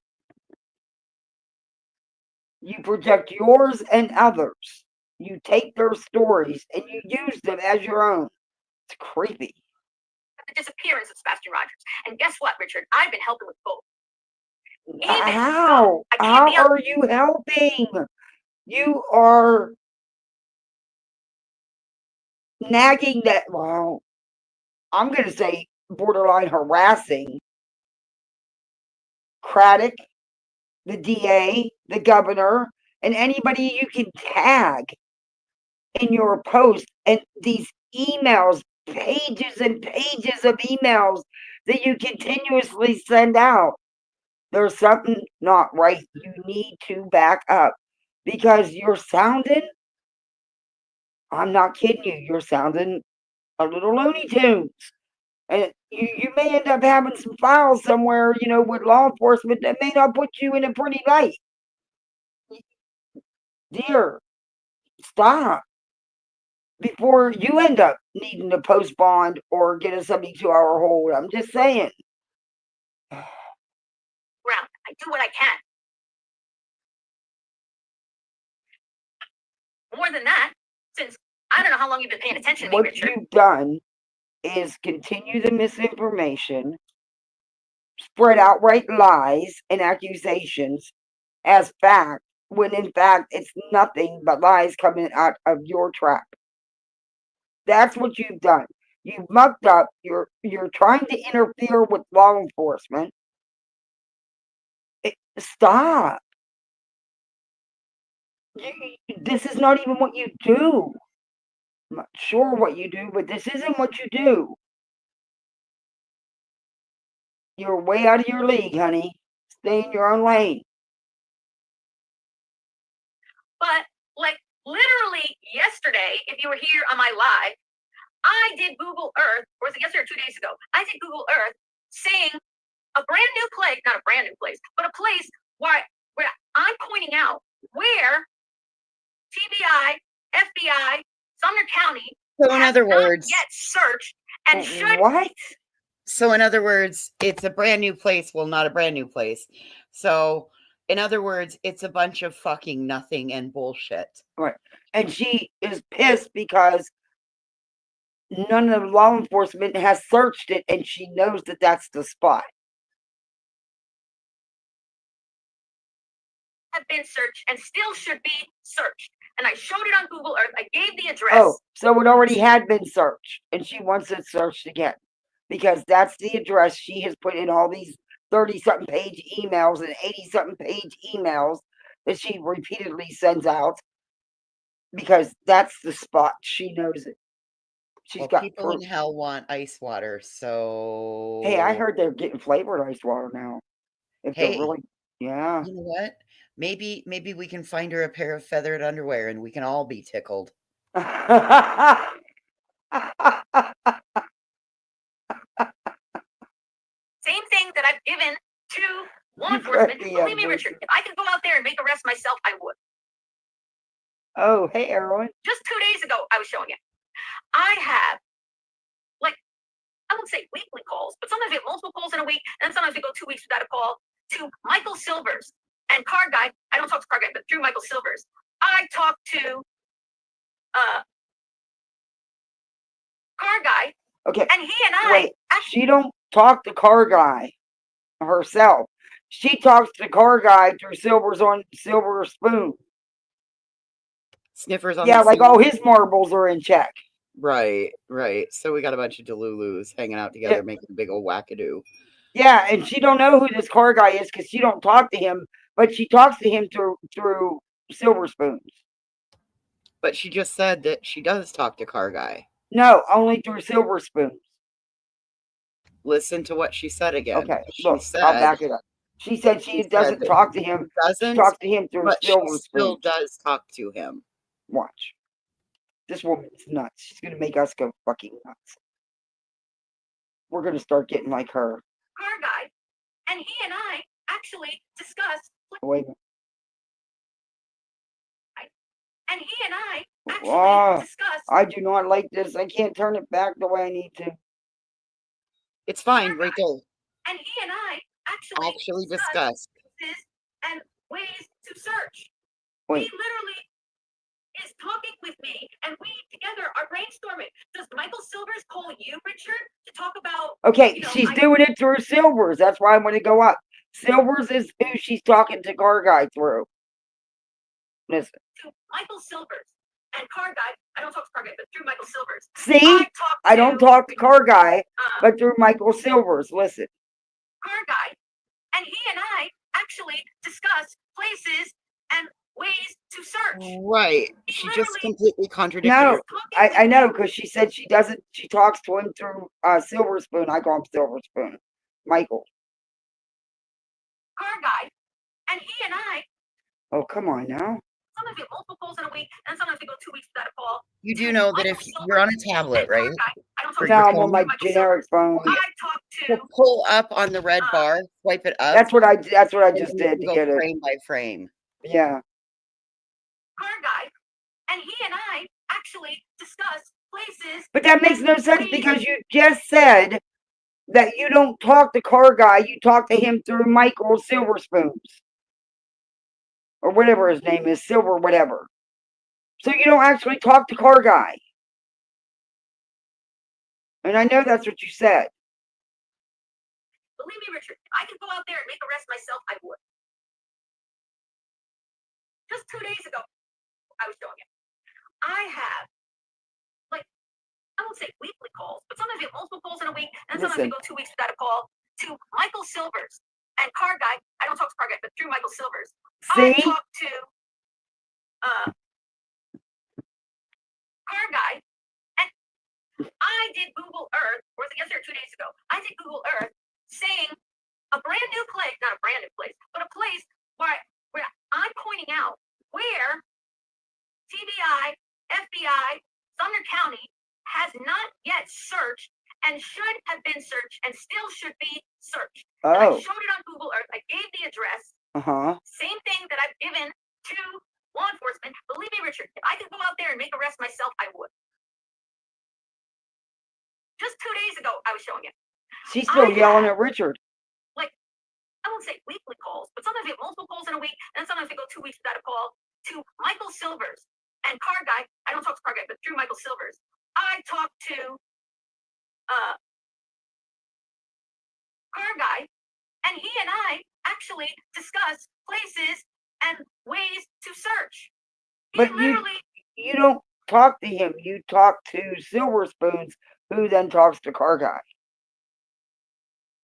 You project yours and others. You take their stories and you use them as your own. It's creepy. the disappearance of Sebastian Rogers. And guess what, Richard? I've been helping with both. How? How are you helping? You are nagging that, well, I'm going to say borderline harassing Craddock, the DA, the governor, and anybody you can tag in your post. And these emails, pages and pages of emails that you continuously send out. There's something not right. You need to back up because you're sounding, I'm not kidding you, you're sounding a little Looney Tunes. And you may end up having some files somewhere, with law enforcement that may not put you in a pretty light. Dear, stop before you end up needing to post bond or get a 72-hour hold. I'm just saying. Rant, I do what I can. More than that, since I don't know how long you've been paying attention to me, What Richard. you've done is continue the misinformation, spread outright lies and accusations as fact, when in fact it's nothing but lies coming out of your trap. That's what you've done. You've mucked up. You're trying to interfere with law enforcement. Stop. This is not even what you do. I'm not sure what you do, but this isn't what you do. You're way out of your league, honey. Stay in your own lane. But, like, literally yesterday, if you were here on my live, I did Google Earth, or was it yesterday or 2 days ago? I did Google Earth saying a brand new place, not a brand new place, but a place where I'm pointing out where TBI, FBI, Sumner County So in other words, yet searched and should. What? So in other words, it's a brand new place. Well, not a brand new place. So in other words, it's a bunch of fucking nothing and bullshit. Right. And she is pissed because none of the law enforcement has searched it, and she knows that that's the spot. Have been searched and still should be searched. And I showed it on Google Earth. I gave the address. Oh, so it already had been searched, and she wants it searched again because that's the address she has put in all these 30-something page emails and 80-something page emails that she repeatedly sends out because that's the spot. She knows it. She's got people in hell want ice water, so hey, I heard they're getting flavored ice water now. If hey, they're really, yeah. You know what? Maybe we can find her a pair of feathered underwear and we can all be tickled. Same thing that I've given to law enforcement. Believe me, Richard, if I could go out there and make arrests myself, I would. Oh, hey, Erwin. Just 2 days ago, I was showing it. I have, like, I won't say weekly calls, but sometimes we have multiple calls in a week, and sometimes we go 2 weeks without a call, to Michael Silvers and Car Guy. I don't talk to Car Guy, but through Michael Silvers. I talk to Car Guy. Okay. And he and I. Wait, she don't talk to Car Guy herself. She talks to Car Guy through Silver Spoon. Sniffers on like all his marbles are in check. Right. So we got a bunch of Delulus hanging out together, making a big old wackadoo. Yeah, and she don't know who this Car Guy is because she don't talk to him, but she talks to him through Silver Spoons. But she just said that she does talk to Car Guy. No, only through Silver Spoons. Listen to what she said again. Okay, She look, said, I'll back it up. She said she doesn't that talk to him. She doesn't, talks to him through but she silver still spoons. does talk to him. Watch. This woman's nuts. She's going to make us go fucking nuts. We're going to start getting like her. Car guy, and he and I actually discussed. Wait a minute. And he and I actually discussed. I do not like this. I can't turn it back the way I need to. It's fine, right there. And he and I actually discussed and ways to search. Wait. He literally is talking with me, and we together are brainstorming. Does Michael Silvers call you, Richard, to talk about? Okay, she's doing it through Silvers. That's why I'm going to go up. Silvers is who she's talking to Car Guy through. Listen. To Michael Silvers and Car Guy. I don't talk to Car Guy, but through Michael Silvers. See? I don't talk to Car Guy, but through Michael Silvers. Listen. Car Guy, and he and I actually discuss places and ways to search. Right. She just completely contradicted No, her. I know, because she said she doesn't. She talks to him through Silver Spoon. I call him Silver Spoon. Michael. Car Guy, and he and I. Oh, come on now. Sometimes we get multiple calls in a week, and sometimes we go 2 weeks without a call. You do know that if you're on a tablet, right? No, I'm on my generic phone. I talk to. Pull up on the red bar, swipe it up. That's what I just did to get it. Frame by frame. Yeah. Car Guy, and he and I actually discuss places. But that makes no sense because you just said that you don't talk to Car Guy. You talk to him through Michael Silver Spoons. Or whatever his name is, Silver whatever. So you don't actually talk to Car Guy. And I know that's what you said. Believe me, Richard, if I could go out there and make arrests myself, I would. Just 2 days ago, I was showing it. I have, like, I won't say weekly calls, but sometimes we have multiple calls in a week, and sometimes we go 2 weeks without a call, to Michael Silvers and Car Guy. I don't talk to Car Guy, but through Michael Silvers. See? I talk to Car Guy, and I did Google Earth, or was it yesterday or 2 days ago? I did Google Earth saying a brand new place, not a brand new place, but a place where I'm pointing out where TBI, FBI, Sumner County has not yet searched and should have been searched and still should be searched. Oh. And I showed it on Google Earth. I gave the address. Same thing that I've given to law enforcement. Believe me, Richard, if I could go out there and make arrests myself, I would. Just 2 days ago, I was showing it. She's still yelling at Richard. Like, I won't say weekly calls, but sometimes we have multiple calls in a week, and sometimes we go 2 weeks without a call, to Michael Silvers and Car Guy. I don't talk to Car Guy, but through Michael Silvers. I talk to Car Guy, and he and I actually discuss places and ways to search. But you don't talk to him. You talk to Silver Spoons, who then talks to Car Guy.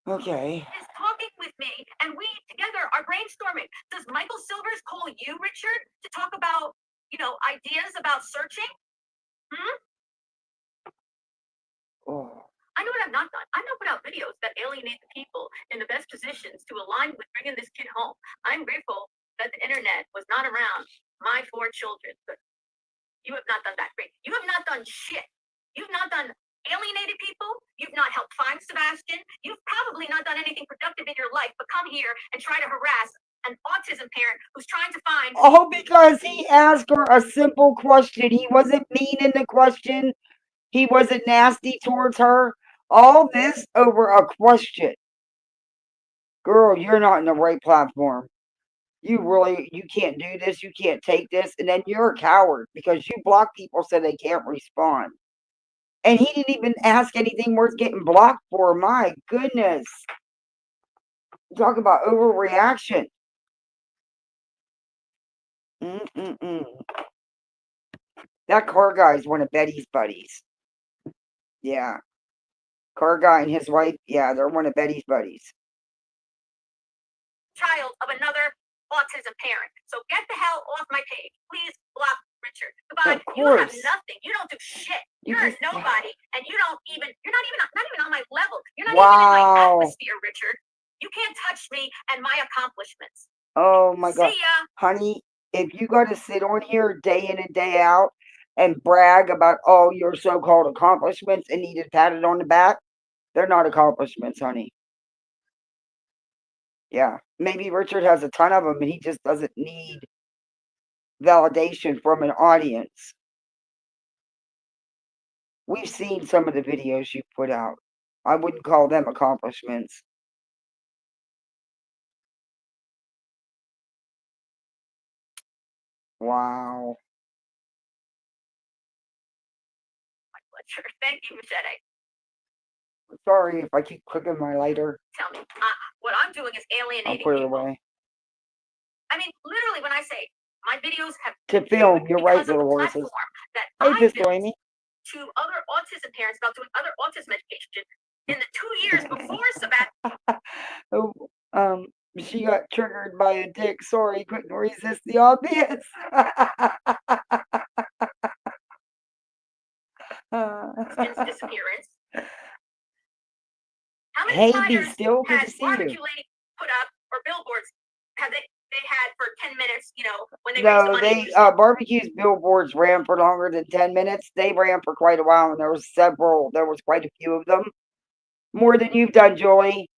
Okay. Is talking with me, and we together are brainstorming. Does Michael Silvers call you, Richard, to talk about, ideas about searching? Oh. I know what I've not done. I've not put out videos that alienate the people in the best positions to align with bringing this kid home. I'm grateful that the internet was not around my 4 children. But you have not done that great. You have not done shit. You've not done alienated people. You've not helped find Sebastian. You've probably not done anything productive in your life, but come here and try to harass an autism parent who's trying to find. Oh, because he asked her a simple question. He wasn't mean in the question. He wasn't nasty towards her. All this over a question. Girl, you're not in the right platform. You can't do this. You can't take this. And then you're a coward because you block people so they can't respond. And he didn't even ask anything worth getting blocked for. My goodness. Talk about overreaction. That Car Guy is one of Betty's buddies. Yeah. Car Guy and his wife, yeah, they're one of Betty's buddies. Child of another autism parent. So get the hell off my page. Please block Richard. Richard. Goodbye. Of You have course. nothing. You don't do shit. You You're just- nobody, and you're not even on my level. You're not even in Wow. my atmosphere, Richard. You can't touch me and my accomplishments. Oh my God. See ya. Honey, if you got to sit on here day in and day out and brag about all your so-called accomplishments and need to pat it on the back, they're not accomplishments, honey. Yeah, maybe Richard has a ton of them and he just doesn't need validation from an audience. We've seen some of the videos you put out. I wouldn't call them accomplishments. Wow. My pleasure. Thank you, Machete. Sorry if I keep clicking my lighter. Tell me, what I'm doing is I'll alienating put it people. away. I mean, literally, when I say my videos have To been film, viewed you're right, because of little the horses. platform that Hey, I Pistol built Amy. to other autism parents about doing other autism education in the 2 years before Sebastian. Oh, she got triggered by a dick. Sorry, couldn't resist the obvious. Disappearance. How many Hey, flyers still good to has see you. barbecue lady put up or billboards have they had for 10 minutes, when they raised the No, money? they barbecues billboards ran for longer than 10 minutes. They ran for quite a while, and there was quite a few of them. More than you've done, Julie.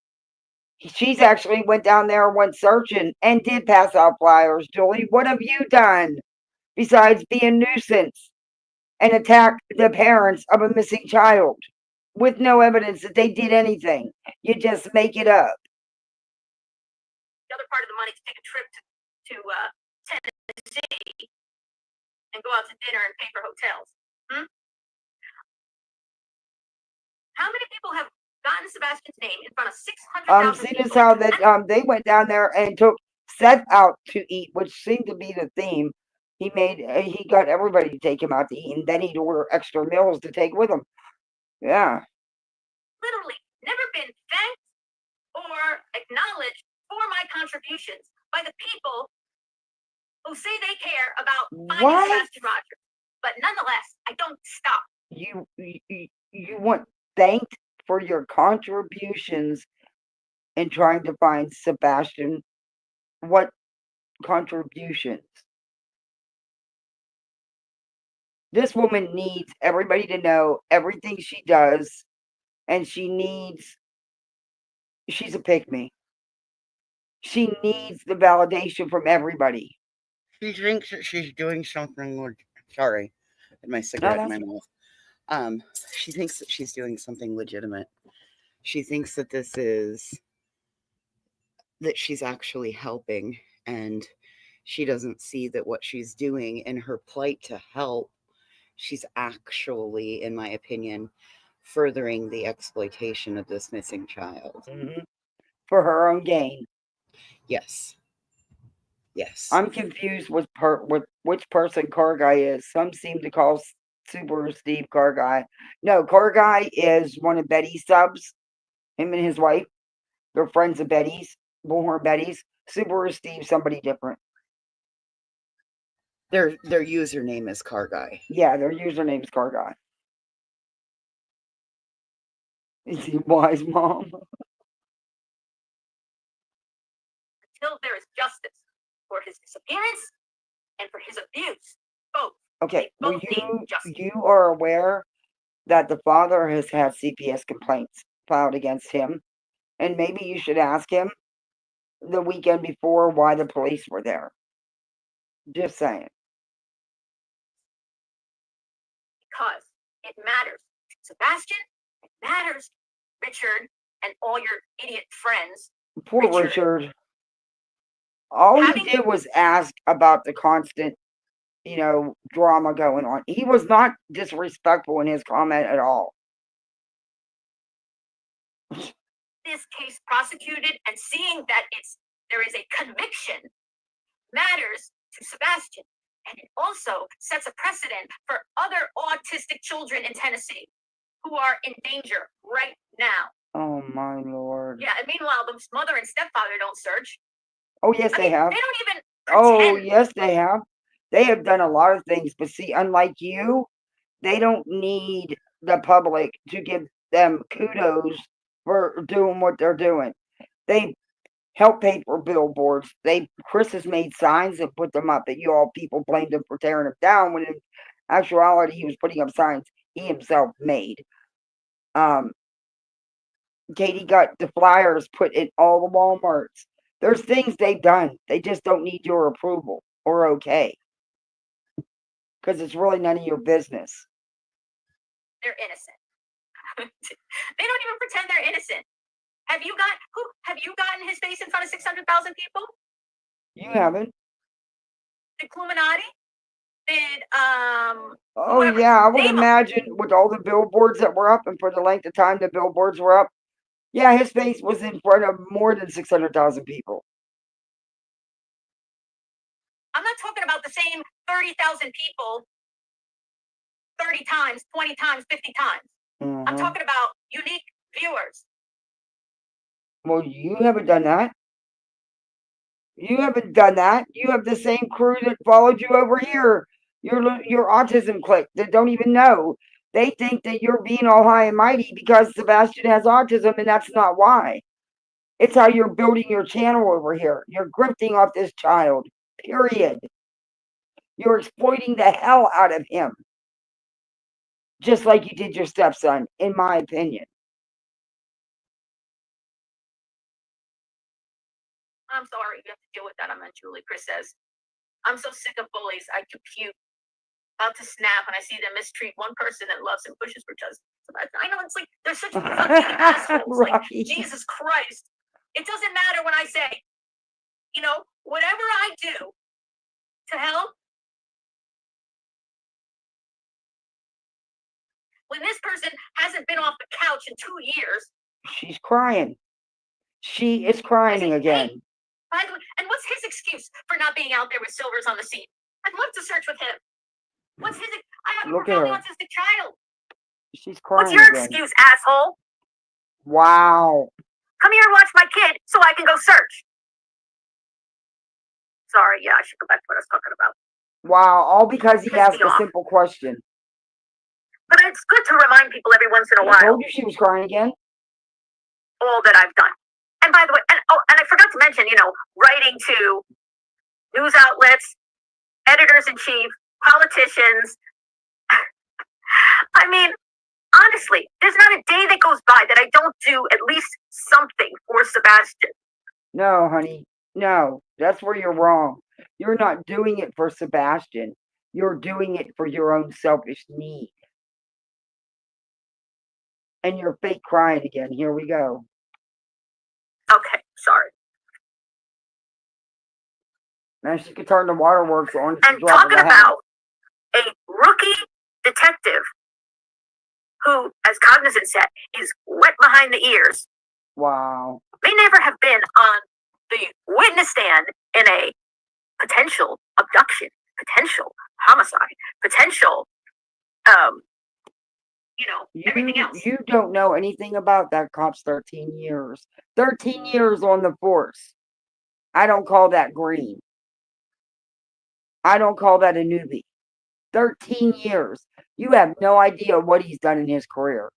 She's actually went down there, went searching, and did pass out flyers. Julie, what have you done besides be a nuisance and attack the parents of a missing child with no evidence that they did anything? You just make it up. The other part of the money to take a trip to Tennessee and go out to dinner and pay for hotels. How many people have gotten Sebastian's name in front of 600,000 Seeing people? as how that they went down there and took Seth out to eat, which seemed to be the theme. He got everybody to take him out to eat, and then he'd order extra meals to take with him. Yeah. Literally never been thanked or acknowledged for my contributions by the people who say they care about finding Sebastian Rogers. But nonetheless, I don't stop. You want thanked for your contributions in trying to find Sebastian. What contributions? This woman needs everybody to know everything she does, and she's a pick-me. She needs the validation from everybody. She thinks that she's doing something. Sorry, I had my cigarette in my mouth. She thinks that she's doing something legitimate. She thinks that that she's actually helping, and she doesn't see that what she's doing in her plight to help, she's actually, in my opinion, furthering the exploitation of this missing child. Mm-hmm. For her own gain. Yes. I'm confused with which person Car Guy is. Some seem to call Subaru Steve Car Guy. No, Car Guy is one of Betty's subs. Him and his wife. They're friends of Betty's. Bullhorn Betty's. Subaru Steve, somebody different. Their username is Car Guy. Yeah, their username is Car Guy. Is he wise, Mom? Until there is justice for his disappearance and for his abuse. Both. Okay, well, you are aware that the father has had CPS complaints filed against him, and maybe you should ask him the weekend before why the police were there. Just saying. Because it matters. Sebastian, it matters. Richard, and all your idiot friends. Poor Richard. All he did was ask about the constant, drama going on. He was not disrespectful in his comment at all. This case prosecuted and seeing that there is a conviction matters to Sebastian. And it also sets a precedent for other autistic children in Tennessee who are in danger right now. Oh, my Lord. Yeah, and meanwhile, the mother and stepfather don't search. Oh, yes, they have. They don't even pretend. Oh, yes, they have. They have done a lot of things, but see, unlike you, they don't need the public to give them kudos for doing what they're doing. They help pay for billboards. Chris has made signs and put them up that you all people blamed him for tearing them down, when in actuality he was putting up signs he himself made. Katie got the flyers put in all the Walmarts. There's things they've done. They just don't need your approval or okay. Because it's really none of your business. They're innocent. They don't even pretend they're innocent. Have you gotten his face in front of 600,000 people? You haven't. Did Illuminati? Did Oh whoever, yeah, I would name 'em. imagine with all the billboards that were up and for the length of time the billboards were up. Yeah, his face was in front of more than 600,000 people. I'm not talking about the same 30,000 people 30 times, 20 times, 50 times. I'm talking about unique viewers. Well, you haven't done that. You haven't done that. You have the same crew that followed you over here. Your autism clique that don't even know. They think that you're being all high and mighty because Sebastian has autism, and that's not why. It's how you're building your channel over here. You're grifting off this child, period. You're exploiting the hell out of him. Just like you did your stepson, in my opinion. I'm sorry, you have to deal with that. I'm not Julie. Chris says, I'm so sick of bullies. I compute. About to snap when I see them mistreat one person that loves and pushes for justice. I know, it's like they're such fucking assholes. Like, Jesus Christ. It doesn't matter when I say, whatever I do to help. When this person hasn't been off the couch in 2 years. She's crying. She is crying again. Hey, by the way, and what's his excuse for not being out there with Silvers on the scene? I'd love to search with him. What's his? I have a profoundly autistic child. She's crying. What's your excuse, asshole? Wow. Come here and watch my kid so I can go search. Sorry, yeah, I should go back to what I was talking about. Wow, all because he asked a simple question. But it's good to remind people every once in a while. I told you she was crying again. All that I've done. And by the way, and I forgot to mention, writing to news outlets, editors-in-chief, politicians. I mean, honestly, there's not a day that goes by that I don't do at least something for Sebastian. No, honey. No, that's where you're wrong. You're not doing it for Sebastian. You're doing it for your own selfish need. And you're fake crying again. Here we go. Okay, sorry. Now she could turn the waterworks on. And talking about a rookie detective who, as Cognizant said, is wet behind the ears. Wow. May never have been on the witness stand in a potential abduction, potential homicide, potential, everything else. You don't know anything about that cop's 13 years. 13 years on the force. I don't call that green. I don't call that a newbie. 13 years. You have no idea what he's done in his career.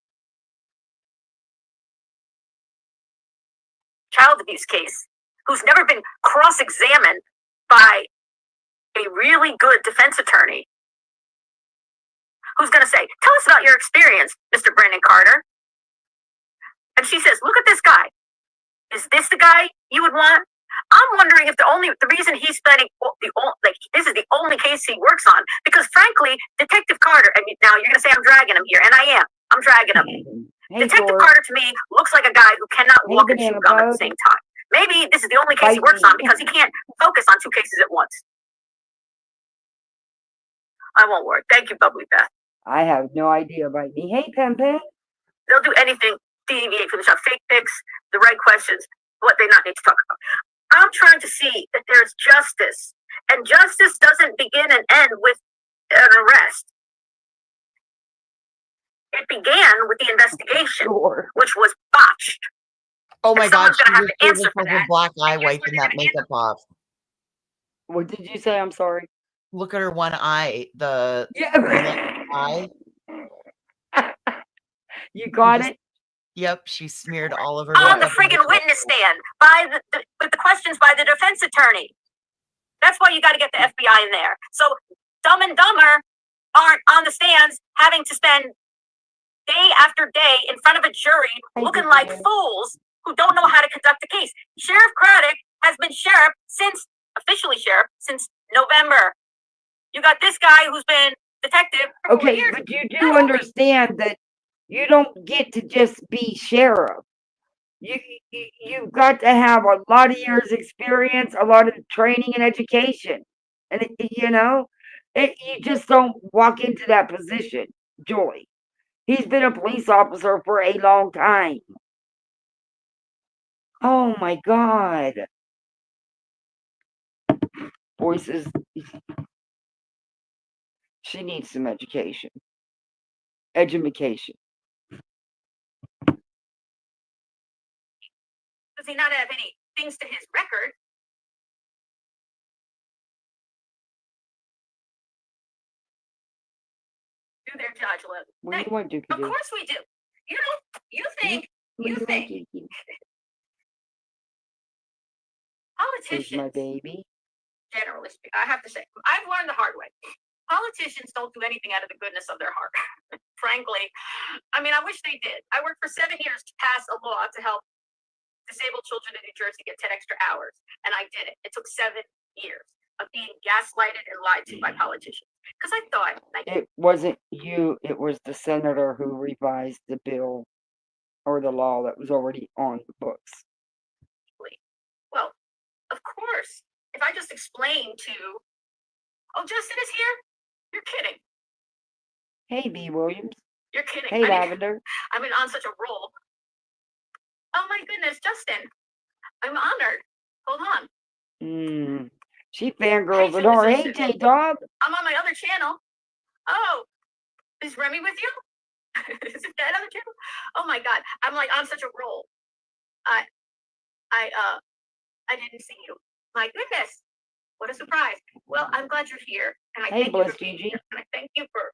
Child abuse case, who's never been cross-examined by a really good defense attorney, who's going to say, tell us about your experience, Mr. Brandon Carter. And she says, look at this guy. Is this the guy you would want? I'm wondering if the reason he's spending this is the only case he works on, because frankly, Detective Carter, and now you're going to say I'm dragging him here, and I am. I'm dragging him. Hey, Detective Carter to me looks like a guy who cannot walk and chew gum at the same time. Maybe this is the only case he works on because he can't focus on 2 cases at once. I won't worry. Thank you, Bubbly Beth. I have no idea about me. Hey, Pen Pen. They'll do anything to deviate from the shot. Fake pics, the right questions, what they not need to talk about. I'm trying to see that there's justice. And justice doesn't begin and end with an arrest. It began with the investigation, which was botched. Oh my God, she have to answer for that. Black eye wiping that makeup off. What did you say? I'm sorry. Look at her one eye. The Yeah. eye. You got it? Yep, she smeared all of her On the makeup. friggin' witness stand with the questions by the defense attorney. That's why you got to get the FBI in there. So Dumb and Dumber aren't on the stands having to spend day after day in front of a jury looking like fools who don't know how to conduct a case. Sheriff Craddock has been officially sheriff, since November. You got this guy who's been detective for 4 Okay, years. but you do understand that you don't get to just be sheriff. You've got to have a lot of years experience, a lot of training and education. And, you just don't walk into that position, Joy. He's been a police officer for a long time. Oh my God. Voices. She needs some education. Education. Does he not have any things to his record? Do their judge look. What do you want, Dookie? Of course we do. You think Here's my politicians, baby. generally speaking, I have to say, I've learned the hard way. Politicians don't do anything out of the goodness of their heart. Frankly, I mean, I wish they did. I worked for 7 years to pass a law to help disabled children in New Jersey get 10 extra hours, and I did it. It took 7 years of being gaslighted and lied to by politicians. Because I thought, it wasn't you, it was the senator who revised the bill or the law that was already on the books. Well, of course, if I just explain to, oh, Justin is here? You're kidding. Hey, B. Williams. You're kidding. Hey, Lavender. I've been on such a roll. Oh my goodness, Justin. I'm honored. Hold on. She fangirls at her. Hey, J-Dog. I'm on my other channel. Oh, is Remy with you? Is it that other channel? Oh my God. I'm like on such a roll. I didn't see you. My goodness. What a surprise. Well, I'm glad you're here. And I thank you for being here. And I thank you for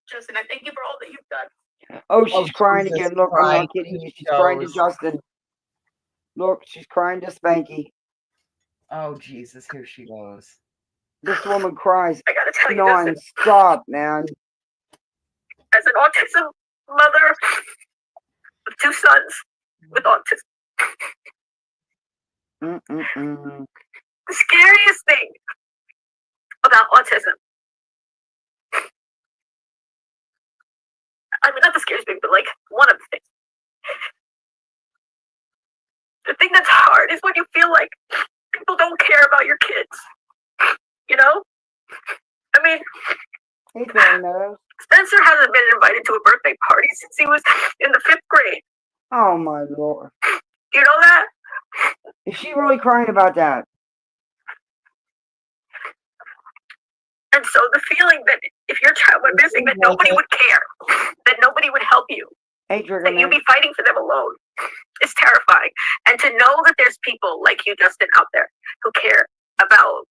Justin, I thank you for all that you've done. Oh, she's crying again. Look, I'm not kidding you. She's crying to Justin. Look, she's crying to Spanky. Oh, Jesus, here she goes. This woman cries I gotta tell you, non-stop, man. As an autism mother with 2 sons with autism. The scariest thing about autism, I mean, not the scariest thing, but like one of the things. The thing that's hard is when you feel like people don't care about your kids. You know? I mean, Spencer hasn't been invited to a birthday party since he was in the 5th grade. Oh, my Lord. You know that? Is she really crying about that? And so the feeling that if your child went missing, that nobody would care, that nobody would help you, that you'd be fighting for them alone, is terrifying. And to know that there's people like you, Justin, out there who care about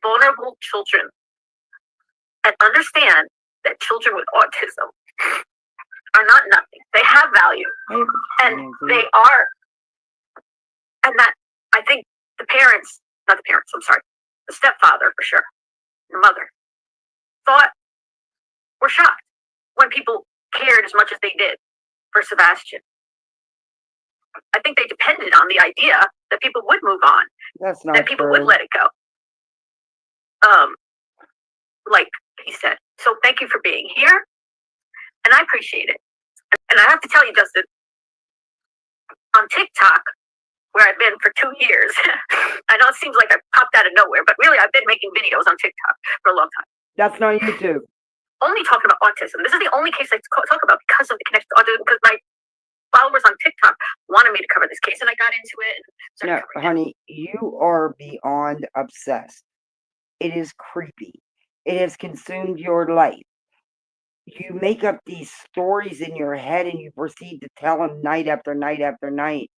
vulnerable children and understand that children with autism are not nothing. They have value. And they are. And that, I think the stepfather for sure, the mother, were shocked when people cared as much as they did for Sebastian. I think they depended on the idea that people would move on. That's not that people true. would let it go. Like he said. So thank you for being here. And I appreciate it. And I have to tell you, Justin, on TikTok, where I've been for 2 years, I know it seems like I popped out of nowhere, but really I've been making videos on TikTok for a long time. That's not YouTube. Only talking about autism. This is the only case I talk about because of the connection to autism, because my followers on TikTok wanted me to cover this case, and I got into it. No, honey, you are beyond obsessed. It is creepy. It has consumed your life. You make up these stories in your head and you proceed to tell them night after night after night.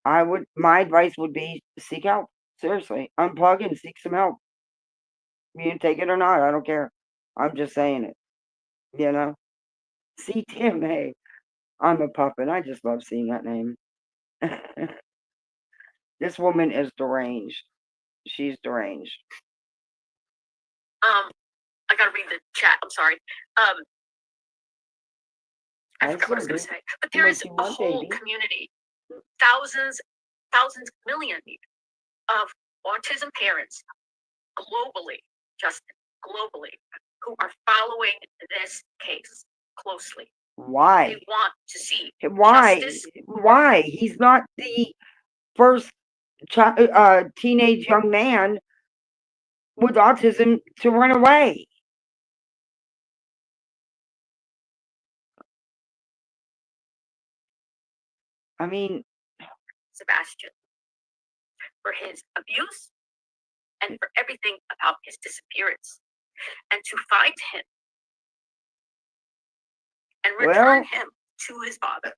My advice would be seek help. Seriously, unplug and seek some help. You can take it or not, I don't care. I'm just saying it. You know? See, Tim, hey, I'm a puppet. I just love seeing that name. This woman is deranged. She's deranged. I gotta read the chat. I'm sorry. I forgot what I was gonna say. But there is a whole community, thousands, millions of autism parents globally, Justin, globally, who are following this case closely. Why? They want to see why? justice. Why? He's not the first teenage young man with autism to run away. I mean, Sebastian, for his abuse and for everything about his disappearance, and to find him and return him to his father.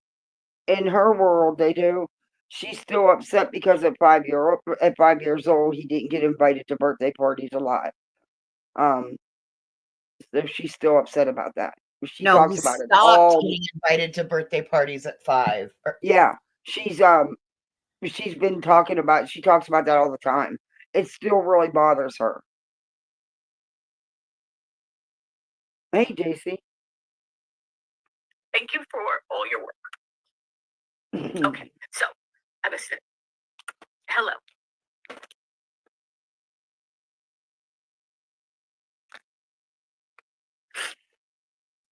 In her world, they do. She's still upset because at 5 years old, he didn't get invited to birthday parties a lot. So she's still upset about that. She talks about it all. Getting invited to birthday parties at 5. Yeah, she's been talking about. She talks about that all the time. It still really bothers her. Hey, JC. Thank you for all your work. Okay, so I missed it. Hello.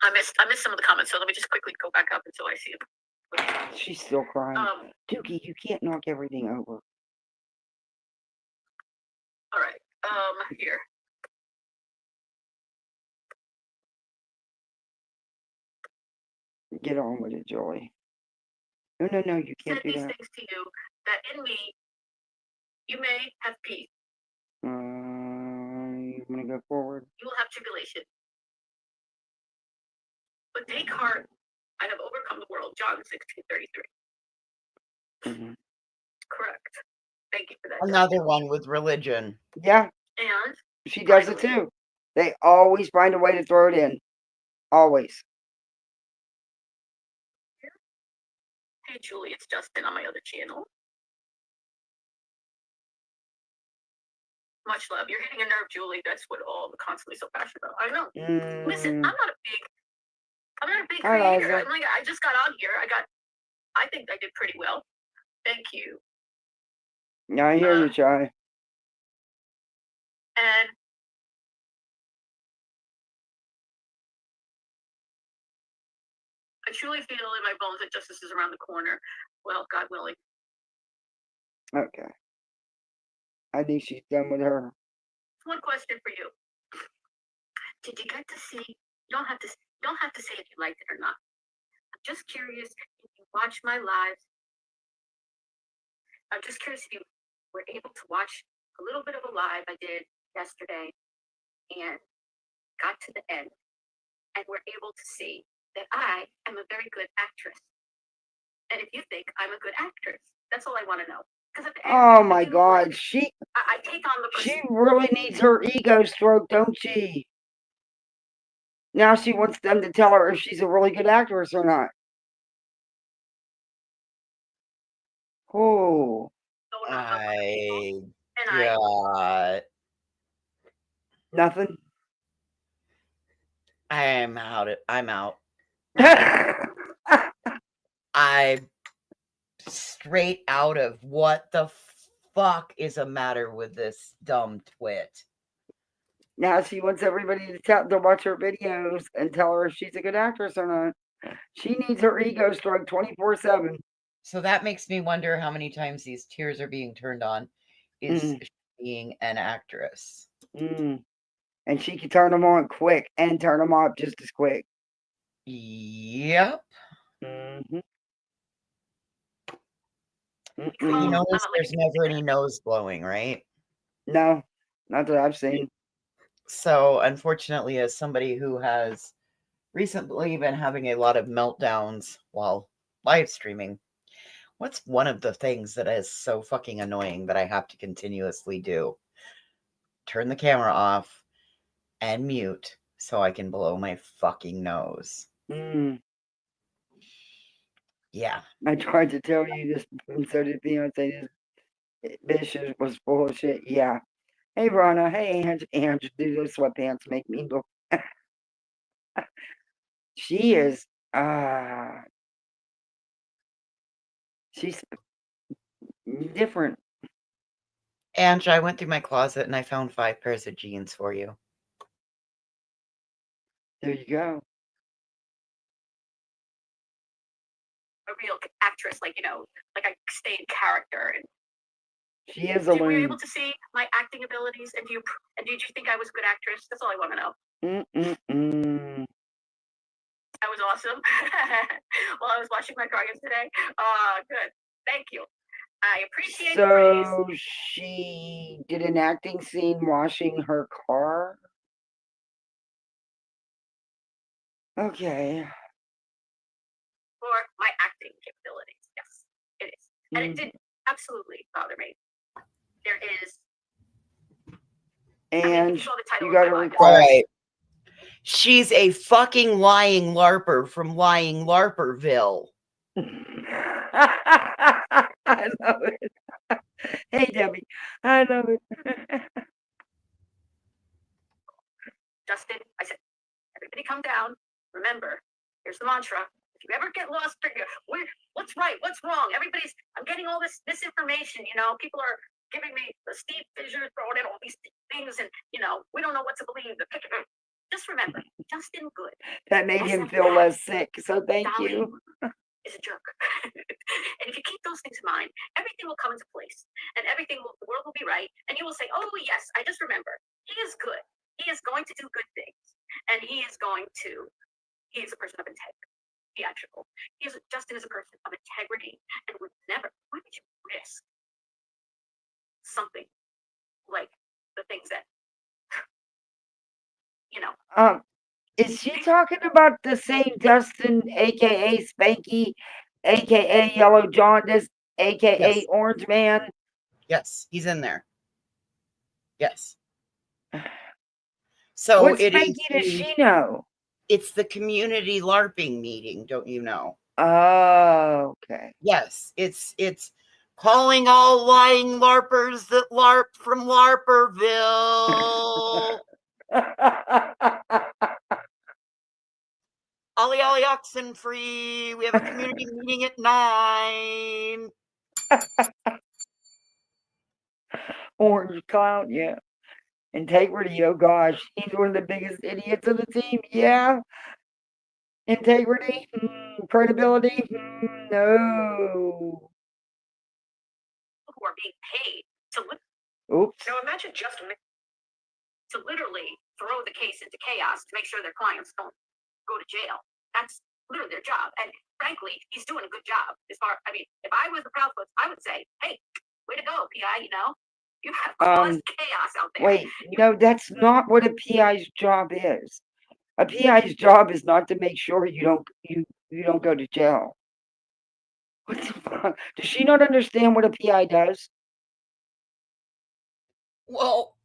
I missed some of the comments, so let me just quickly go back up until I see them. She's still crying. Dookie, you can't knock everything over. All right. Here. Get on with it, Joy. No, you can't do that. Said these things to you that in me you may have peace. You want to go forward? You will have tribulation. But take heart, I have overcome the world. John 16:33. Mm-hmm. Correct. Thank you for that. Another one with religion. Yeah. And she does it too. They always find a way to throw it in. Always. Hey, Julie, it's Justin on my other channel. Much love. You're hitting a nerve, Julie. That's what all the constantly so passionate about. I know. Listen, I'm not a big creator. I just got on here. I think I did pretty well. Thank you. Yeah, I hear you, Chai. And I truly feel in my bones that justice is around the corner. Well, God willing. Okay. I think she's done with her. One question for you. Did you get to see? You don't have to say if you liked it or not. I'm just curious if you watched my lives. I'm just curious if you were able to watch a little bit of a live I did yesterday and got to the end and were able to see that I am a very good actress. And if you think I'm a good actress, that's all I want to know. Oh my God, I take on the. She really needs her ego stroke, don't she? Now she wants them to tell her if she's a really good actress or not. Oh. Nothing. I'm out. I'm straight out of what the fuck is the matter with this dumb twit. Now she wants everybody to watch her videos and tell her if she's a good actress or not. She needs her ego stroke 24/7. So that makes me wonder how many times these tears are being turned on. Is she being an actress? And she can turn them on quick and turn them off just as quick. Yep. You notice there's never any nose blowing, right? No, not that I've seen. So, unfortunately, as somebody who has recently been having a lot of meltdowns while live streaming, What's one of the things that is so fucking annoying that I have to continuously do? Turn the camera off and mute so I can blow my fucking nose. Yeah. I tried to tell you this, and so did Beyonce. This bitch was full of shit. Yeah. Hey, Rana. Hey, Ange. Do those sweatpants make me look? She is. She's different. Ange, I went through my closet and I found 5 pairs of jeans for you. There you go. A real actress, like, you know, like I stay in character. And she is a were you loon. able to see my acting abilities? And did you think I was a good actress? That's all I want to know. That was awesome. While I was washing my car yesterday. Good. Thank you. I appreciate the praise. So she did an acting scene washing her car. Okay. For my acting capabilities, yes, it is. And it did absolutely bother me. There is. And you saw the title you got to of my request. Right. She's a fucking lying LARPer from lying LARPerville. I love it. Hey, Debbie. I love it. Justin, I said, everybody come down. Remember, here's the mantra. If you ever get lost, what's right? What's wrong? I'm getting all this information, you know, people are giving me the Steve Fisher throwing in all these things, and, you know, we don't know what to believe. Just remember, Justin Good. That made him feel less sick, so thank you. Is a jerk. And if you keep those things in mind, everything will come into place, and the world will be right, and you will say, oh, yes, I just remember, he is good. He is going to do good things, and he is a person of integrity, theatrical. Justin is a person of integrity, and would never, why would you risk something like the things that, you know. Is she talking about the same Dustin, aka Spanky, aka Yellow Jaundice, aka Yes. Orange Man? Yes, he's in there. Yes. So what it Spanky is. does she know? It's the community LARPing meeting, don't you know? Oh, okay. Yes, it's calling all lying LARPers that LARP from LARPerville. Ollie Ollie Oxen Free. We have a community meeting at 9. Orange Cloud, yeah. Integrity, oh gosh. He's one of the biggest idiots of the team, yeah. Integrity, credibility, no. Who are being paid to Oops. Now imagine just to literally throw the case into chaos to make sure their clients don't go to jail. That's literally their job. And frankly, he's doing a good job. If I was the Proudfoots, I would say, hey, way to go, PI, you know? You have caused chaos out there. Wait, no, that's not what a PI's job is. A PI's job is not to make sure you don't go to jail. What the fuck? Does she not understand what a PI does? Well,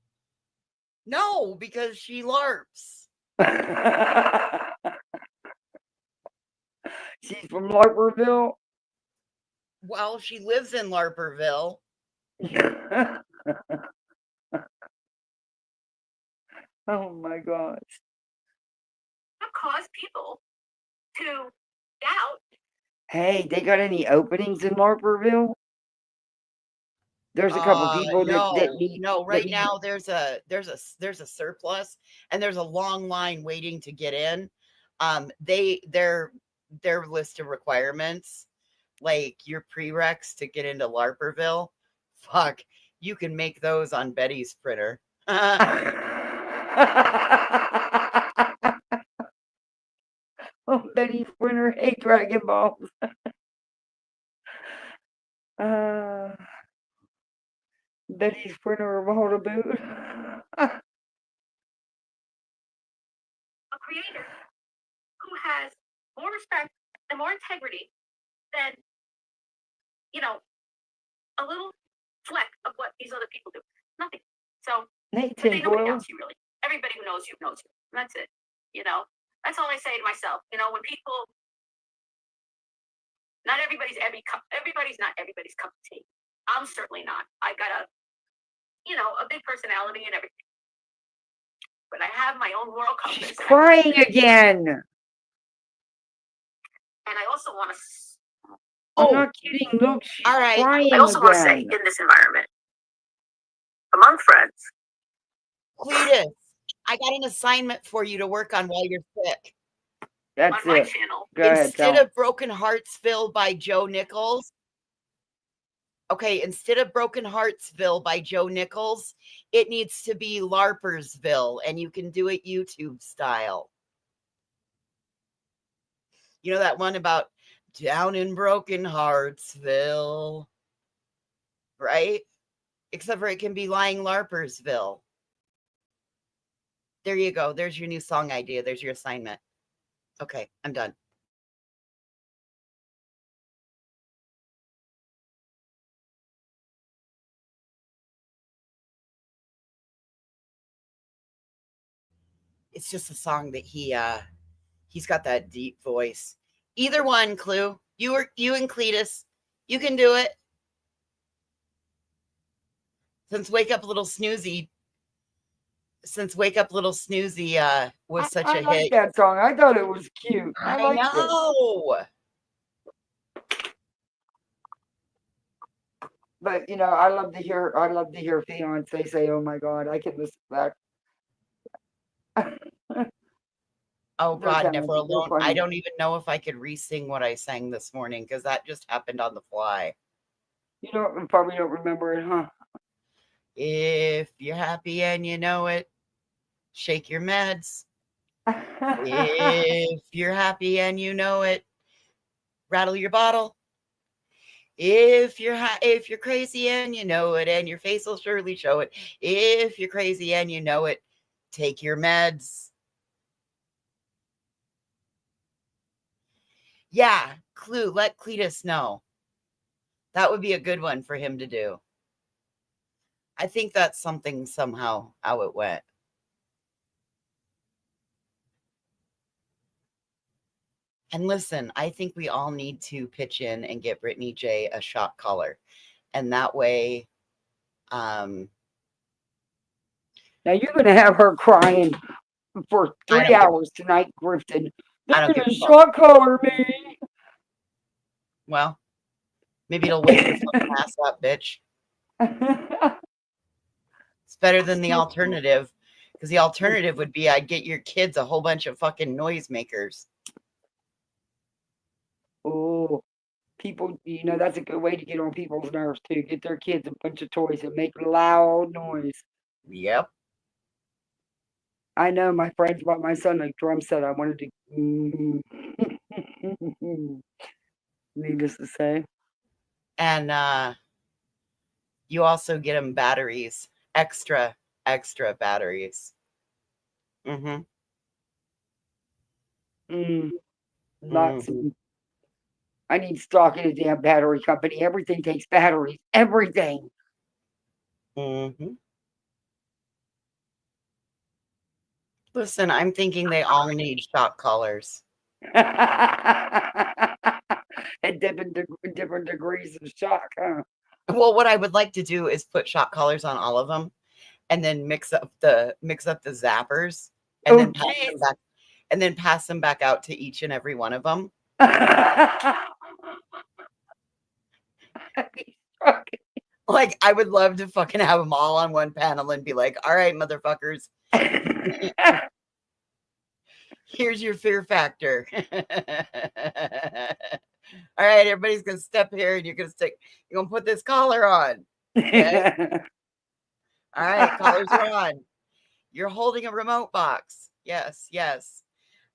no, because she LARPs. She's from LARPerville? Well, she lives in LARPerville. Oh my gosh. That caused people to doubt. Hey, they got any openings in LARPerville? There's a couple people that need. No, right now there's a surplus and there's a long line waiting to get in. Their list of requirements, like your prereqs to get into LARPerville, fuck, you can make those on Betty's printer. Oh, Betty's printer, hey, Dragon Balls. Betty's printer of all the boot. A creator who has more respect and more integrity than a little fleck of what these other people do. Nothing. So, Hey, but they nobody tinfoil. knows you really. Everybody who knows you knows you. And that's it. That's all I say to myself. When people, not everybody's not everybody's cup of tea. I'm certainly not. I got a big personality and everything. But I have my own moral compass. She's crying again. And I also want to. I'm not kidding. Look, she's all right. crying I also want to say, again. in this environment, among friends, Cletus, I got an assignment for you to work on while you're sick. That's on my it. channel, Go ahead, Instead tell of Broken Heartsville by Joe Nichols, instead of Broken Heartsville by Joe Nichols, it needs to be Larpersville, and you can do it YouTube style. You know that one about down in Broken Heartsville, right? Except for it can be Lying Larpersville. There you go. There's your new song idea. There's your assignment. Okay, I'm done. It's just a song that he's got that deep voice. Either one, Clue. You and Cletus, you can do it. Since Wake Up Little Snoozy was such a hit. I like that song. I thought it was cute. I liked know. It. But I love to hear fiance say, "Oh my God, I can listen to that." Oh God, They're Never Alone. funny. I don't even know if I could re-sing what I sang this morning because that just happened on the fly. You probably don't remember it, huh? If you're happy and you know it, shake your meds. If you're happy and you know it, rattle your bottle. If you're crazy and you know it, and your face will surely show it. If you're crazy and you know it, take your meds. Yeah, Clue, let Cletus know. That would be a good one for him to do. I think that's something somehow how it went. And listen, I think we all need to pitch in and get Brittany J a shock collar. And that way, now you're going to have her crying for 3 hours tonight, Griffin. They're going to shock collar me. Well, maybe it'll wake your fucking ass up, bitch. It's better than the alternative, because the alternative would be I'd get your kids a whole bunch of fucking noisemakers. Oh, people, that's a good way to get on people's nerves too. Get their kids a bunch of toys and make loud noise. Yep. I know my friends bought my son a drum set. I wanted to. Needless to say. And you also get them batteries, extra batteries. Lots of. I need stock in a damn battery company. Everything takes batteries. Everything. Listen, I'm thinking they all need shock collars. At different degrees of shock, huh? Well, what I would like to do is put shock collars on all of them, and then mix up the zappers, and then pass them back out to each and every one of them. Like, I would love to fucking have them all on one panel and be like, all right, motherfuckers. Here's your fear factor. All right, everybody's going to step here and you're going to put this collar on. Okay? All right, collars are on. You're holding a remote box. Yes.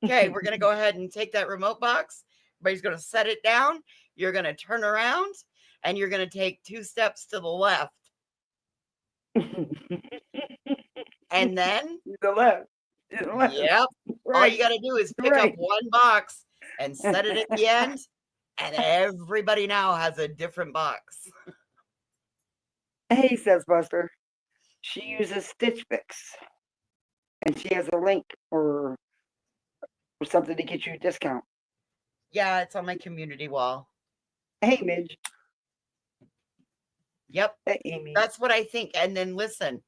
Okay, we're going to go ahead and take that remote box. Everybody's going to set it down. You're going to turn around and you're going to take 2 steps to the left. And then the left. Yep. Right. All you got to do is pick up one box and set it at the end And everybody now has a different box. Hey, says Buster. She uses Stitch Fix. And she has a link or something to get you a discount. Yeah, it's on my community wall. Hey, Midge. Yep. Hey, Amy. That's what I think. And then listen,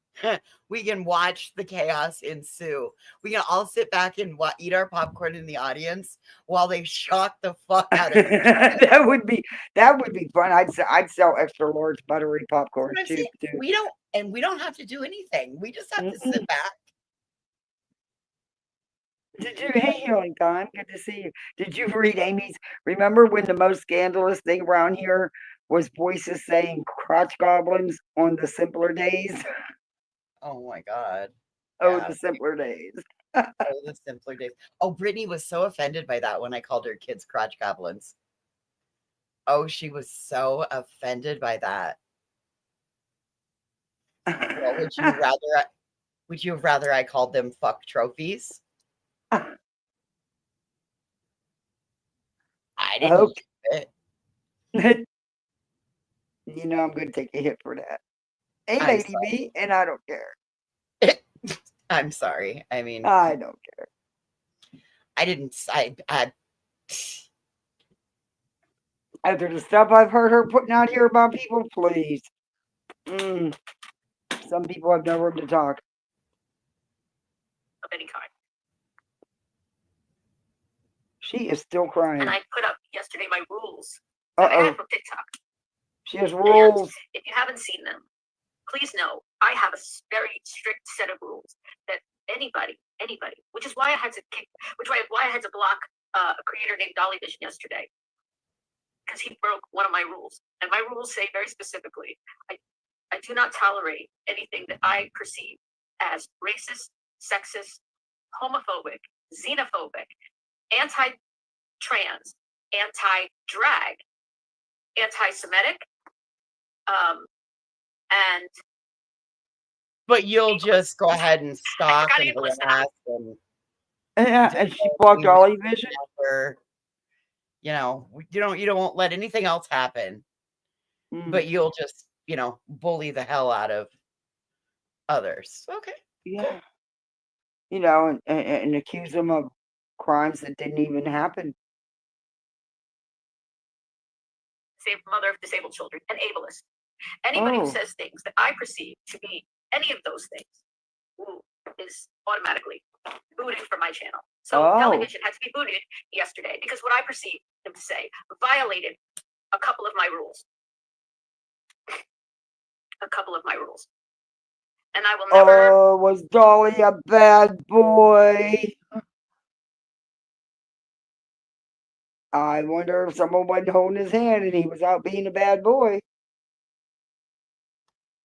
we can watch the chaos ensue. We can all sit back and eat our popcorn in the audience while they shock the fuck out of each other. that would be fun. I'd sell extra large buttery popcorn too. We don't have to do anything. We just have to sit back. Did you? Hey, Healing Time. Good to see you. Did you read Amy's? Remember when the most scandalous thing around here was voices saying crotch goblins on the simpler days? Oh my God. Oh, yeah. The simpler days. Oh, the simpler days. Oh, Brittany was so offended by that when I called her kids crotch goblins. Oh, she was so offended by that. Well, would you have rather I called them fuck trophies? I didn't do it. You know I'm going to take a hit for that. Hey, Lady B, and I don't care. I'm sorry. I mean, I don't care. After the stuff I've heard her putting out here about people, please. Some people have no room to talk. Of any kind. She is still crying. And I put up yesterday my rules that I had for TikTok. She has rules. And if you haven't seen them, please know I have a very strict set of rules that anybody, which is why I had to block a creator named Dolly Vision yesterday, because he broke one of my rules. And my rules say very specifically, I do not tolerate anything that I perceive as racist, sexist, homophobic, xenophobic, anti-trans, anti-drag, anti-Semitic, and but you'll just go ahead and stalk and harass and she blocked Dolly Vision. You know, you don't let anything else happen, but you'll just, bully the hell out of others. Okay. Yeah. You know, and accuse them of crimes that didn't even happen. Mother of disabled children, and ableist. Anybody who says things that I perceive to be any of those things is automatically booted from my channel. So Dolly Vision had to be booted yesterday because what I perceived him to say violated a couple of my rules. And I will never... Oh, was Dolly a bad boy? I wonder if someone wasn't holding his hand and he was out being a bad boy.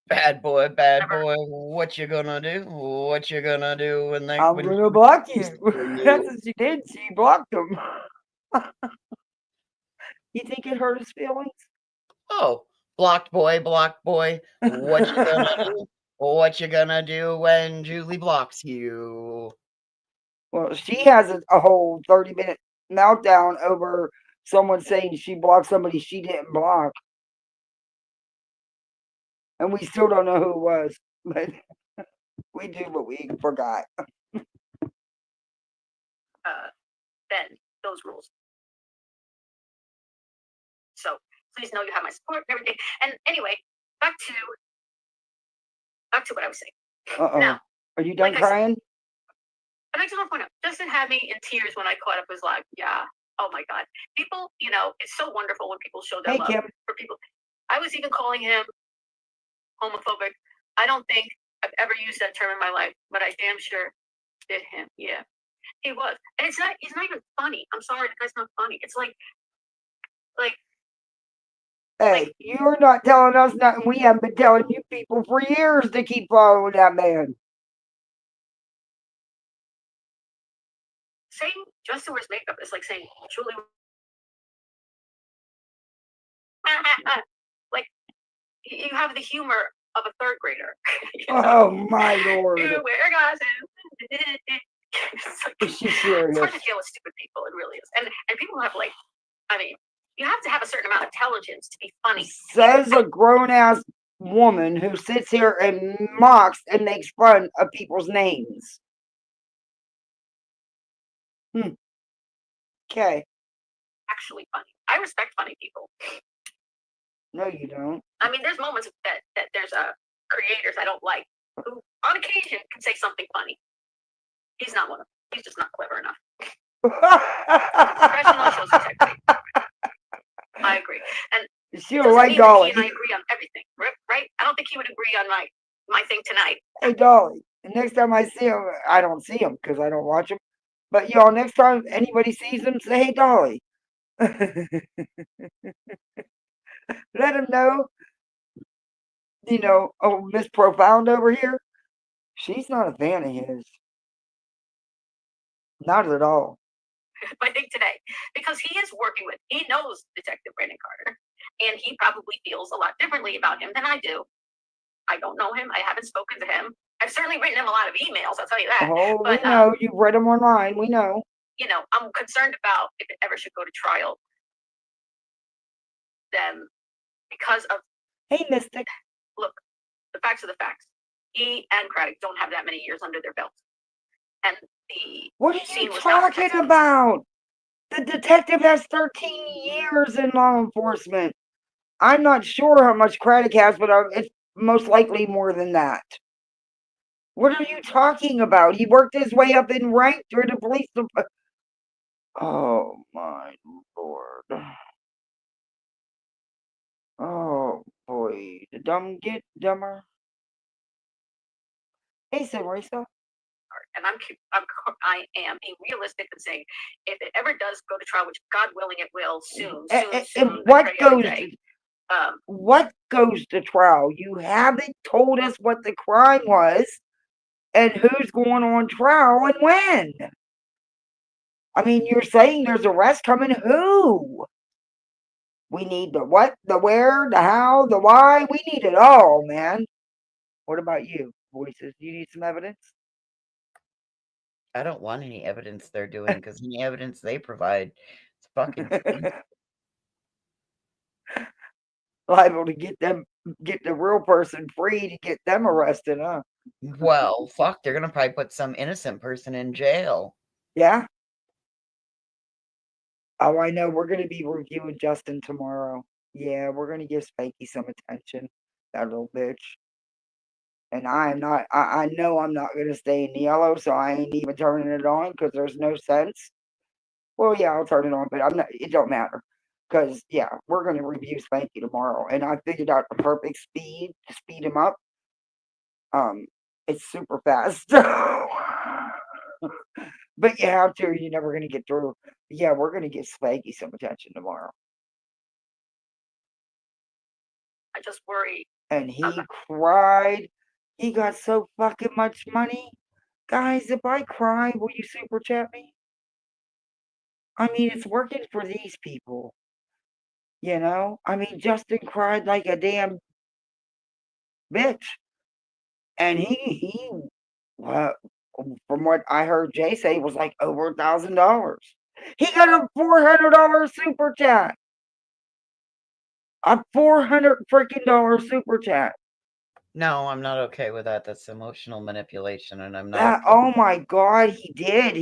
Bad boy, what you gonna do? What you gonna do when they... I'm gonna block you. That's what she did. She blocked him. You think it hurt his feelings? Oh, blocked boy. What you gonna do? What you gonna do when Julie blocks you? Well, she has a whole 30-minute meltdown over someone saying she blocked somebody she didn't block. And we still don't know who it was, but we do, but we forgot. Bend those rules. So please know you have my support and everything. And anyway, back to what I was saying. Now, are you done crying? I'd like to point out, Justin had me in tears when I caught up his live. Yeah. Oh my God. People, it's so wonderful when people show their love for people. I was even calling him homophobic. I don't think I've ever used that term in my life, but I damn sure did him. Yeah, he was. And he's not even funny. I'm sorry, the guy's not funny. It's like. Hey, you're not telling us nothing. We haven't been telling you people for years to keep following that man. Saying Justin wears makeup is like saying Julie. Like, you have the humor of a third grader. Oh my Lord! You wear glasses. It's hard to deal with stupid people. It really is. And people have You have to have a certain amount of intelligence to be funny. Says a grown-ass woman who sits here and mocks and makes fun of people's names. Okay. Actually funny. I respect funny people. No, you don't. I mean, there's moments that there's creators I don't like who, on occasion, can say something funny. He's not one of them. He's just not clever enough. Professional shows integrity. I agree. And She don't like Dolly. He and I agree on everything, right? I don't think he would agree on my thing tonight. Hey, Dolly. The next time I see him, I don't see him because I don't watch him. But y'all, next time anybody sees him, say, "Hey, Dolly." Let him know. Oh, Miss Profound over here. She's not a fan of his. Not at all. I think today, because he knows Detective Brandon Carter, and he probably feels a lot differently about him than I do. I don't know him. I haven't spoken to him. I've certainly written him a lot of emails, I'll tell you that. Oh, but, we know. You've read them online. We know. I'm concerned about if it ever should go to trial, then because of... Hey, Mystic. Look, the facts are the facts. He and Craddock don't have that many years under their belt. And what are you talking about? The detective has 13 years in law enforcement. I'm not sure how much Craddock has, but it's most likely more than that. What are you talking about? He worked his way up in rank through the police department. Oh, my Lord. Oh, boy. The dumb get dumber. Hey, Marisa. And I am being realistic and saying, if it ever does go to trial, which God willing it will soon. And what goes to trial? You haven't told us what the crime was and who's going on trial and when. I mean, you're saying there's arrest coming. Who? We need the what, the where, the how, the why. We need it all, man. What about you, Voices? Do you need some evidence? I don't want any evidence they're doing because any evidence they provide is fucking liable to get the real person free to get them arrested, huh? Well, fuck, they're gonna probably put some innocent person in jail. Yeah. Oh, I know. We're gonna be reviewing Justin tomorrow. Yeah, we're gonna give Spanky some attention. That little bitch. And I know I'm not gonna stay in the yellow, so I ain't even turning it on because there's no sense. Well, yeah, I'll turn it on, but I'm not. It don't matter. Because, yeah, we're going to review Spanky tomorrow. And I figured out the perfect speed to speed him up. It's super fast. But you have to, or you're never going to get through. Yeah, we're going to give Spanky some attention tomorrow. I just worry. And he cried. He got so fucking much money. Guys, if I cry, will you super chat me? I mean, it's working for these people. I mean, Justin cried like a damn bitch. And he from what I heard Jay say, was like over $1,000. He got a $400 super chat. A $400 freaking super chat. No, I'm not okay with that. That's emotional manipulation, and I'm not. Oh my God, he did.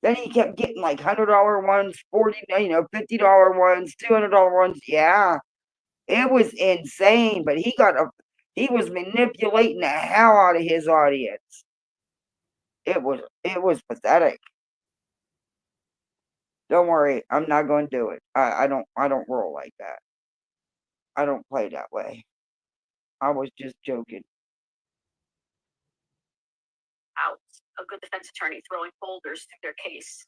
Then he kept getting like $100 ones, $50 ones, $200 ones. Yeah, it was insane. But he was manipulating the hell out of his audience. It was pathetic. Don't worry, I'm not going to do it. I don't roll like that. I don't play that way. I was just joking. Out a good defense attorney throwing folders through their case,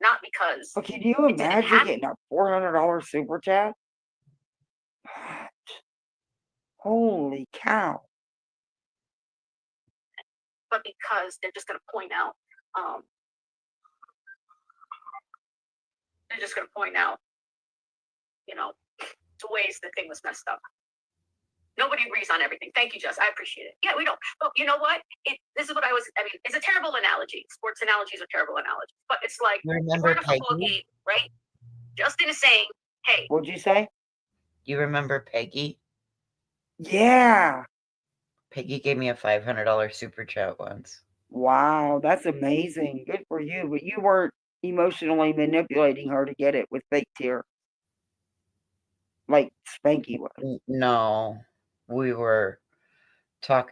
not because. But can you imagine getting a $400 super chat? What? Holy cow! But because they're just going to point out. They're just going to point out, the ways the thing was messed up. Nobody agrees on everything. Thank you, Jess. I appreciate it. Yeah, we don't. But you know what? This is what it's a terrible analogy. Sports analogies are terrible analogies. But it's like, Remember we're in a football game, right? Justin is saying, Hey. What'd you say? You remember Peggy? Yeah. Peggy gave me a $500 super chat once. Wow, that's amazing. Good for you. But you weren't emotionally manipulating her to get it with fake tears, like Spanky was. No, we were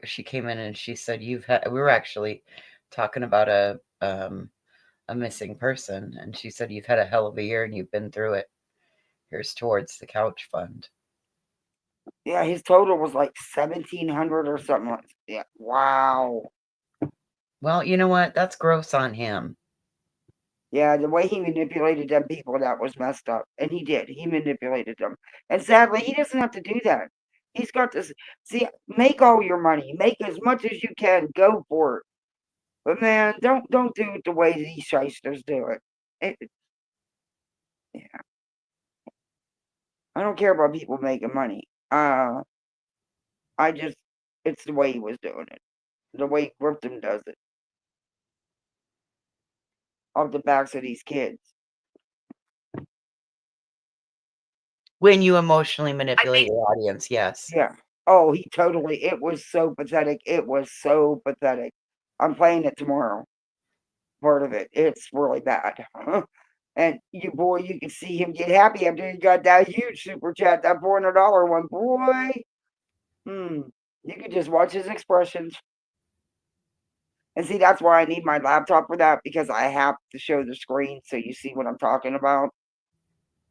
she came in and she said, we were actually talking about a missing person, and she said, you've had a hell of a year and you've been through it. Here's towards the couch fund. Yeah, his total was like 1,700 or something like that. Yeah. Wow. Well, you know what? That's gross on him. Yeah, the way he manipulated them people, that was messed up. And he did. He manipulated them. And sadly, he doesn't have to do that. He's got to see, make all your money. Make as much as you can. Go for it. But man, don't do it the way these shysters do it. Yeah. I don't care about people making money. It's the way he was doing it. The way Griffin does it. Off the backs of these kids. When you emotionally manipulate your audience, yes. Yeah. Oh, it was so pathetic. It was so pathetic. I'm playing it tomorrow. Part of it. It's really bad. And you can see him get happy after he got that huge super chat, that $400 one. Boy. You could just watch his expressions. And see, that's why I need my laptop for that, because I have to show the screen so you see what I'm talking about.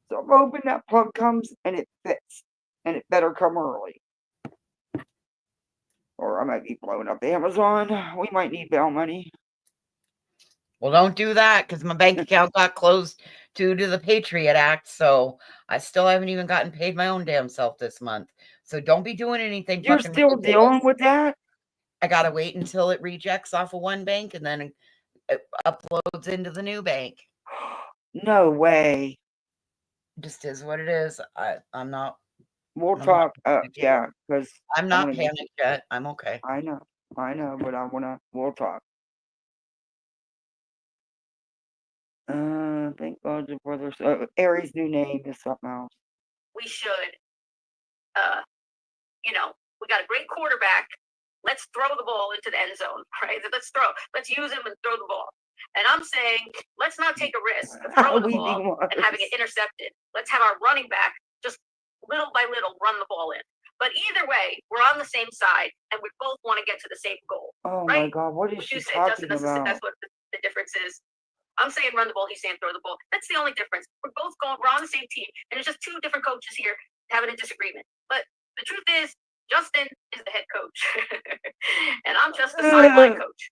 So I'm hoping that plug comes and it fits. And it better come early. Or I might be blowing up Amazon. We might need bail money. Well, don't do that, because my bank account got closed due to the Patriot Act. So I still haven't even gotten paid my own damn self this month. So don't be doing anything. You're still dealing with that? I got to wait until it rejects off of one bank and then it uploads into the new bank. No way. Just is what it is. I'm not. We'll talk. Yeah, because I'm not panicked yet. I'm okay. I know, but we'll talk. Thank God the brothers. Aries' new name is something else. We should, we got a great quarterback. Let's throw the ball into the end zone, right? Let's use him and throw the ball. And I'm saying, let's not take a risk of throwing the ball and having it intercepted. Let's have our running back just little by little run the ball in. But either way, we're on the same side, and we both want to get to the same goal. Oh right? My God, what is she talking about? That's what the difference is. I'm saying run the ball, he's saying throw the ball. That's the only difference. We're on the same team, and there's just two different coaches here having a disagreement. But the truth is, Justin is the head coach, and I'm just the sideline coach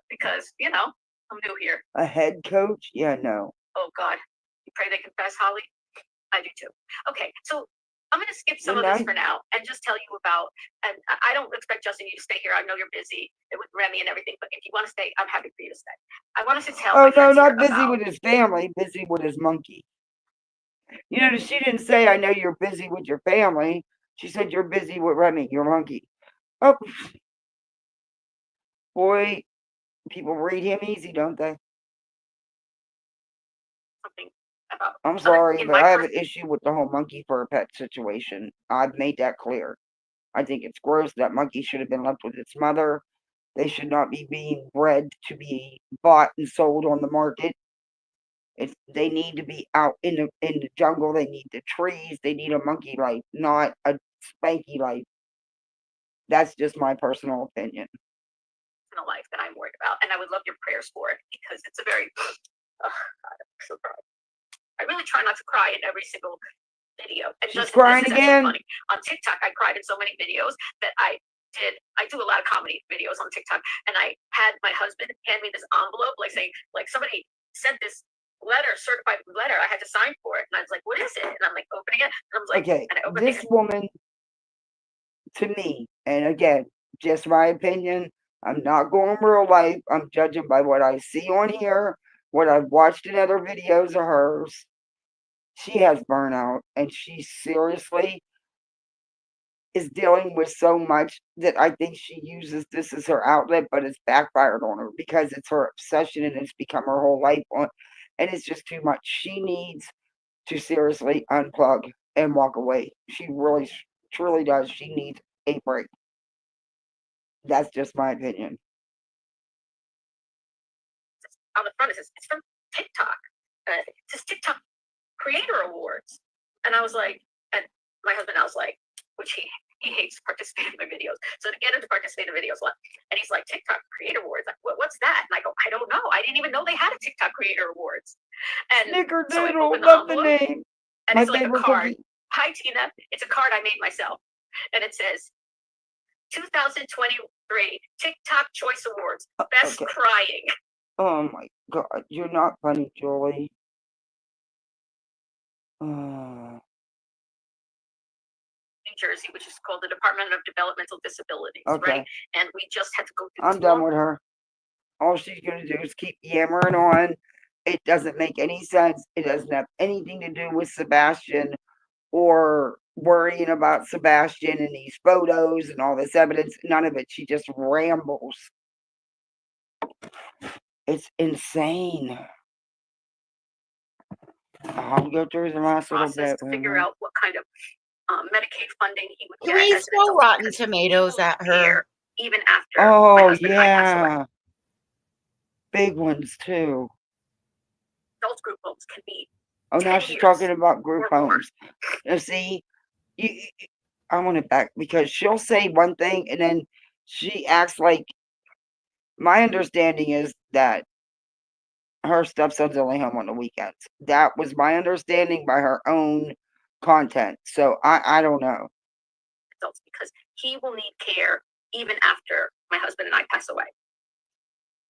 because I'm new here. A head coach? Yeah, no. Oh God, you pray they confess, Holly. I do too. Okay, so I'm going to skip some of this for now and just tell you about. And I don't expect Justin you to stay here. I know you're busy with Remy and everything, but if you want to stay, I'm happy for you to stay. I want to tell. Oh no, not busy with his family. Busy with his monkey. She didn't say, I know you're busy with your family. She said, you're busy with Remy, your monkey. Oh, boy, people read him easy, don't they? Something about. I'm sorry, but I have an issue with the whole monkey for a pet situation. I've made that clear. I think it's gross. That monkey should have been left with its mother. They should not be being bred to be bought and sold on the market. They need to be out in the jungle. They need the trees. They need a monkey life, not a spanky life. That's just my personal opinion. In a life that I'm worried about, and I would love your prayers for it because it's a very. Oh God, I'm so proud. I really try not to cry in every single video. And she's crying again. Funny. On TikTok, I cried in so many videos that I do a lot of comedy videos on TikTok, and I had my husband hand me this envelope, saying, somebody sent this certified letter. I had to sign for it, and I was like, "What is it?" And I'm opening it, and I was like, "Okay, and I opened this woman." To me, and again, just my opinion. I'm not going real life. I'm judging by what I see on here, what I've watched in other videos of hers. She has burnout, and she seriously is dealing with so much that I think she uses this as her outlet, but it's backfired on her because it's her obsession and it's become her whole life on, and it's just too much. She needs to seriously unplug and walk away. She really, truly does. She needs a break. That's just my opinion. On the front, it says, it's from TikTok. It says TikTok Creator Awards. And I was like, and my husband, I was like, which he hates participating in my videos. So to get him to participate in videos, and he's like, TikTok Creator Awards. Like, what's that? And I go, I don't know. I didn't even know they had a TikTok Creator Awards. And Snickerdoodle, love the name. And it's like a card. Cookie. Hi, Tina. It's a card I made myself. And it says, 2023 TikTok Choice Awards, Best Crying. Oh my God, you're not funny, Julie. New Jersey, which is called the Department of Developmental Disabilities, right? And we just had to go through. I'm done with her. All she's going to do is keep yammering on. It doesn't make any sense. It doesn't have anything to do with Sebastian or worrying about Sebastian and these photos and all this evidence. None of it. She just rambles. It's insane. I'll go through the last little bit. To figure out what kind of Medicaid funding he would get. Please throw Rotten Tomatoes at her. Even after. Oh, yeah. Big ones, too. Those group homes can be. Oh, now she's talking about group homes. Now, see, I want it back because she'll say one thing and then she acts like. My understanding is that her stepson's only home on the weekends. That was my understanding by her own content. So I don't know. Because he will need care even after my husband and I pass away.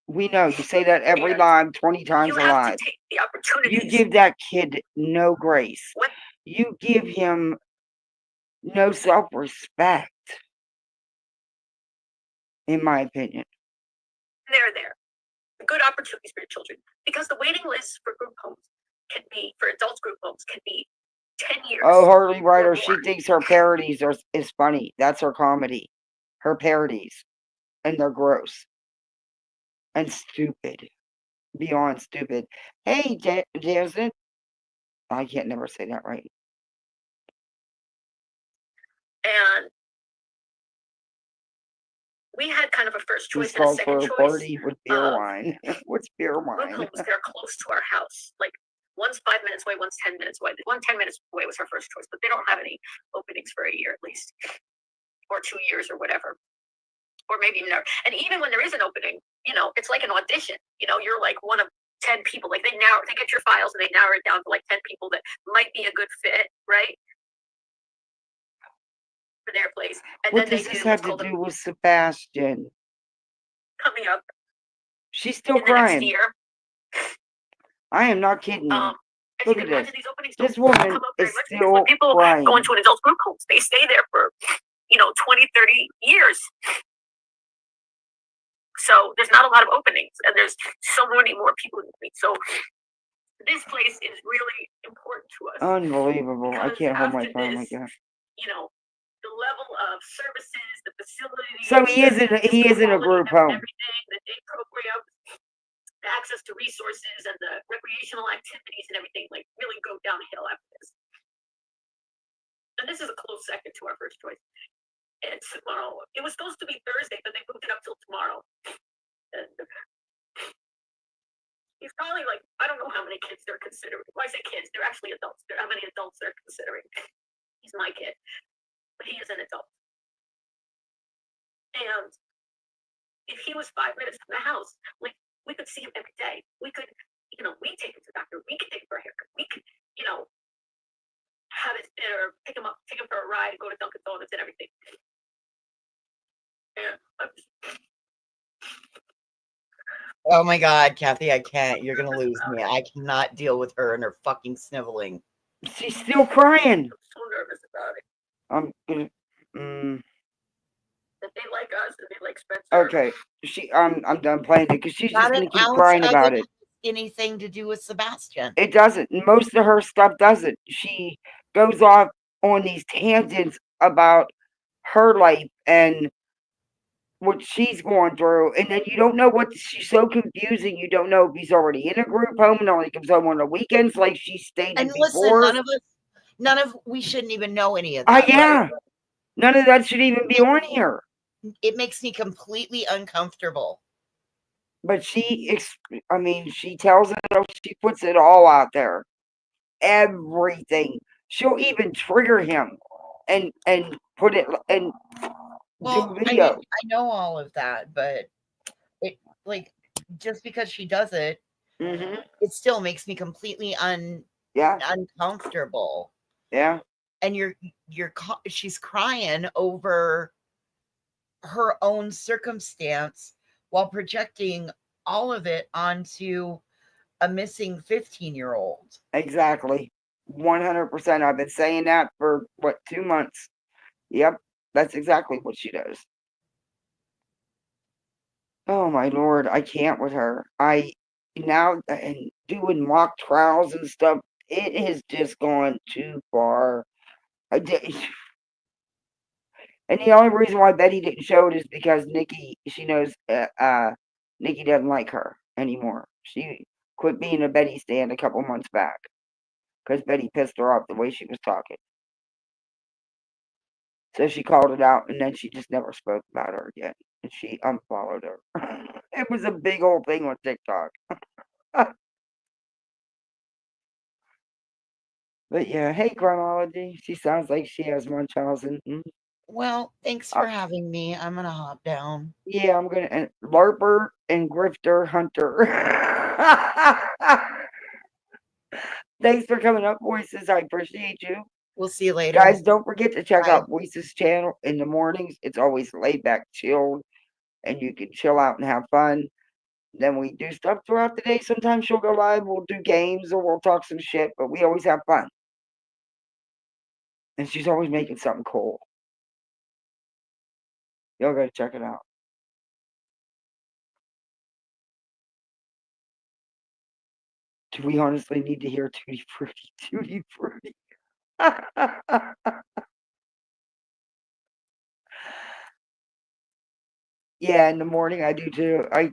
We know. You say that every live, 20 times a live. You have to take the opportunities. You give that kid no grace. You give him no self-respect, in my opinion. They're there. Good opportunities for your children. Because the waiting list for group homes can be, for adults group homes, can be 10 years. Oh, Harley Ryder, she thinks her parodies is funny. That's her comedy. Her parodies. And they're gross. And stupid. Beyond stupid. Hey, Jason. I can't never say that right. And we had kind of a first choice and a second choice. Party with beer wine. What's beer wine? Group homes, they're close to our house. Like, one's 5 minutes away, one's 10 minutes away. One 10 minutes away was her first choice, but they don't have any openings for a year at least. Or 2 years or whatever. Or maybe never. And even when there is an opening, it's like an audition. You're like one of 10 people. Like, they get your files and they narrow it down to like 10 people that might be a good fit, right? For their place. And what then does this have to do with Sebastian? Coming up. She's still crying. Next year. I am not kidding you. Look at this. This woman is still people crying. Go into an adult group homes. They stay there for, 20, 30 years. So there's not a lot of openings, and there's so many more people to meet. So this place is really important to us. Unbelievable. I can't hold my phone like that. The level of services, the facilities. So he is in a group home. Everything, the day program, the access to resources, and the recreational activities and everything really go downhill after this. And this is a close second to our first choice. It's tomorrow. It was supposed to be Thursday, but they moved it up till tomorrow. And he's probably I don't know how many kids they're considering. When I say kids, they're actually adults. How many adults they're considering. He's my kid. But he is an adult. And if he was 5 minutes from the house, we could see him every day. We could, we take him to the doctor. We could take him for a haircut. We could, have his dinner, pick him up, take him for a ride, go to Dunkin' Donuts and everything. And oh my God, Kathy, I can't. You're going to lose me. I cannot deal with her and her fucking sniveling. She's still crying. I'm so nervous about it. I'm gonna. That they like us and they like Spencer. Okay, I'm done playing it because she's just gonna keep crying about it. Anything to do with Sebastian? It doesn't. Most of her stuff doesn't. She goes off on these tangents about her life and what she's going through, and then you don't know what she's so confusing. You don't know if he's already in a group home and only comes home on the weekends, like she stated And before. listen, we shouldn't even know any of that. Yeah, Right? none of that should even be on here. It makes me completely uncomfortable. But she tells it, she puts it all out there, everything. She'll even trigger him, and put it and do a I mean, video. I know all of that, but it like just because she does it, it still makes me completely Yeah, uncomfortable. yeah, And she's crying over her own circumstance while projecting all of it onto a missing 15-year-old. exactly. 100%. I've been saying that for 2 months. Yep, that's exactly what she does. Oh my lord, I can't with her. I now and doing mock trials and stuff. It has just gone too far. I did, and the only reason why Betty didn't show it is because she knows Nikki doesn't like her anymore. She quit being a Betty stand a couple months back because Betty pissed her off the way she was talking. So she called it out, and then she just never spoke about her again, and she unfollowed her. It was a big old thing on TikTok. But yeah, hey, Chronology. She sounds like she has Munchausen. Well, thanks for having me. I'm gonna hop down. Yeah, I'm gonna LARPer and Grifter Hunter. Thanks for coming up, Voices. I appreciate you. We'll see you later. Guys, don't forget to check Bye. out Voices channel in the mornings. It's always laid back, chilled, and you can chill out and have fun. Then we do stuff throughout the day. Sometimes she'll go live, we'll do games, or we'll talk some shit, but we always have fun. And she's always making something cool. Y'all gotta check it out. Do we honestly need to hear Tutti Frutti? Tutti Frutti. Yeah, in the morning I do too. I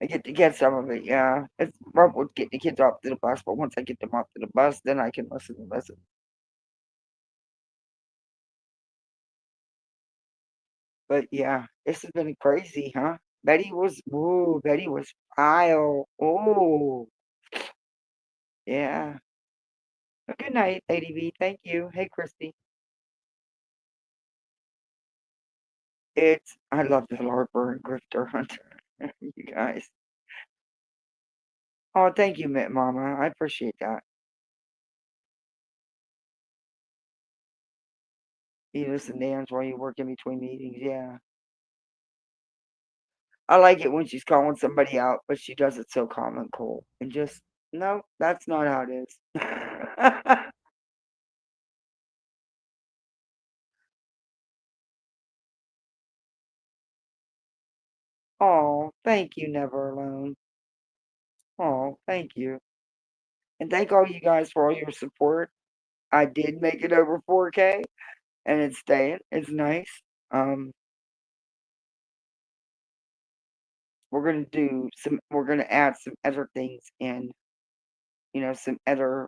get to get some of it, yeah. It's rough with getting the kids off to the bus, but once I get them off to the bus, then I can listen. But yeah, this has been crazy, huh? Betty was vile. Oh, yeah. Well, good night, Lady V. Thank you. Hey, Christy. I love the LARPer and Grifter Hunter. You guys. Oh, thank you, Mama. I appreciate that. You listen dance while you work in between meetings, yeah. I like it when she's calling somebody out, but she does it so calm and cool. And just, no, that's not how it is. Oh, thank you, Never Alone. Oh, thank you. And thank all you guys for all your support. I did make it over 4K, and it's staying. It's nice. We're gonna add some other things in, some other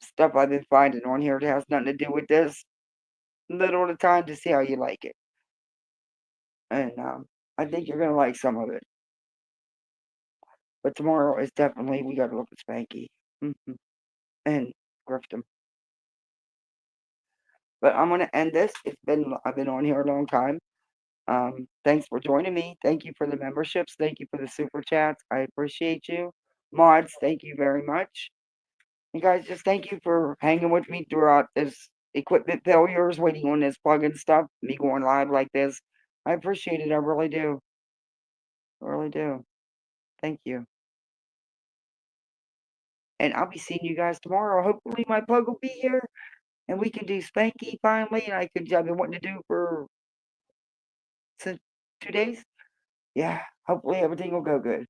stuff I've been finding on here that has nothing to do with this. Little at a time to see how you like it. And I think you're gonna like some of it. But tomorrow is definitely we gotta look at Spanky. And Grifton. But I'm gonna end this. I've been on here a long time. Thanks for joining me. Thank you for the memberships. Thank you for the super chats. I appreciate you. Mods, thank you very much. You guys, just thank you for hanging with me throughout this equipment failures, waiting on this plugin stuff, me going live like this. I appreciate it. I really do. I really do. Thank you. And I'll be seeing you guys tomorrow. Hopefully my plug will be here and we can do Spanky finally. And I've been wanting to do for since 2 days. Yeah, hopefully everything will go good.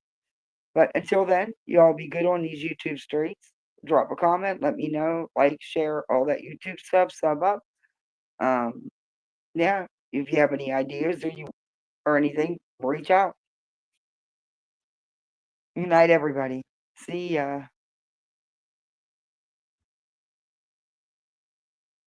But until then, you all be good on these YouTube streets. Drop a comment, let me know, like, share, all that YouTube stuff, sub up. Yeah, if you have any ideas or anything, reach out. Good night, everybody. See ya.